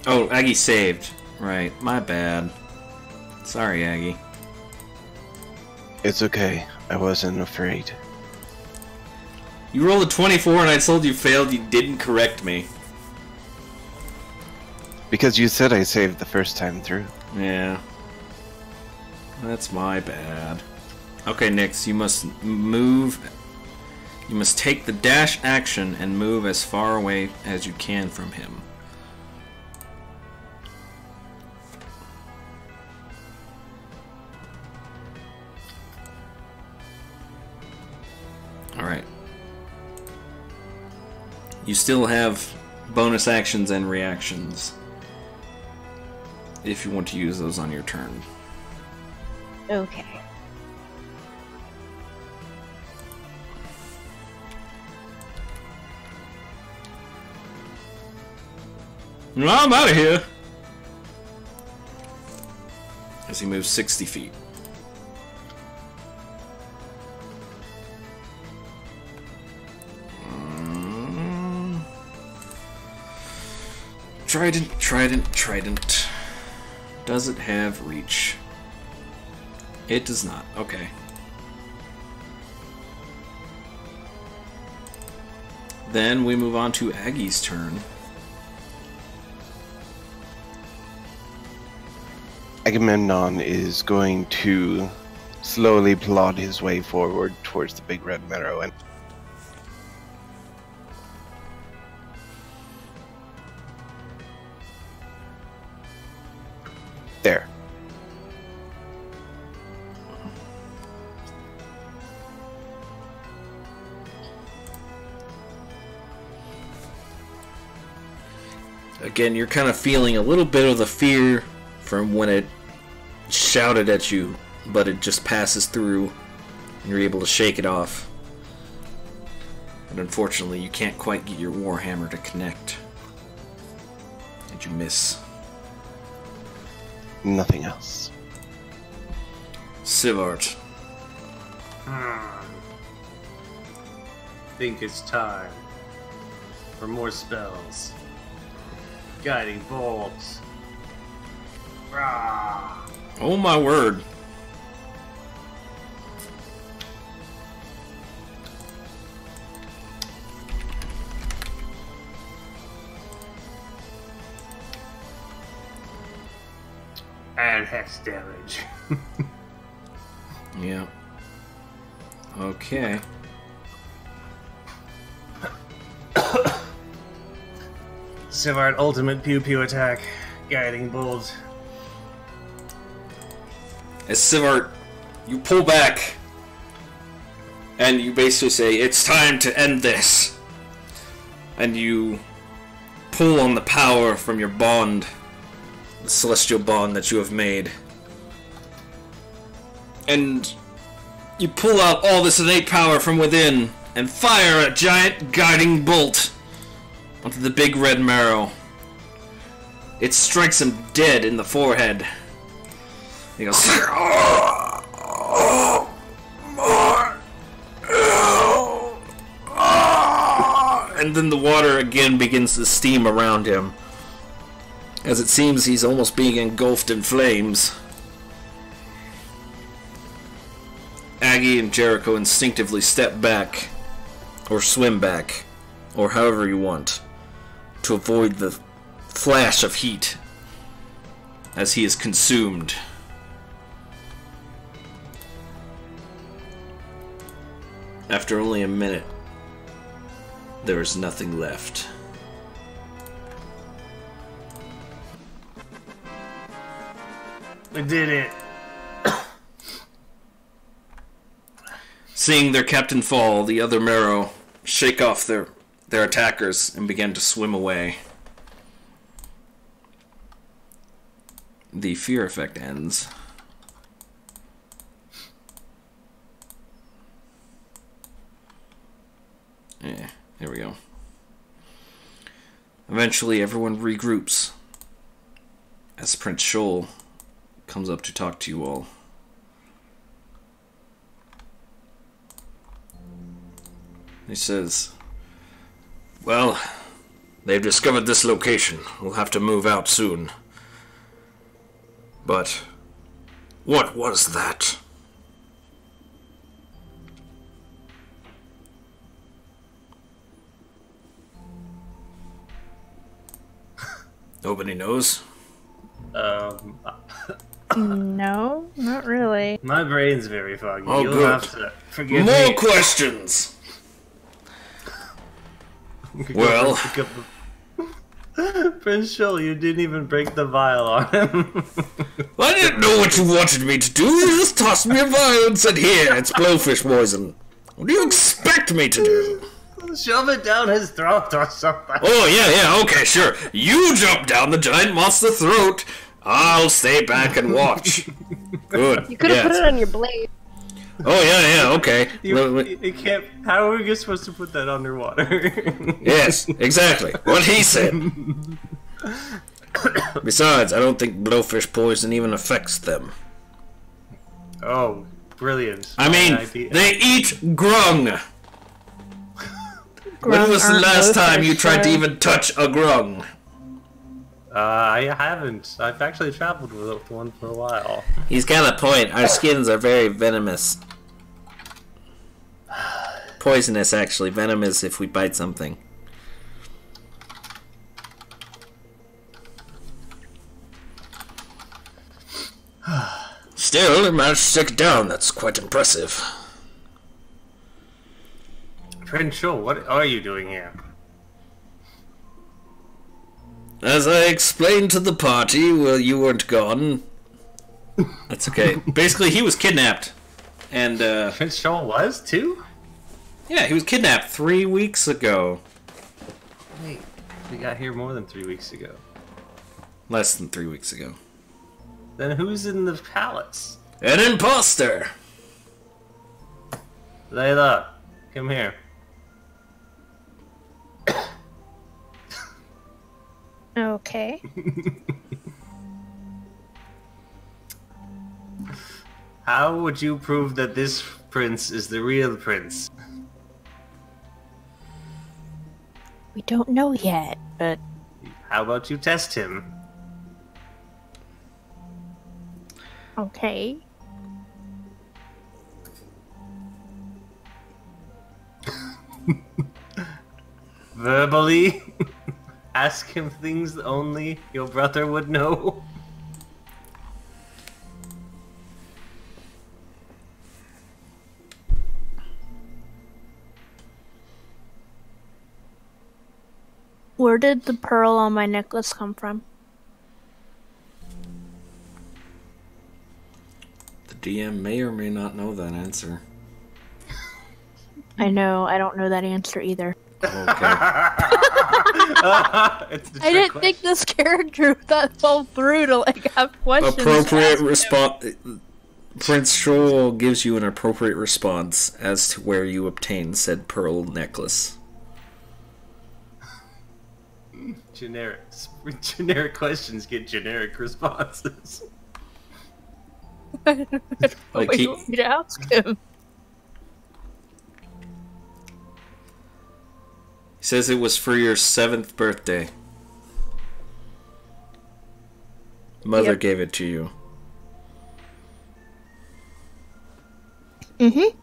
Oh, Aggie saved. Right, my bad. Sorry, Aggie. It's okay. I wasn't afraid. You rolled a 24 and I told you failed, you didn't correct me. Because you said I saved the first time through. Yeah. That's my bad. Okay, Nyx, you must move. You must take the dash action and move as far away as you can from him. Alright. You still have bonus actions and reactions if you want to use those on your turn. Okay. Well, I'm out of here. As he moves 60 feet. Trident. Does it have reach? It does not. Okay. Then we move on to Aggie's turn. Agamemnon is going to slowly plod his way forward towards the big red marrow and there. Again, you're kind of feeling a little bit of the fear from when it shouted at you, but it just passes through and you're able to shake it off. But unfortunately, you can't quite get your Warhammer to connect. And you miss. Nothing else. Sivart. Think it's time for more spells. Guiding bolts. Rah! Oh my word. And hex damage. Yeah. Okay. Sivart ultimate pew pew attack. Guiding bolt. As Sivart, you pull back and you basically say, "It's time to end this." And you pull on the power from your bond, the celestial bond that you have made. And you pull out all this innate power from within and fire a giant guiding bolt onto the big red marrow. It strikes him dead in the forehead. He goes, and then the water again begins to steam around him, as it seems he's almost being engulfed in flames. Aggie and Jericho instinctively step back, or swim back, or however you want, to avoid the flash of heat as he is consumed. After only a minute, there is nothing left. We did it. Seeing their captain fall, the other Marrow shake off their attackers and begin to swim away. The fear effect ends. Yeah, there we go. Eventually, everyone regroups. as Prince Shoal comes up to talk to you all. He says, Well, they've discovered this location. We'll have to move out soon. But what was that? Nobody knows. No, not really. My brain's very foggy. Oh, You'll good. have to forgive More me. questions. Well, Prince Shoal, you didn't even break the vial on him. I didn't know what you wanted me to do. You just tossed me a vial and said, "Here, it's blowfish poison." What do you expect me to do? Shove it down his throat or something. Oh, yeah, okay, sure. You jump down the giant monster throat. I'll stay back and watch. Good. You could have put it on your blade. Oh, yeah, okay. You can't. How are we supposed to put that underwater? Yes, exactly. What he said. Besides, I don't think blowfish poison even affects them. Oh, brilliant. I mean, they eat grung. When was the last time you tried to even touch a grung? I haven't. I've actually traveled with one for a while. He's got a point. Our skins are very venomous. Poisonous, actually. Venom is if we bite something. Still, it managed to stick it down. That's quite impressive. Prince Shoal, what are you doing here? As I explained to the party, well, you weren't gone. That's okay. Basically, he was kidnapped. And, Prince Shoal was, too? yeah, he was kidnapped 3 weeks ago. Wait, we got here more than 3 weeks ago. Less than 3 weeks ago. Then who's in the palace? An imposter! Layla, come here. Okay. How would you prove that this prince is the real prince? We don't know yet, but How about you test him? okay. Verbally? Ask him things only your brother would know? Where did the pearl on my necklace come from? The DM may or may not know that answer. I know, I don't know that answer either. Okay. It's the I trick didn't question. think this character that fell through to like have questions. Appropriate response. Prince Shoal gives you an appropriate response as to where you obtained said pearl necklace. Generic questions get generic responses. Like What do he, you want me to ask him? He says it was for your 7th birthday. Mother Yep. gave it to you. Mm-hmm.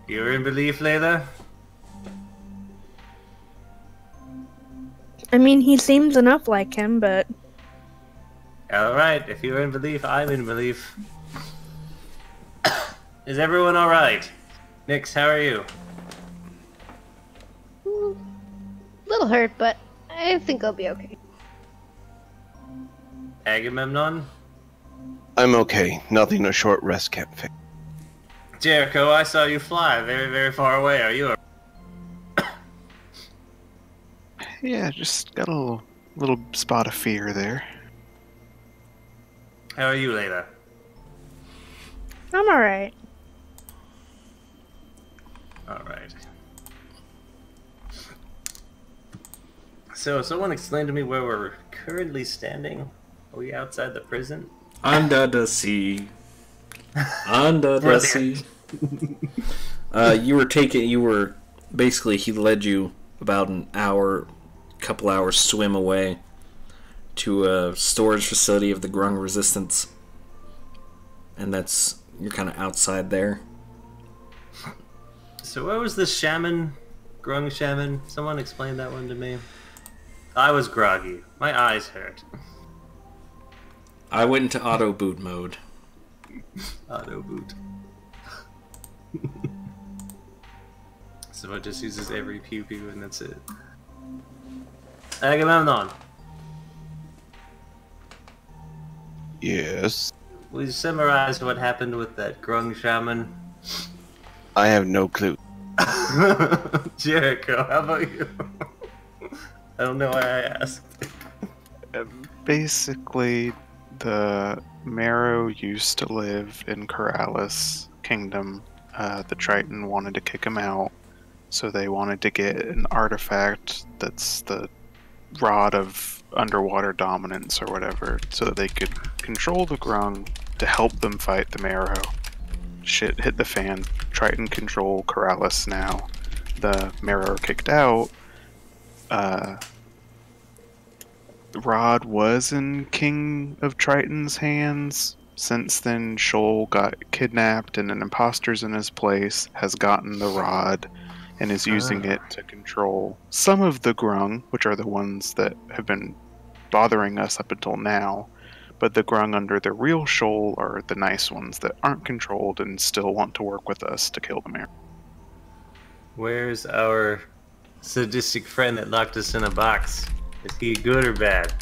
You're in belief, Layla? I mean, he seems enough like him, but Alright, if you're in belief, I'm in belief. Is everyone alright? Nix, how are you? Little hurt, but I think I'll be okay. Agamemnon? I'm okay. Nothing a short rest can't fix. Jericho, I saw you fly very, very far away. Are you Yeah, just got a little spot of fear there. How are you, Layla? I'm alright. Alright. So, someone explain to me where we're currently standing. Are we outside the prison? Under the sea. Under the sea. Basically, he led you about an hour, couple hours swim away to a storage facility of the Grung Resistance. And you're kind of outside there. So where was the shaman? Grung shaman? Someone explain that one to me. I was groggy. My eyes hurt. I went into auto boot mode. Auto boot. So it just uses every pew pew and that's it. Agamemnon, Yes. will you summarize what happened with that Grung shaman? I have no clue. Jericho, how about you? I don't know why I asked. Basically, the Marrow used to live in Corrales Kingdom. The Triton wanted to kick him out, so they wanted to get an artifact that's the Rod of Underwater Dominance or whatever, so that they could control the Grung to help them fight the Marrow. Shit hit the fan. Triton control Corrales now. The Marrow are kicked out. Rod was in King of Triton's hands. Since then, Shoal got kidnapped and an imposter's in his place has gotten the Rod and is using it to control some of the Grung, which are the ones that have been bothering us up until now. But the Grung under the real Shoal are the nice ones that aren't controlled and still want to work with us to kill the Marrow. Where's our sadistic friend that locked us in a box? Is he good or bad?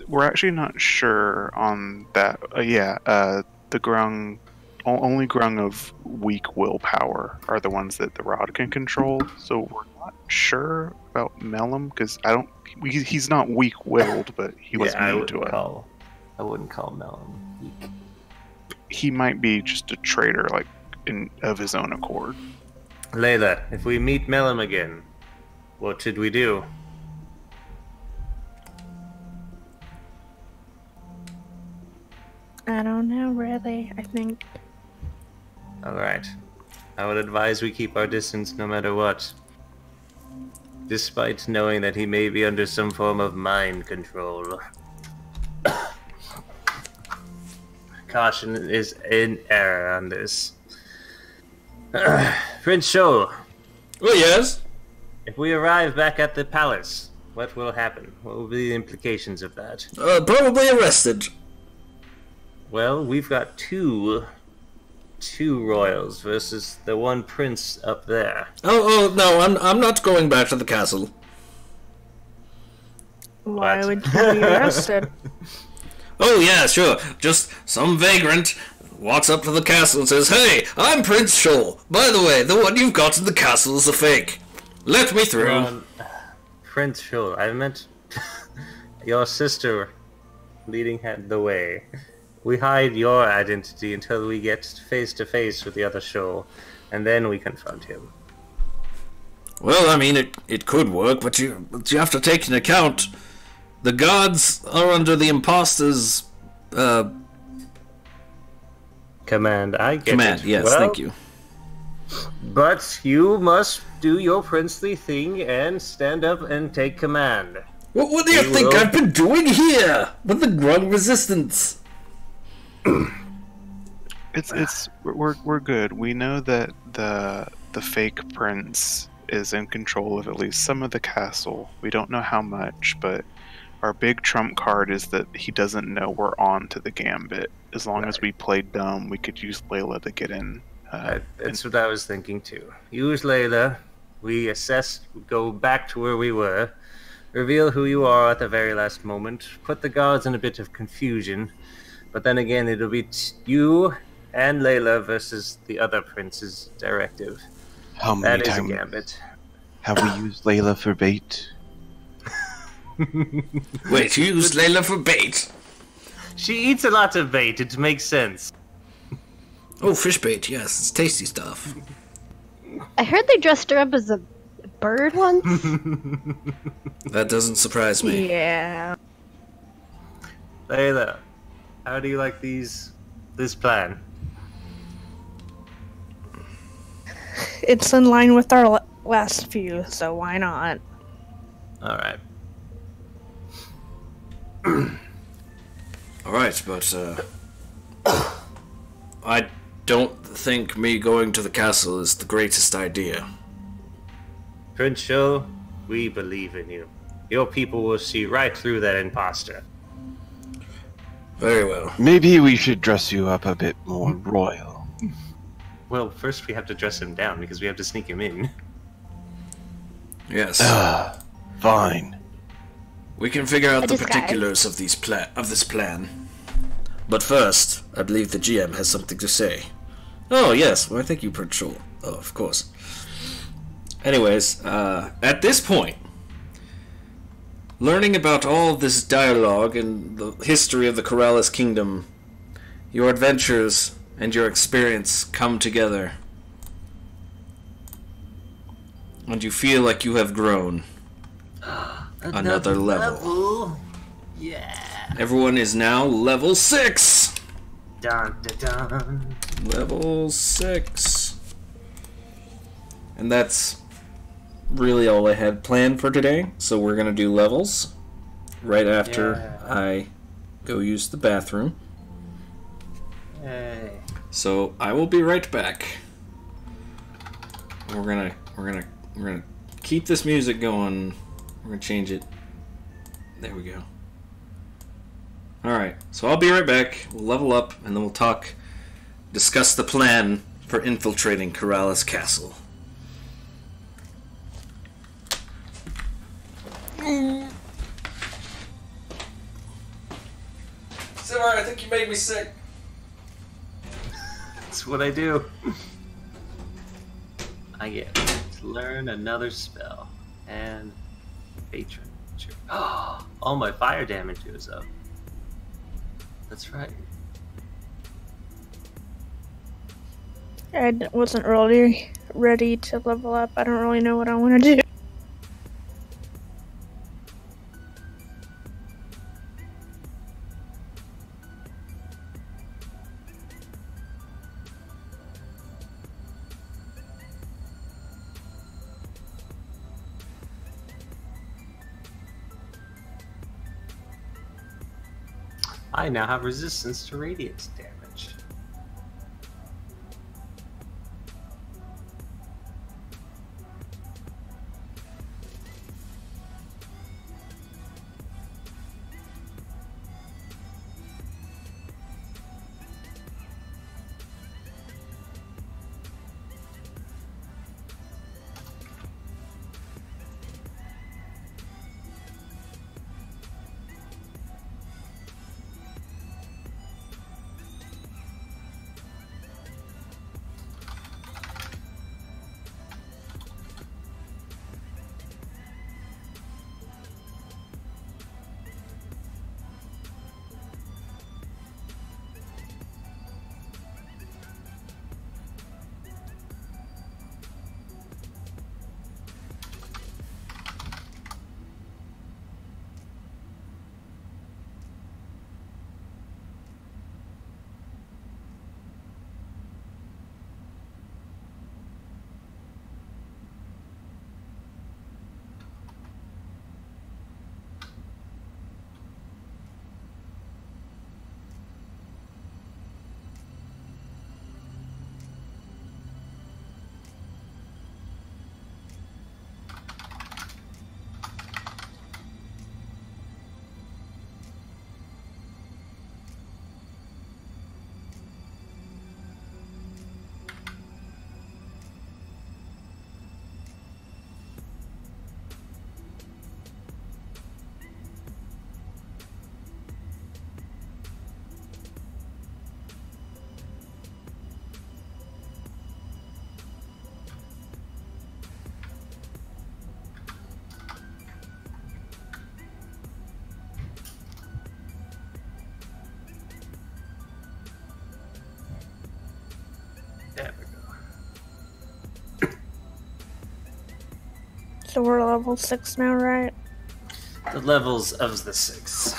We're actually not sure on that. The Grung, only Grung of weak willpower are the ones that the Rod can control. So we're not sure about Melum because he's not weak-willed, but he was mean to it. I wouldn't call Melum weak. He might be just a traitor, of his own accord. Layla, if we meet Melum again, what should we do? I don't know, really. I think Alright. I would advise we keep our distance no matter what. Despite knowing that he may be under some form of mind control. Caution is in error on this. Prince Shoal. Oh, yes? If we arrive back at the palace, what will happen? What will be the implications of that? Probably arrested. Well, we've got two royals versus the one prince up there. Oh, no, I'm not going back to the castle. why What? would you be arrested? Oh, yeah, sure. Just some vagrant walks up to the castle and says, "Hey, I'm Prince Shoal. By the way, the one you've got in the castle is a fake. Let me through." Prince Shoal, I meant your sister leading the way. We hide your identity until we get face to face with the other Shoal, and then we confront him. Well, I mean, it could work, but you have to take into account the gods are under the imposter's Command, I get command. it. Yes, Well, thank you. But you must do your princely thing and stand up and take command. What do you We think will- I've been doing here with the Grung Resistance? We're good. We know that the fake prince is in control of at least some of the castle. We don't know how much, but our big trump card is that he doesn't know we're on to the gambit. As long as we play dumb, we could use Layla to get in. That's what I was thinking too. Use Layla. We assess, go back to where we were, reveal who you are at the very last moment, put the guards in a bit of confusion, but then again it'll be you and Layla versus the other prince's directive. How That many is a times gambit. have we used Layla for bait? Wait, you used Layla for bait? She eats a lot of bait, it makes sense. Oh, fish bait, yes, it's tasty stuff. I heard they dressed her up as a bird once? That doesn't surprise me. Yeah. Layla, how do you like this plan? It's in line with our last few, so why not? All right. All right, but I don't think me going to the castle is the greatest idea. Prince Sho, we believe in you. Your people will see right through that imposter. Very well. Maybe we should dress you up a bit more royal. Well, first we have to dress him down because we have to sneak him in. Yes. Fine. We can figure out A the disguise. particulars of this plan. But first, I believe the GM has something to say. Oh, yes. Well, thank you, Prince Shaw. Oh, of course. Anyways, at this point, learning about all of this dialogue and the history of the Corrales Kingdom, your adventures and your experience come together. And you feel like you have grown. Another level. Yeah. Everyone is now level 6! Dun, dun, dun. Level 6. And that's really all I had planned for today. So we're going to do levels right after I go use the bathroom. Hey. So I will be right back. We're gonna keep this music going. We're gonna change it. There we go. Alright, so I'll be right back. We'll level up and then we'll discuss the plan for infiltrating Corrales Castle. Sivart, I think you made me sick. That's what I do. I get to learn another spell. And patron. Oh, all my fire damage goes up. That's right. I wasn't really ready to level up. I don't really know what I want to do. I now have resistance to radiant damage. So we're level 6 now, right? The levels of the 6.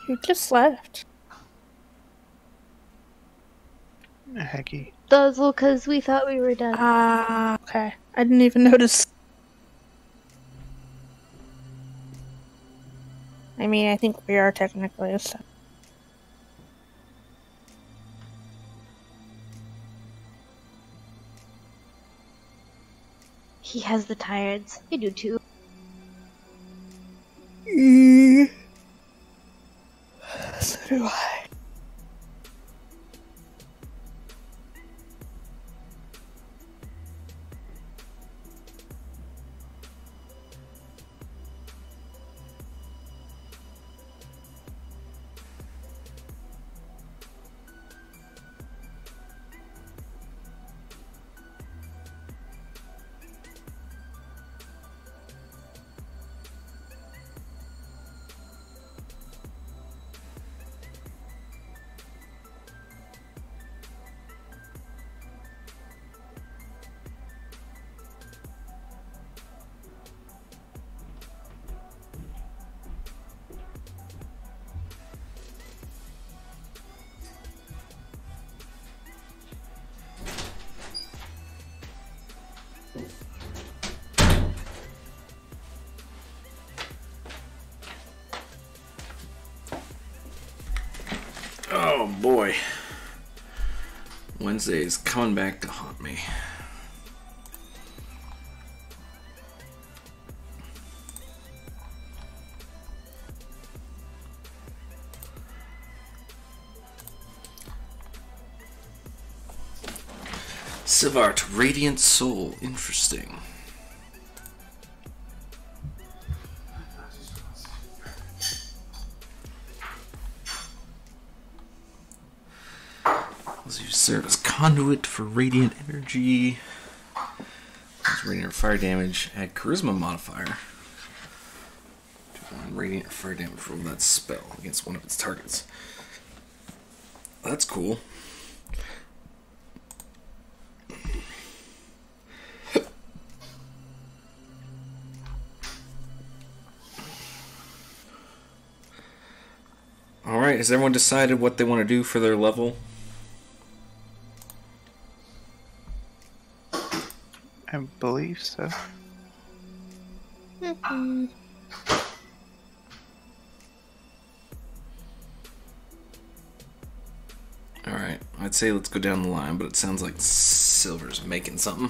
You just left. Hecky. Duzzle, because we thought we were done. Ah, okay. I didn't even notice. I mean, I think we are technically, so. He has the tireds. I do too. So do I. Oh boy. Wednesday is coming back to haunt me. Sivart, Radiant Soul. Interesting. You serve as conduit for radiant energy. That's radiant fire damage. Add charisma modifier. Do 1 radiant fire damage from that spell against one of its targets. That's cool. Alright, has everyone decided what they want to do for their level? I believe so. Alright, I'd say let's go down the line, but it sounds like Silver's making something.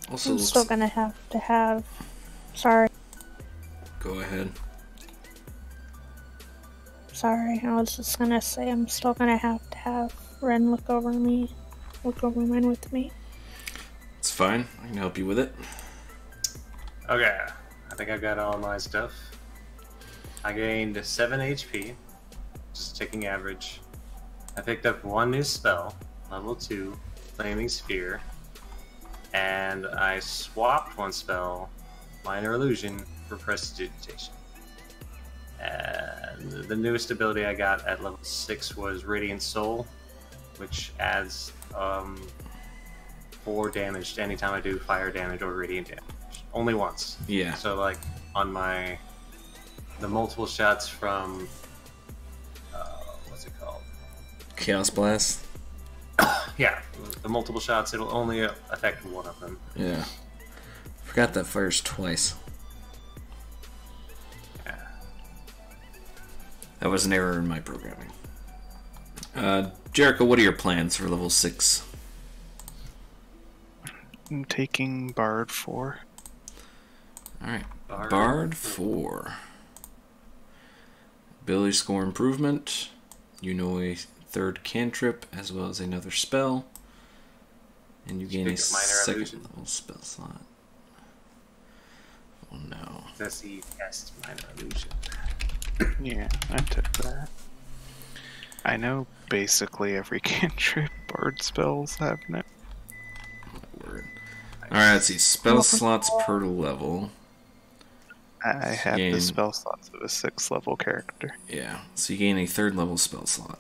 Also, I'm still gonna have to have. Sorry. Go ahead. Sorry, I was just gonna say I'm still gonna have to have Ren look over mine with me. It's fine. I can help you with it. Okay, I think I've got all my stuff. I gained 7 HP, just taking average. I picked up 1 new spell, level 2, Flaming Sphere, and I swapped 1 spell, Minor Illusion, for Prestidigitation. And the newest ability I got at level 6 was Radiant Soul, which adds 4 damage to anytime I do fire damage or radiant damage. Only once. Yeah. So like on the multiple shots from what's it called? Chaos Blast? Yeah, the multiple shots, it'll only affect one of them. Yeah. Forgot that fires twice. That was an error in my programming. Jericho, what are your plans for level 6? I'm taking Bard 4. Alright. Bard 4. Ability score improvement. You know a 3rd cantrip as well as another spell. And you gain a 2nd level spell slot. Oh no. That's the cast Minor Illusion. Yeah, I took that. I know basically every cantrip Bard spells have now. My word. Alright, let's see. Spell slots per level. I have the spell slots of a 6th level character. Yeah, so you gain a 3rd level spell slot.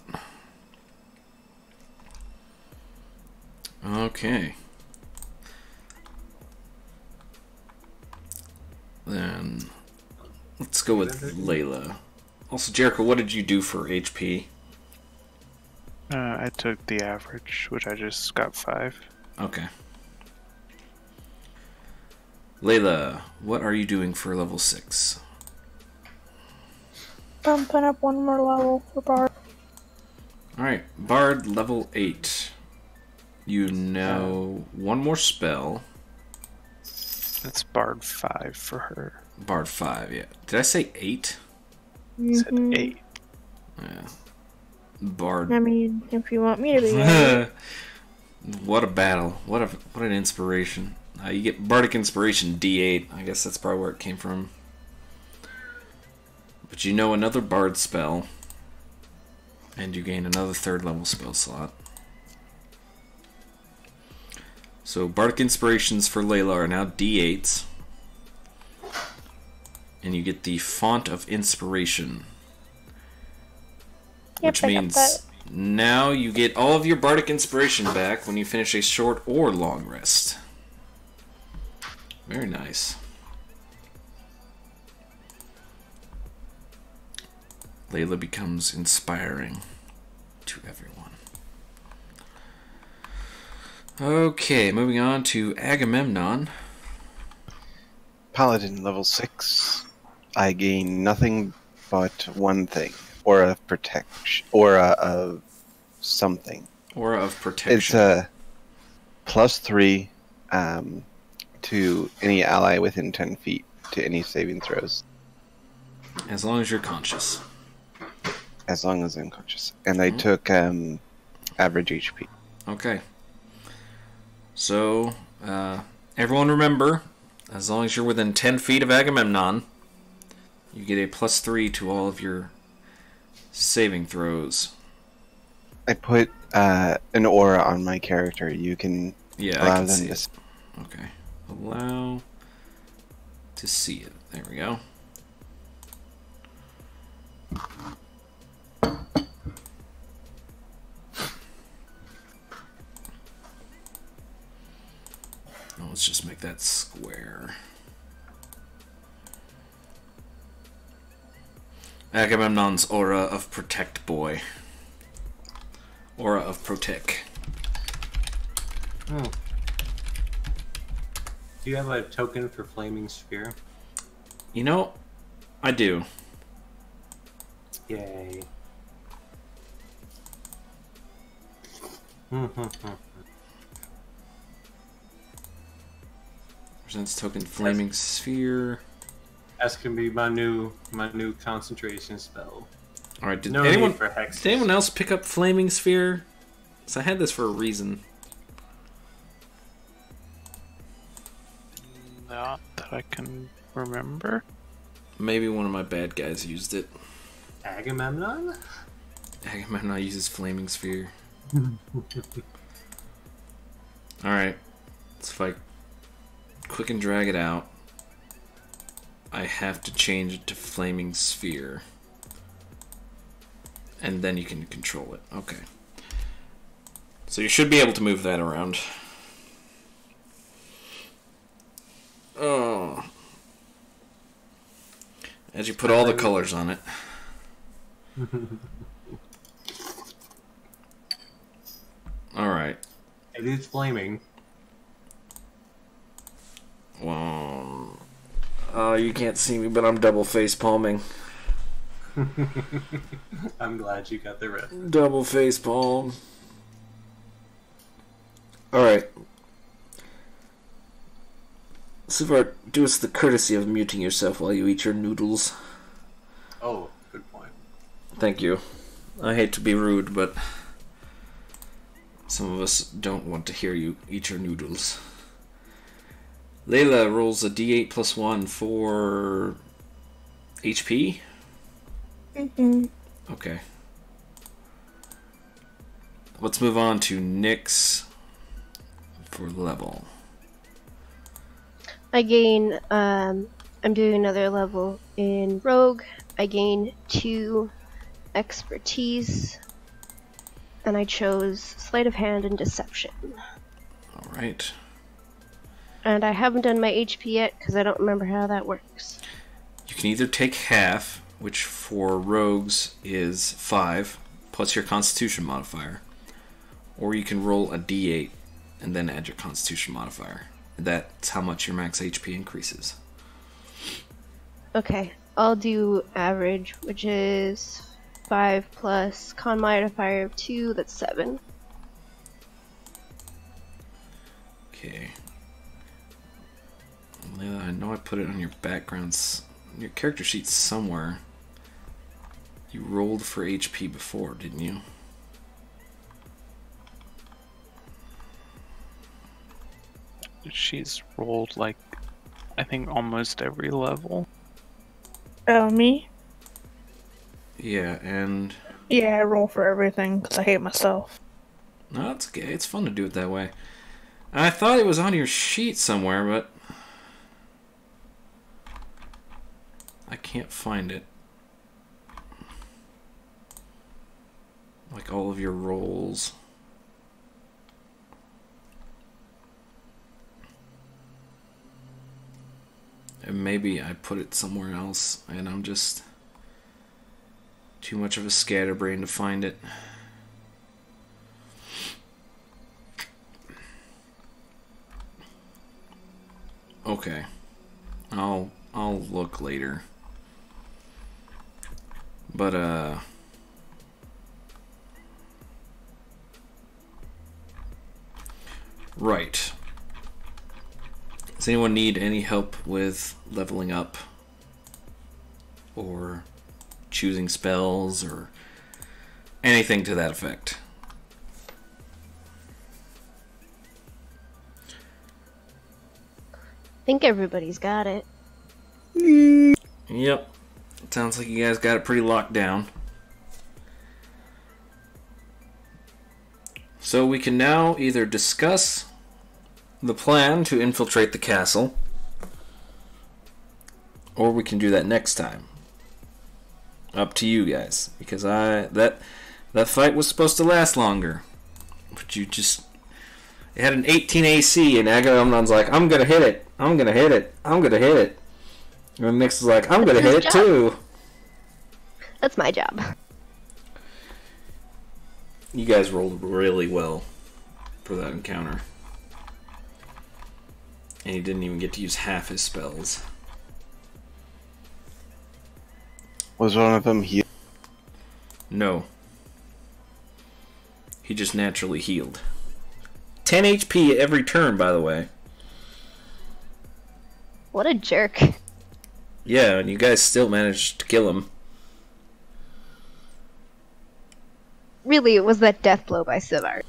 Okay. Then let's go with Layla. Also, Jericho, what did you do for HP? I took the average, which I just got 5. Okay. Layla, what are you doing for level 6? Bumping up one more level for Bard. Alright, Bard level 8. You know one more spell. It's Bard 5 for her. Bard 5, yeah. Did I say 8? I said 8. Yeah. Bard. I mean, if you want me to be. What a battle. What an inspiration. You get Bardic Inspiration D8. I guess that's probably where it came from. But you know another Bard spell. And you gain another 3rd level spell slot. So Bardic Inspirations for Layla are now D8s. And you get the Font of Inspiration. Yep, Which means now you get all of your Bardic Inspiration back when you finish a short or long rest. Very nice. Layla becomes inspiring to everyone. Okay, moving on to Agamemnon. Paladin level 6. I gain nothing but one thing. Aura of protection. Aura of something. Aura of protection. It's a +3 to any ally within 10 feet to any saving throws. As long as you're conscious. As long as I'm conscious. And I took average HP. Okay. So, everyone remember, as long as you're within 10 feet of Agamemnon, you get a +3 to all of your saving throws. I put an aura on my character. You can allow them to... Okay. Allow to see it. There we go. Let's just make that square. Agamemnon's Aura of Protect Boy. Aura of Protect. Oh. Do you have a token for Flaming Sphere? You know, I do. Yay. Presents token Flaming Sphere. That's gonna be my new concentration spell. All right. Did No anyone need for hexes. Did anyone else pick up Flaming Sphere? Because I had this for a reason. Not that I can remember. Maybe one of my bad guys used it. Agamemnon? Agamemnon uses Flaming Sphere. Alright. Let's fight. Quick and drag it out. I have to change it to Flaming Sphere. And then you can control it. Okay. So you should be able to move that around. Oh. As you put all the colors on it. Alright. It is flaming. Well, you can't see me, but I'm double face palming. I'm glad you got the rest. Double face palm. Alright. Sivart, do us the courtesy of muting yourself while you eat your noodles. Oh, good point. Thank you. I hate to be rude, but some of us don't want to hear you eat your noodles. Layla rolls a d8 plus 1 for HP? Okay. Let's move on to Nyx for level. I gain, I'm doing another level in Rogue. I gain 2 expertise, and I chose Sleight of Hand and Deception. Alright. And I haven't done my HP yet because I don't remember how that works. You can either take half, which for rogues is 5, plus your constitution modifier. Or you can roll a d8 and then add your constitution modifier. That's how much your max HP increases. Okay, I'll do average, which is 5 plus con modifier of 2, that's 7. Okay. Layla, I know I put it on your backgrounds, your character sheet somewhere. You rolled for HP before, didn't you? She's rolled like, I think, almost every level. Oh, me? Yeah, and... Yeah, I roll for everything because I hate myself. No, it's okay. It's fun to do it that way. I thought it was on your sheet somewhere, but... I can't find it. Like all of your rolls. And maybe I put it somewhere else, and I'm just too much of a scatterbrain to find it. Okay. I'll look later. But right. Does anyone need any help with leveling up? Or choosing spells or anything to that effect? I think everybody's got it. Yep. Sounds like you guys got it pretty locked down. So we can now either discuss the plan to infiltrate the castle, or we can do that next time. Up to you guys, because that fight was supposed to last longer, but you just, it had an 18 AC, and Agamemnon's like, I'm gonna hit it, I'm gonna hit it, I'm gonna hit it, and Nyx is like, I'm gonna hit it too. That's my job. You guys rolled really well for that encounter. And he didn't even get to use half his spells. Was one of them healed? No. He just naturally healed. 10 HP every turn, by the way. What a jerk. Yeah, and you guys still managed to kill him. Really, it was that death blow by Sivart.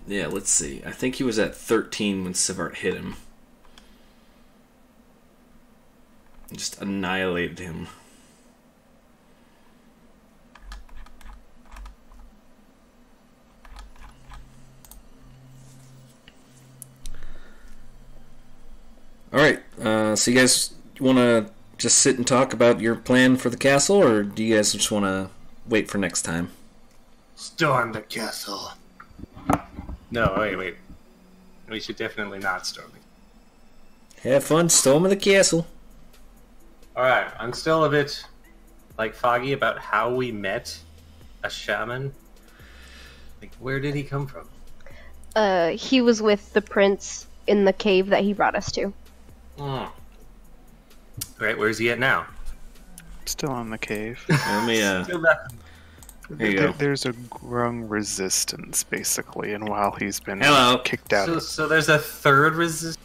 Yeah, let's see. I think he was at 13 when Sivart hit him. Just annihilated him. Alright, so you guys want to just sit and talk about your plan for the castle, or do you guys just want to wait for next time? Storm the castle. No, wait. We should definitely not storm it. Have fun storming the castle. Alright, I'm still a bit, foggy about how we met a shaman. Where did he come from? He was with the prince in the cave that he brought us to. Oh. Right, where's he at now? Still in the cave. Let me, Still back. There you go. There's a grung resistance, basically, and while he's been Hello. kicked out... So there's a third resistance?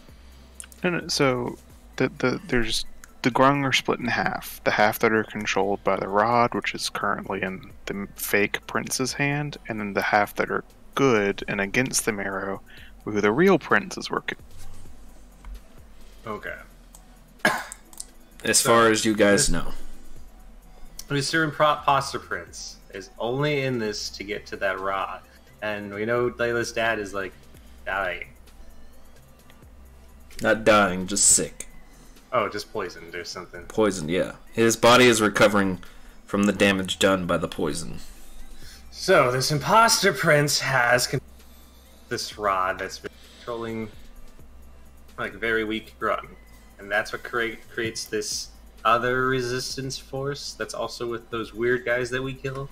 No, so there's the grung are split in half. The half that are controlled by the rod, which is currently in the fake prince's hand, and then the half that are good and against the marrow, who the real prince is working. Okay. As far as you guys know. Mr. Imposter Prince is only in this to get to that rod. And we know Layla's dad is, dying. Not dying, just sick. Oh, just poisoned or something. Poisoned, yeah. His body is recovering from the damage done by the poison. So, this Imposter Prince has this rod that's been controlling like very weak Grung, and that's what creates this other resistance force that's also with those weird guys that we kill.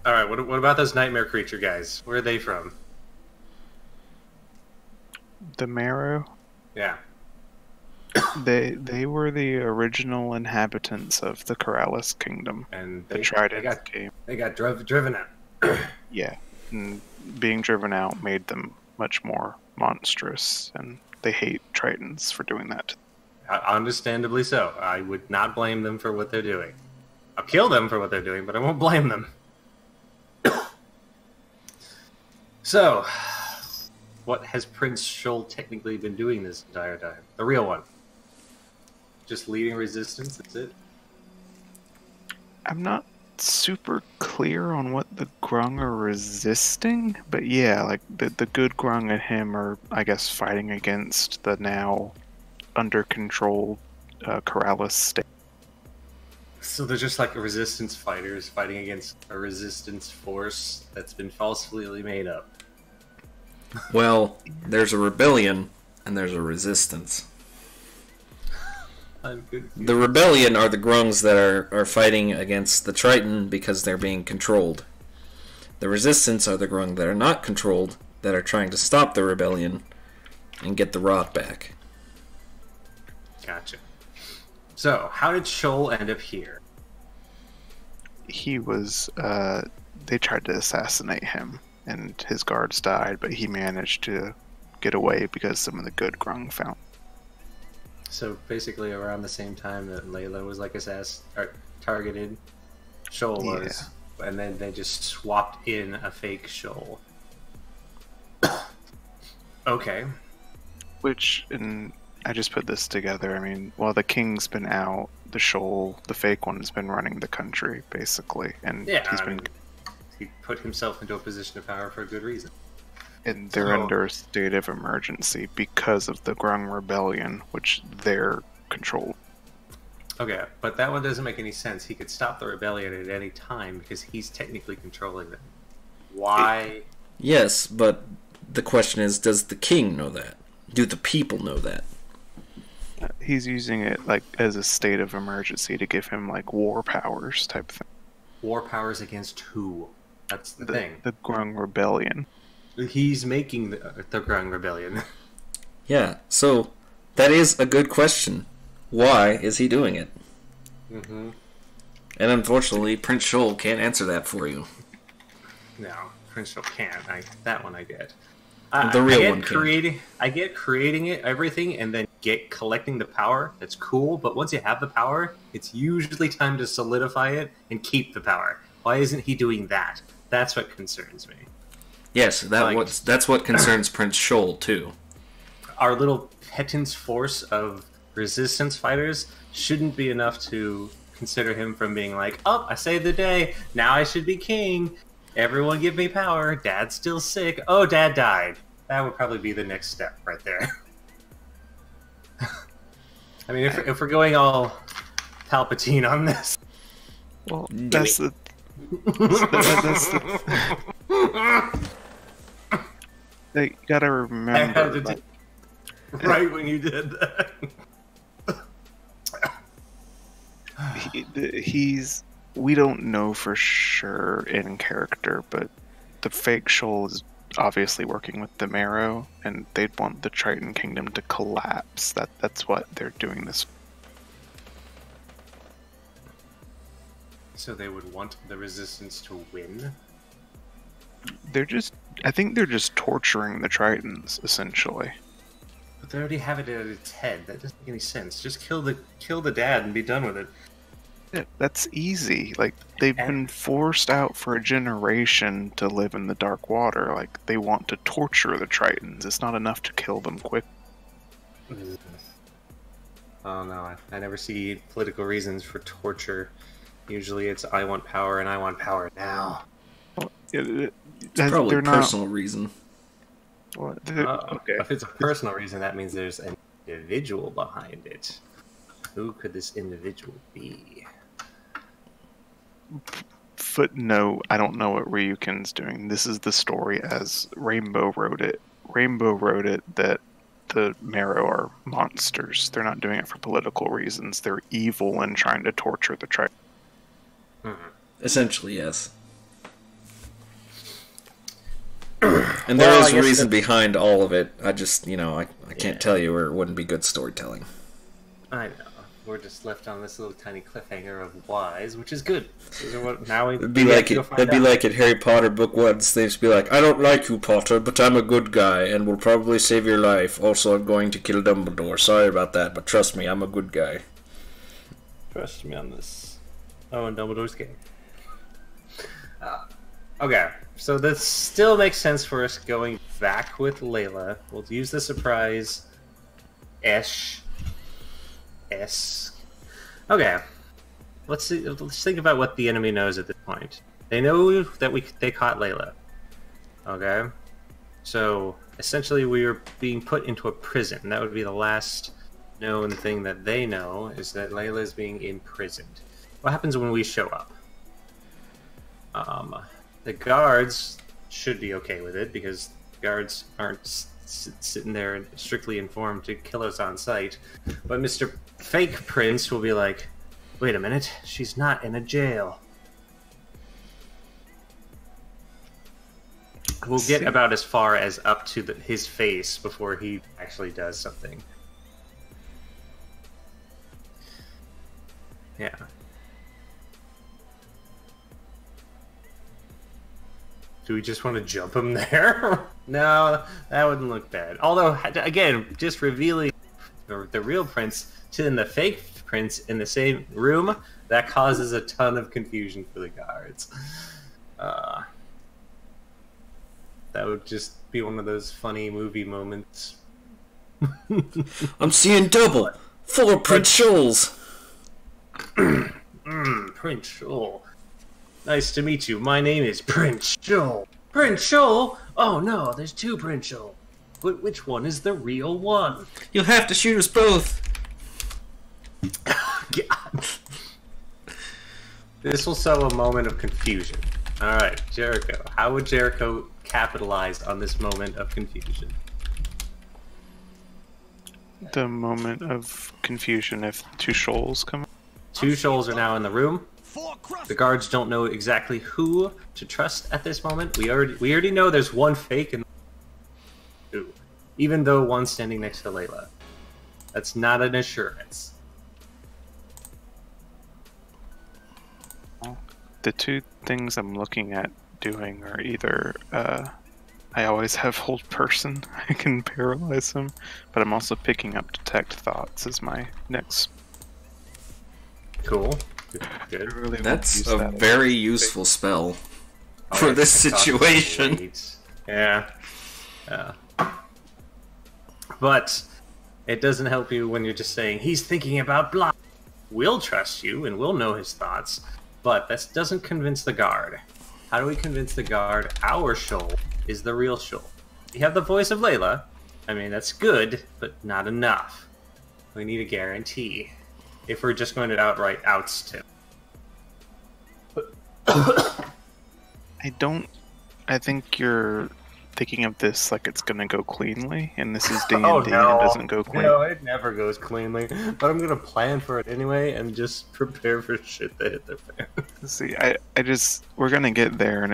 All right, what about those nightmare creature guys? Where are they from? The Marrow. Yeah. They were the original inhabitants of the Corrales Kingdom. And They tried it. Game. They got driven out. Yeah, and being driven out made them much more monstrous, and they hate Tritons for doing that. Understandably so. I would not blame them for what they're doing. I'll kill them for what they're doing, but I won't blame them. So, what has Prince Shoal technically been doing this entire time? The real one. Just leading resistance, that's it? I'm not super clear on what the Grung are resisting, but yeah, like the good Grung and him are, I guess, fighting against the now under control Corrales state. So they're just like resistance fighters fighting against a resistance force that's been falsely made up. Well, there's a rebellion and there's a resistance. I'm confused. The rebellion are the Grungs that are fighting against the Triton because they're being controlled. The resistance are the Grung that are not controlled, that are trying to stop the rebellion and get the rot back. Gotcha. So, how did Shoal end up here? He was, they tried to assassinate him, and his guards died, but he managed to get away because some of the good Grung found. So basically, around the same time that Layla was like targeted, Shoal was, and then they just swapped in a fake Shoal. Okay. Which, and I just put this together. I mean, while the king's been out, the Shoal, the fake one, has been running the country basically, and he put himself into a position of power for a good reason. And they're under a state of emergency because of the Grung rebellion, which they're controlled. Okay, but that one doesn't make any sense. He could stop the rebellion at any time because he's technically controlling them. Why? Yes, but the question is, does the king know that? Do the people know that? He's using it like as a state of emergency to give him like war powers type thing. War powers against who? That's the thing. The Grung rebellion. He's making the Grung rebellion. Yeah, so that is a good question. Why is he doing it? Mm-hmm. And unfortunately, Prince Shoal can't answer that for you. No, Prince Shoal can't. That one I get. The real one can. I get creating it, everything, and then collecting the power. That's cool, but once you have the power, it's usually time to solidify it and keep the power. Why isn't he doing that? That's what concerns me. Yes, that's what concerns Prince Shoal, too. Our little Petan's force of resistance fighters shouldn't be enough to consider him from being like, oh, I saved the day, now I should be king, everyone give me power, Dad's still sick, oh, Dad died. That would probably be the next step right there. I mean, if we're going all Palpatine on this. Well, that's the... that's the... You gotta remember, right when you did that. We don't know for sure in character, but the fake Shoal is obviously working with the Marrow, and they'd want the Triton Kingdom to collapse. That's what they're doing this. So they would want the Resistance to win? I think they're just torturing the Tritons, essentially. But they already have it at its head. That doesn't make any sense. Just kill the dad and be done with it. Yeah, that's easy. Like, they've been forced out for a generation to live in the Dark Water. Like, they want to torture the Tritons. It's not enough to kill them quick. Oh no, I never see political reasons for torture. Usually it's I want power and I want power now. It's probably a personal reason. Okay. If it's a personal reason, that means there's an individual behind it. Who could this individual be? footnote, I don't know what Ryuken's doing. This is the story as Rainbow wrote it. Rainbow wrote it that the Marrow are monsters. They're not doing it for political reasons. They're evil and trying to torture the tribe. Essentially, yes. And there is reason behind all of it. I just, I can't tell you, or it wouldn't be good storytelling. I know. We're just left on this little tiny cliffhanger of whys, which is good. It'd be like at Harry Potter book 1. They'd just be like, I don't like you, Potter, but I'm a good guy and will probably save your life. Also, I'm going to kill Dumbledore. Sorry about that, but trust me, I'm a good guy. Trust me on this. Oh, and Dumbledore's gay. Okay, so this still makes sense for us going back with Layla. We'll use the surprise. Okay, let's think about what the enemy knows at this point. They know that they caught Layla. Okay, so essentially we are being put into a prison. That would be the last known thing that they know, is that Layla is being imprisoned. What happens when we show up? The guards should be okay with it, because guards aren't sitting there strictly informed to kill us on sight. But Mr. Fake Prince will be like, wait a minute, she's not in a jail. We'll get about as far as up to his face before he actually does something. Yeah. Do we just want to jump him there? No, that wouldn't look bad. Although, again, just revealing the real prince to the fake prince in the same room, that causes a ton of confusion for the guards. That would just be one of those funny movie moments. I'm seeing double! 4 Prince Shoals! Prince Shoal. Nice to meet you. My name is Prince Shoal. Prince Shoal? Oh no, there's 2 Prince Shoal. But which one is the real one? You'll have to shoot us both. God. This will sow a moment of confusion. Alright, Jericho. How would Jericho capitalize on this moment of confusion? The moment of confusion if 2 shoals come. 2 shoals are now in the room. The guards don't know exactly who to trust at this moment. We already know there's 1 fake and 2, even though one's standing next to Layla. That's not an assurance. The 2 things I'm looking at doing are either I always have hold person. I can paralyze him, but I'm also picking up detect thoughts as my next. Cool. Good. Really That's a very useful spell for this situation. Yeah. But it doesn't help you when you're just saying, he's thinking about blah. We'll trust you and we'll know his thoughts, but that doesn't convince the guard. How do we convince the guard our Shoal is the real Shoal? You have the voice of Layla. I mean, that's good, but not enough. We need a guarantee. If we're just going to outright oust him. I think you're thinking of this like it's gonna go cleanly, and this is D&D no. and it doesn't go clean. No, it never goes cleanly. But I'm gonna plan for it anyway and just prepare for shit that hit the fan. See, we're gonna get there, and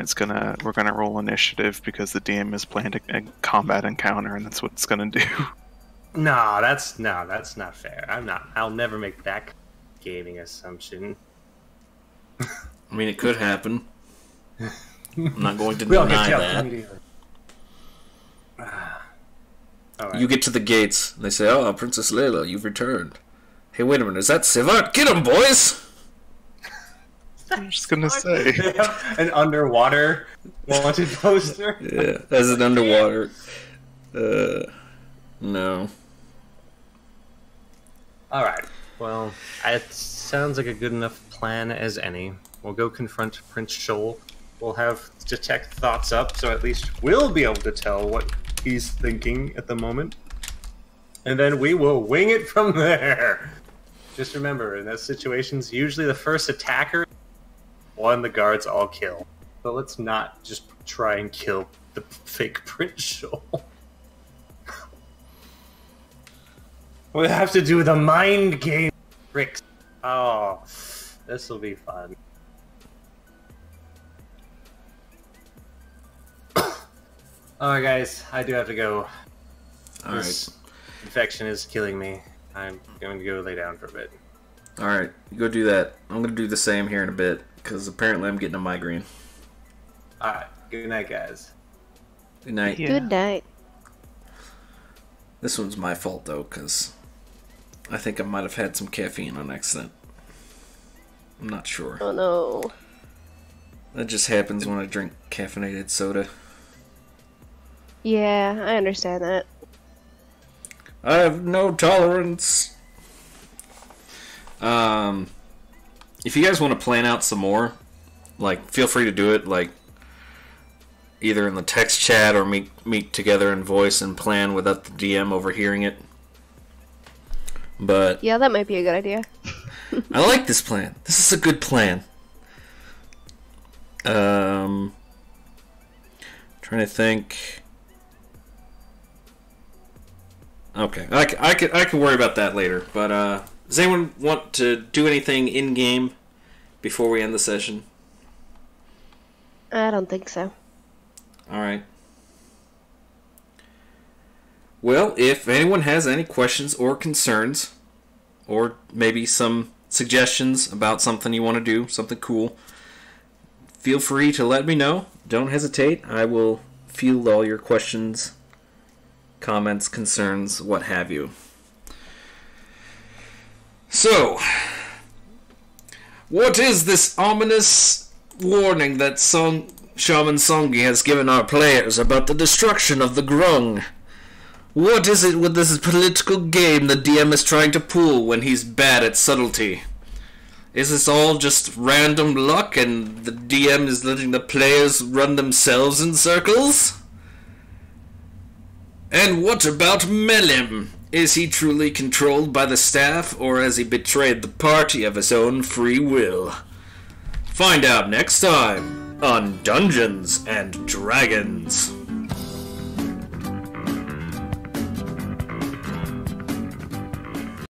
we're gonna roll initiative because the DM has planned a combat encounter, and that's what it's gonna do. No, that's not fair. I'll never make that gaming assumption. I mean, it could happen. I'm not going to deny that. Right. You get to the gates, and they say, "Oh, Princess Layla, you've returned." Hey, wait a minute, is that Sivart? Get him, boys! I'm just gonna say. They have an underwater wanted poster. Yeah, as an underwater. No. Alright, well, it sounds like a good enough plan as any. We'll go confront Prince Shoal. We'll have detect thoughts up, so at least we'll be able to tell what he's thinking at the moment. And then we will wing it from there. Just remember, in those situations, usually the first attacker, one the guards all kill. But let's not just try and kill the fake Prince Shoal. We'll have to do the mind game tricks. Oh, this will be fun. Alright guys, I do have to go. This infection is killing me. I'm going to go lay down for a bit. Alright, go do that. I'm going to do the same here in a bit, because apparently I'm getting a migraine. Alright, good night guys. Good night. Yeah. Good night. This one's my fault, though, because I think I might have had some caffeine on accident. I'm not sure. Oh no. That just happens when I drink caffeinated soda. Yeah, I understand that. I have no tolerance. If you guys want to plan out some more, like, feel free to do it, like, either in the text chat or meet together in voice and plan without the DM overhearing it. But Yeah, that might be a good idea. I like this plan. This is a good plan. Trying to think. Okay, I could worry about that later. But does anyone want to do anything in game before we end the session? I don't think so. All right. Well, if anyone has any questions or concerns, or maybe some suggestions about something you want to do, something cool, feel free to let me know. Don't hesitate. I will field all your questions, comments, concerns, what have you. So, what is this ominous warning that Shaman Songi has given our players about the destruction of the Grung? What is it with this political game the DM is trying to pull when he's bad at subtlety? Is this all just random luck and the DM is letting the players run themselves in circles? And what about Melim? Is he truly controlled by the staff, or has he betrayed the party of his own free will? Find out next time on Dungeons and Dragons.